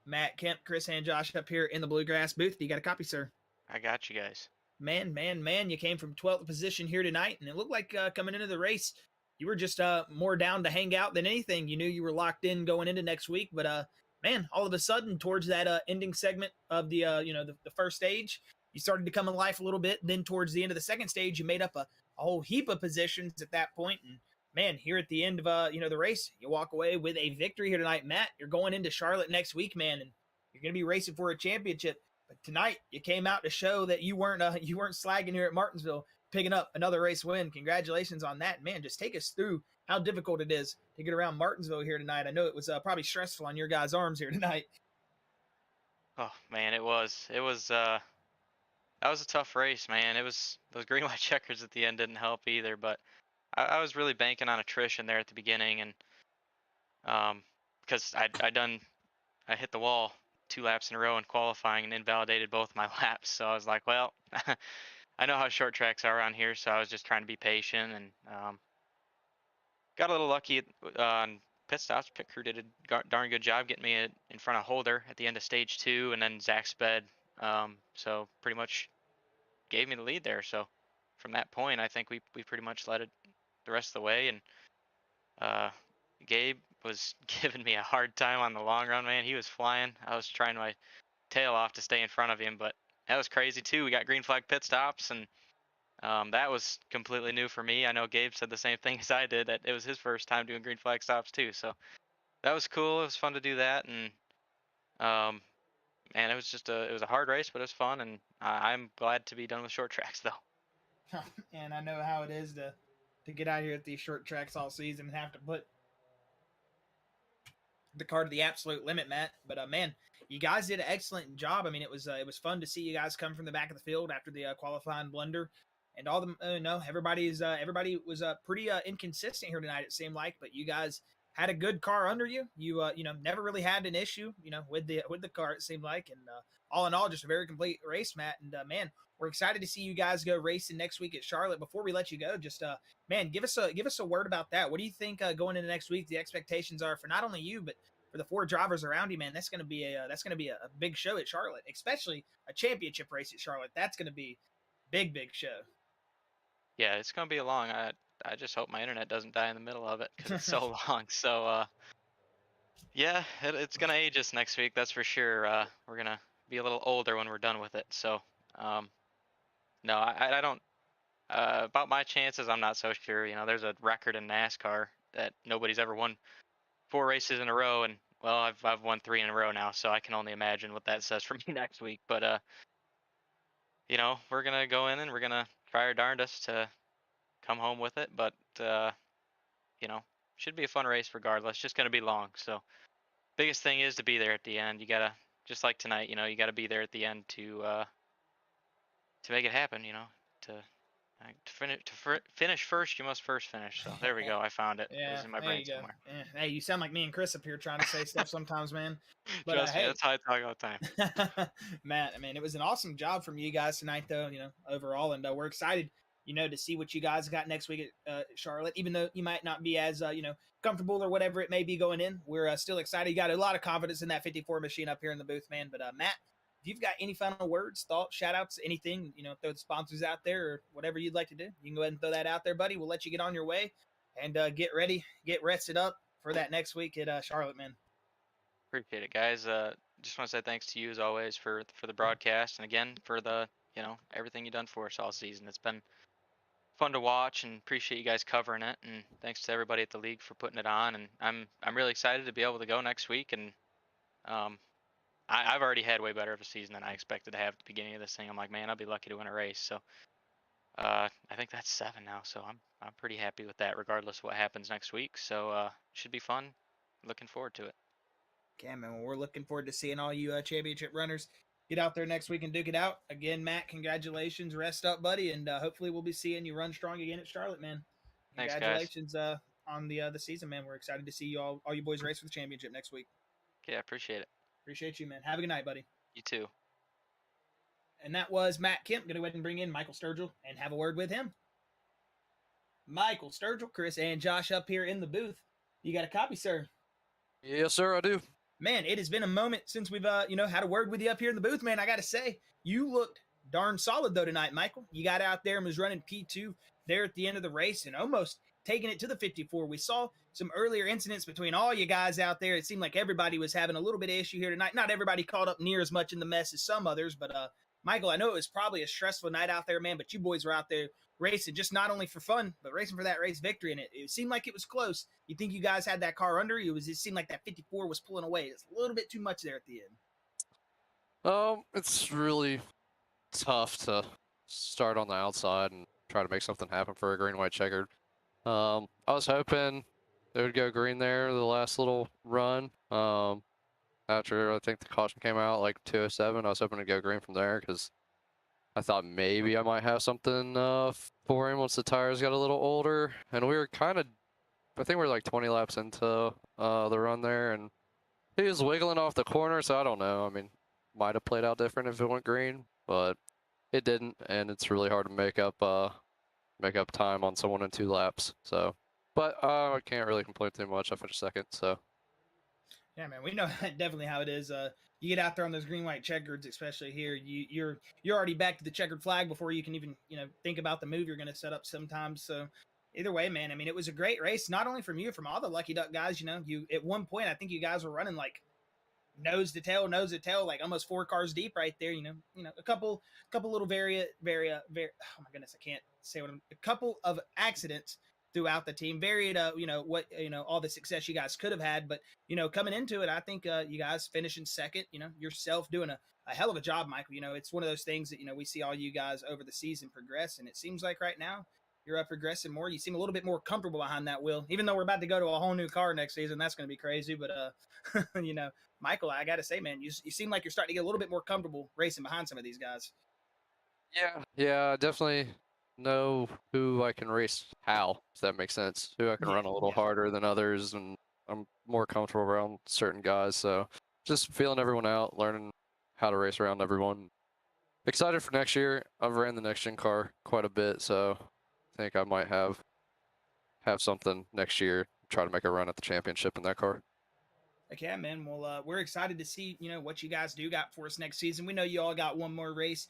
Matt Kemp, Chris and Josh up here in the Bluegrass booth. You got a copy, sir? I got you guys. Man, you came from 12th position here tonight, and it looked like coming into the race, you were just more down to hang out than anything. You knew you were locked in going into next week, but man, all of a sudden, towards that ending segment of the the first stage, you started to come in life a little bit. Then towards the end of the second stage, you made up a whole heap of positions at that point, and man, here at the end of the race, you walk away with a victory here tonight. Matt, you're going into Charlotte next week, man, and you're going to be racing for a championship. But tonight, you came out to show that you weren't slagging here at Martinsville, picking up another race win. Congratulations on that, man. Just take us through how difficult it is to get around Martinsville here tonight. I know it was probably stressful on your guys' arms here tonight. Oh man, it was that was a tough race, man. It was those green white checkers at the end didn't help either, but I was really banking on attrition there at the beginning, and because I hit the wall 2 laps in a row in qualifying and invalidated both my laps, so I was like, well, I know how short tracks are around here, so I was just trying to be patient and got a little lucky on pit stops. Pit crew did a darn good job getting me in front of Holder at the end of stage 2, and then Zach sped, so pretty much gave me the lead there. So from that point, I think we pretty much led it the rest of the way, and Gabe was giving me a hard time on the long run, man. He was flying. I was trying my tail off to stay in front of him, but that was crazy too. We got green flag pit stops, and that was completely new for me. I know Gabe said the same thing as I did, that it was his first time doing green flag stops too. So that was cool. It was fun to do that, and man, it was a hard race, but it was fun, and I'm glad to be done with short tracks though. And I know how it is to get out here at these short tracks all season and have to put the car to the absolute limit, Matt. But man, you guys did an excellent job. I mean, it was fun to see you guys come from the back of the field after the qualifying blunder, and all the everybody was pretty inconsistent here tonight. It seemed like, but you guys had a good car under you. You never really had an issue with the car. It seemed like, and all in all, just a very complete race, Matt. And man, we're excited to see you guys go racing next week at Charlotte. Before we let you go, just man, give us a word about that. What do you think going into next week the expectations are for not only you but for the 4 drivers around you, man? That's going to be a big show at Charlotte, especially a championship race at Charlotte. That's going to be big show. Yeah, it's gonna be long. I just hope my internet doesn't die in the middle of it because it's so long. So yeah, it's gonna age us next week, that's for sure. We're gonna be a little older when we're done with it. So no, I don't. About my chances, I'm not so sure. There's a record in NASCAR that nobody's ever won 4 races in a row, and well, I've won 3 in a row now, so I can only imagine what that says for me next week. But we're gonna go in and we're gonna try our darndest to come home with it. But should be a fun race regardless. Just gonna be long. So biggest thing is to be there at the end. You gotta, just like tonight, you gotta be there at the end to make it happen. To finish first, you must first finish. So there we go. I found it. Yeah, It was in my there brain you go. somewhere. Yeah. Hey, you sound like me and Chris up here trying to say stuff sometimes, man. But Trust me, hey, that's how I talk all the time. Matt, I mean, it was an awesome job from you guys tonight, though. Overall, and we're excited, to see what you guys got next week at Charlotte. Even though you might not be as comfortable or whatever it may be going in, we're still excited. You got a lot of confidence in that 54 machine up here in the booth, man. But Matt, if you've got any final words, thoughts, shout outs, anything, throw the sponsors out there or whatever you'd like to do, you can go ahead and throw that out there, buddy. We'll let you get on your way and get ready, get rested up for that next week at Charlotte, man. Appreciate it, guys. Just want to say thanks to you as always for the broadcast, and again for the everything you've done for us all season. It's been fun to watch, and appreciate you guys covering it. And thanks to everybody at the league for putting it on. And I'm really excited to be able to go next week. And I've already had way better of a season than I expected to have at the beginning of this thing. I'm like, man, I'll be lucky to win a race. So I think that's 7 now. So I'm pretty happy with that, regardless of what happens next week. So should be fun. Looking forward to it. Okay, man. Well, we're looking forward to seeing all you championship runners get out there next week and duke it out. Again, Matt, congratulations. Rest up, buddy, and hopefully we'll be seeing you run strong again at Charlotte, man. Thanks, congratulations on the season, man. We're excited to see you all you boys race for the championship next week. Yeah, appreciate it. Appreciate you, man. Have a good night, buddy. You too. And that was Matt Kemp. Going to go ahead and bring in Michael Sturgill and have a word with him. Michael Sturgill, Chris, and Josh up here in the booth. You got a copy, sir? Yes, sir, I do. Man, it has been a moment since we've had a word with you up here in the booth, man. I got to say, you looked darn solid though tonight, Michael. You got out there and was running P2 there at the end of the race and almost taking it to the 54. We saw some earlier incidents between all you guys out there. It seemed like everybody was having a little bit of issue here tonight. Not everybody caught up near as much in the mess as some others, but Michael, I know it was probably a stressful night out there, man, but you boys were out there racing just not only for fun, but racing for that race victory, and it seemed like it was close. You think you guys had that car under you? It seemed like that 54 was pulling away. It's a little bit too much there at the end. It's really tough to start on the outside and try to make something happen for a green-white checkered. I was hoping they would go green there the last little run. After I think the caution came out like 207, I was hoping to go green from there because I thought maybe I might have something for him once the tires got a little older, and we were kind of, I think we were like 20 laps into the run there, and he was wiggling off the corner, so I don't know. I mean, might have played out different if it went green, but it didn't, and it's really hard to make up time on someone in 2 laps. So, but I can't really complain too much. I finished second, so. Yeah, man, we know definitely how it is. You get out there on those green white checkers, especially here. You're already back to the checkered flag before you can even think about the move you're going to set up sometimes. So either way, man, I mean, it was a great race, not only from you, from all the Lucky Duck guys. You at one point, I think you guys were running like nose to tail, like almost 4 cars deep right there. A couple little oh my goodness, I can't say a couple of accidents throughout the team, varied all the success you guys could have had, but coming into it, I think you guys finishing second, yourself doing a hell of a job, Michael. It's one of those things that we see all you guys over the season progress, and it seems like right now you're progressing more. You seem a little bit more comfortable behind that wheel, even though we're about to go to a whole new car next season. That's going to be crazy, but Michael, I got to say, man, you seem like you're starting to get a little bit more comfortable racing behind some of these guys. Yeah, definitely know who I can race how, if that makes sense. Who I can run a little harder than others, and I'm more comfortable around certain guys. So just feeling everyone out, learning how to race around everyone. Excited for next year. I've ran the next gen car quite a bit, so I think I might have something next year. Try to make a run at the championship in that car. Okay, man. Well, we're excited to see what you guys do got for us next season. We know you all got one more race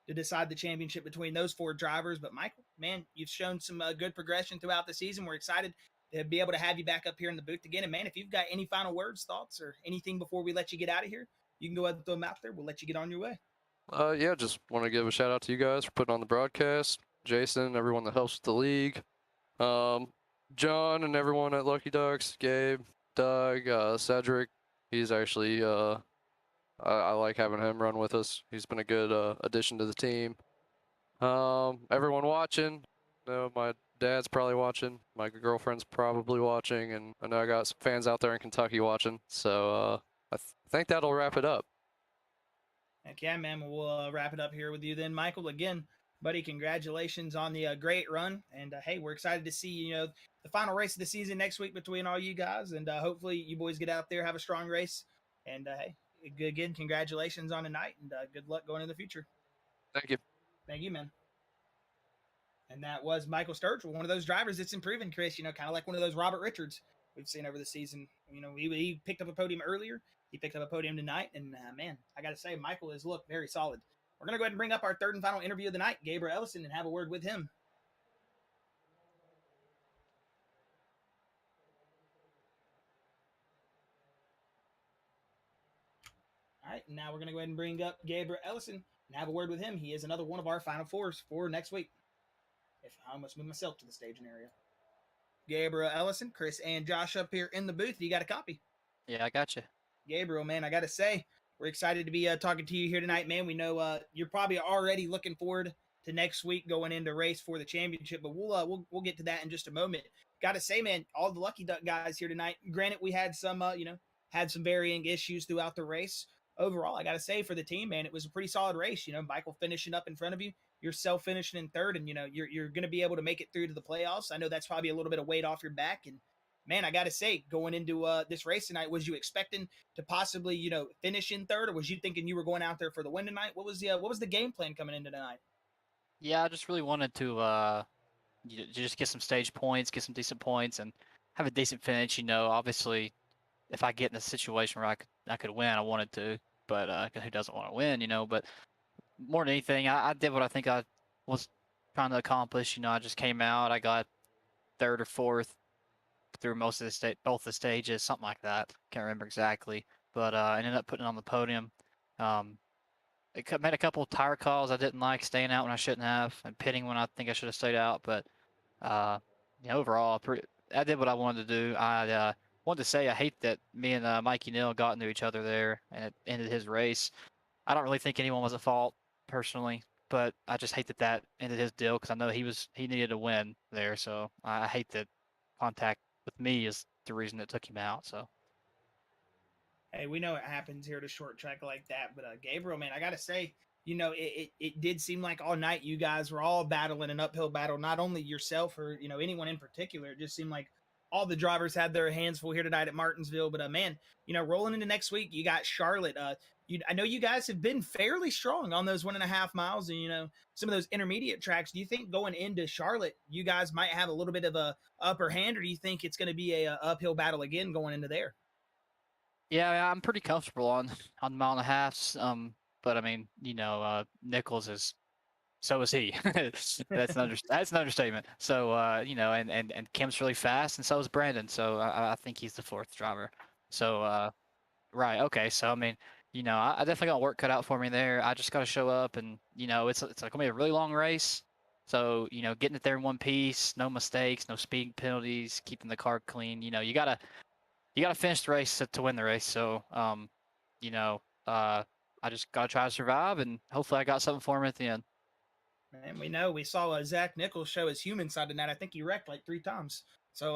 to decide the championship between those 4 drivers. But Michael, man, you've shown some good progression throughout the season. We're excited to be able to have you back up here in the booth again. And man, if you've got any final words, thoughts, or anything before we let you get out of here, you can go ahead and throw them out there. We'll let you get on your way. Yeah, just want to give a shout out to you guys for putting on the broadcast. Jason, everyone that helps with the league. John and everyone at Lucky Ducks, Gabe, Doug, Cedric. He's actually, I like having him run with us. He's been a good addition to the team. Everyone watching. My dad's probably watching. My girlfriend's probably watching. And I know I got some fans out there in Kentucky watching. So I think that'll wrap it up. Heck yeah, man. We'll wrap it up here with you then, Michael. Again, buddy, congratulations on the great run. And hey, we're excited to see, the final race of the season next week between all you guys. And hopefully you boys get out there, have a strong race. And hey, again, congratulations on tonight, and good luck going in the future. Thank you. Thank you, man. And that was Michael Sturgill, one of those drivers that's improving, Chris, kind of like one of those Robert Richards we've seen over the season. He picked up a podium earlier. He picked up a podium tonight. And, man, I got to say, Michael has looked very solid. We're going to go ahead and bring up our third and final interview of the night, Gabriel Ellison, and have a word with him. All right, now we're going to go ahead and bring up Gabriel Ellison and have a word with him. He is another one of our Final Fours for next week. If I almost move myself to the staging area. Gabriel Ellison, Chris, and Josh up here in the booth. You got a copy? Yeah, I got you. Gabriel, man, I got to say, we're excited to be talking to you here tonight, man. We know you're probably already looking forward to next week going into race for the championship, but we'll get to that in just a moment. Got to say, man, all the Lucky Duck guys here tonight. Granted, we had some varying issues throughout the race. Overall, I got to say, for the team, man, it was a pretty solid race. Michael finishing up in front of you, yourself finishing in third, and you're going to be able to make it through to the playoffs. I know that's probably a little bit of weight off your back, and man, I got to say, going into this race tonight, was you expecting to possibly finish in third, or was you thinking you were going out there for the win tonight? What was the game plan coming into tonight? Yeah, I just really wanted to just get some stage points, get some decent points, and have a decent finish. Obviously, if I get in a situation where I could win, I wanted to, but who doesn't want to win? But more than anything, I did what I think I was trying to accomplish. I just came out, I got third or fourth through most of both the stages, something like that. Can't remember exactly, but I ended up putting it on the podium. It made a couple of tire calls I didn't like, staying out when I shouldn't have, and pitting when I think I should have stayed out. But overall, I did what I wanted to do. I wanted to say I hate that me and Mikey Neal got into each other there, and it ended his race. I don't really think anyone was at fault personally, but I just hate that ended his deal because I know he needed to win there. So I hate that contact with me is the reason it took him out. So. Hey, we know it happens here at a short track like that, but Gabriel, man, I got to say, it did seem like all night you guys were all battling an uphill battle, not only yourself or, anyone in particular. It just seemed like all the drivers had their hands full here tonight at Martinsville. But, man, rolling into next week, you got Charlotte. I know you guys have been fairly strong on those 1.5 miles and, some of those intermediate tracks. Do you think going into Charlotte, you guys might have a little bit of a upper hand, or do you think it's going to be a uphill battle again going into there? Yeah, I'm pretty comfortable on the mile and a halves. But I mean, Nichols is, so is he. that's an understatement. So and Kemp's really fast, and so is Brandon. So I think he's the fourth driver. So right, okay. So I mean, I definitely got work cut out for me there. I just got to show up, and it's like gonna be a really long race. So getting it there in one piece, no mistakes, no speed penalties, keeping the car clean. You gotta finish the race to win the race. So I just gotta try to survive, and hopefully I got something for him at the end. Man, we saw Zach Nichols show his human side tonight. I think he wrecked like 3 times. So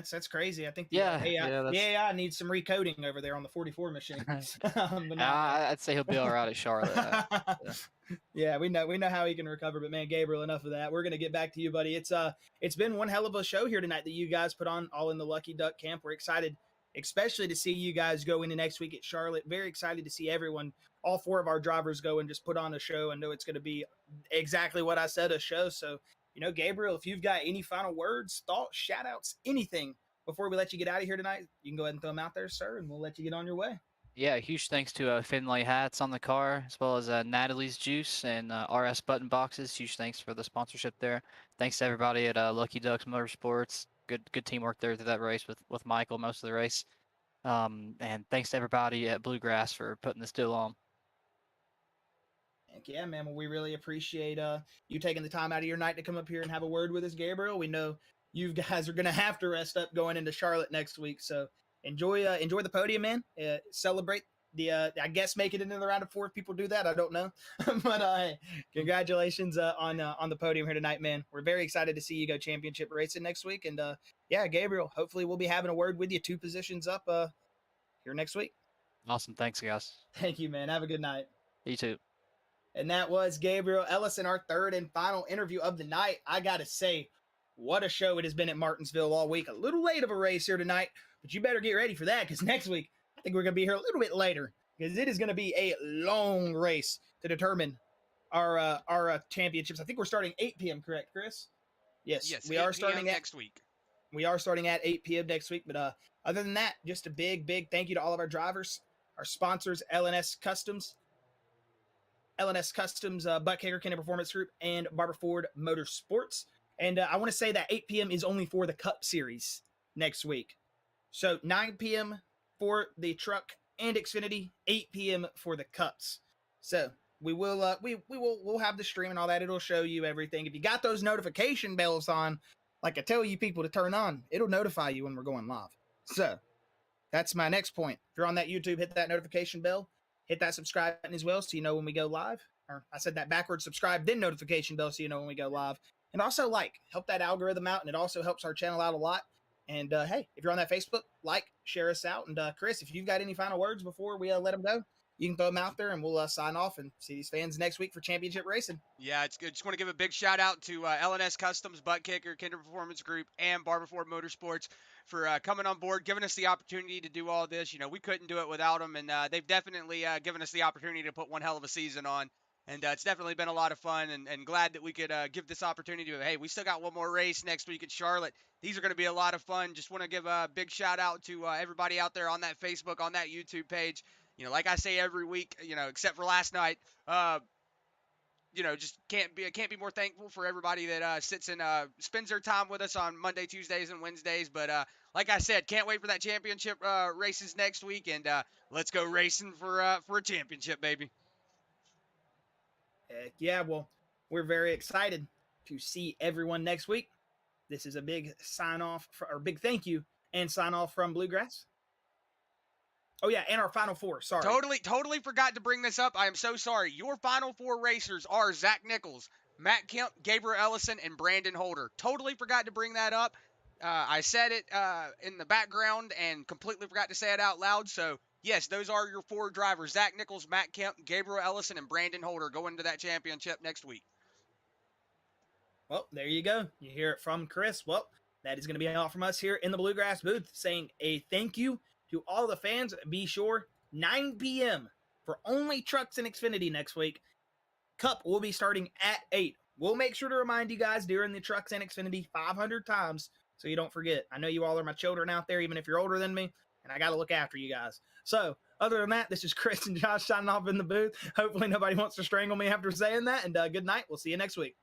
that's crazy. I think the AI needs some recoding over there on the 44 machine. I'd say he'll be all right at Charlotte. Yeah, we know how he can recover. But man, Gabriel, enough of that. We're gonna get back to you, buddy. It's been one hell of a show here tonight that you guys put on, all in the Lucky Duck camp. We're excited, especially to see you guys go into next week at Charlotte. Very excited to see everyone, all 4 of our drivers, go and just put on a show. I know it's going to be exactly what I said, a show. So, Gabriel, if you've got any final words, thoughts, shout outs, anything before we let you get out of here tonight, you can go ahead and throw them out there, sir, and we'll let you get on your way. Yeah, huge thanks to Finlay Hats on the car, as well as Natalie's Juice and RS Button Boxes. Huge thanks for the sponsorship there. Thanks to everybody at Lucky Ducks Motorsports. Good teamwork there through that race with Michael most of the race. And thanks to everybody at Bluegrass for putting this deal on. Heck yeah, man. Well, we really appreciate you taking the time out of your night to come up here and have a word with us, Gabriel. We know you guys are going to have to rest up going into Charlotte next week. So enjoy the podium, man. Celebrate the, I guess, make it into the round of 4 if people do that. I don't know. But congratulations on the podium here tonight, man. We're very excited to see you go championship racing next week. And yeah, Gabriel, hopefully we'll be having a word with you 2 positions up here next week. Awesome. Thanks, guys. Thank you, man. Have a good night. You too. And that was Gabriel Ellison, our third and final interview of the night. I got to say, what a show it has been at Martinsville all week. A little late of a race here tonight, but you better get ready for that, because next week, I think we're going to be here a little bit later, because it is going to be a long race to determine our championships. I think we're starting 8 p.m., correct, Chris? Yes, we are starting next week. We are starting at 8 p.m. next week, but other than that, just a big thank you to all of our drivers, our sponsors, LNS Customs, ButtKicker, Kennedy Performance Group, and Barber Ford Motorsports. And I want to say that 8 p.m. is only for the Cup Series next week. So 9 p.m. for the Truck and Xfinity, 8 p.m. for the Cups. So we'll have the stream and all that. It'll show you everything. If you got those notification bells on, like I tell you people to turn on, it'll notify you when we're going live. So that's my next point. If you're on that YouTube, hit that notification bell. Hit that subscribe button as well so you know when we go live. Or I said that backwards, subscribe, then notification bell so you know when we go live. And also help that algorithm out, and it also helps our channel out a lot. And hey, if you're on that Facebook, share us out. And Chris, if you've got any final words before we let them go, you can throw them out there, and we'll sign off and see these fans next week for championship racing. Yeah, it's good. Just want to give a big shout out to LNS Customs, ButtKicker, Kennedy Performance Group, and Barber Ford Motorsports for coming on board, giving us the opportunity to do all this. We couldn't do it without them, and they've definitely given us the opportunity to put one hell of a season on. And it's definitely been a lot of fun, and glad that we could give this opportunity to, hey, we still got one more race next week at Charlotte. These are going to be a lot of fun. Just want to give a big shout out to everybody out there on that Facebook, on that YouTube page. Like I say every week, except for last night, just can't be more thankful for everybody that sits and spends their time with us on Monday, Tuesdays, and Wednesdays. But like I said, can't wait for that championship races next week, and let's go racing for a championship, baby. Heck yeah, well, we're very excited to see everyone next week. This is a big big thank you and sign off from Bluegrass. Oh yeah, and our Final Four, sorry. Totally forgot to bring this up. I am so sorry. Your Final Four racers are Zach Nichols, Matt Kemp, Gabriel Ellison, and Brandon Holder. Totally forgot to bring that up. I said it in the background and completely forgot to say it out loud, so yes, those are your 4 drivers: Zach Nichols, Matt Kemp, Gabriel Ellison, and Brandon Holder going to that championship next week. Well, there you go. You hear it from Chris. Well, that is going to be all from us here in the Bluegrass booth, saying a thank you to all the fans. Be sure, 9 p.m. for only Trucks and Xfinity next week. Cup will be starting at 8. We'll make sure to remind you guys during the Trucks and Xfinity 500 times so you don't forget. I know you all are my children out there, even if you're older than me, and I got to look after you guys. So, other than that, this is Chris and Josh signing off in the booth. Hopefully nobody wants to strangle me after saying that, and good night. We'll see you next week.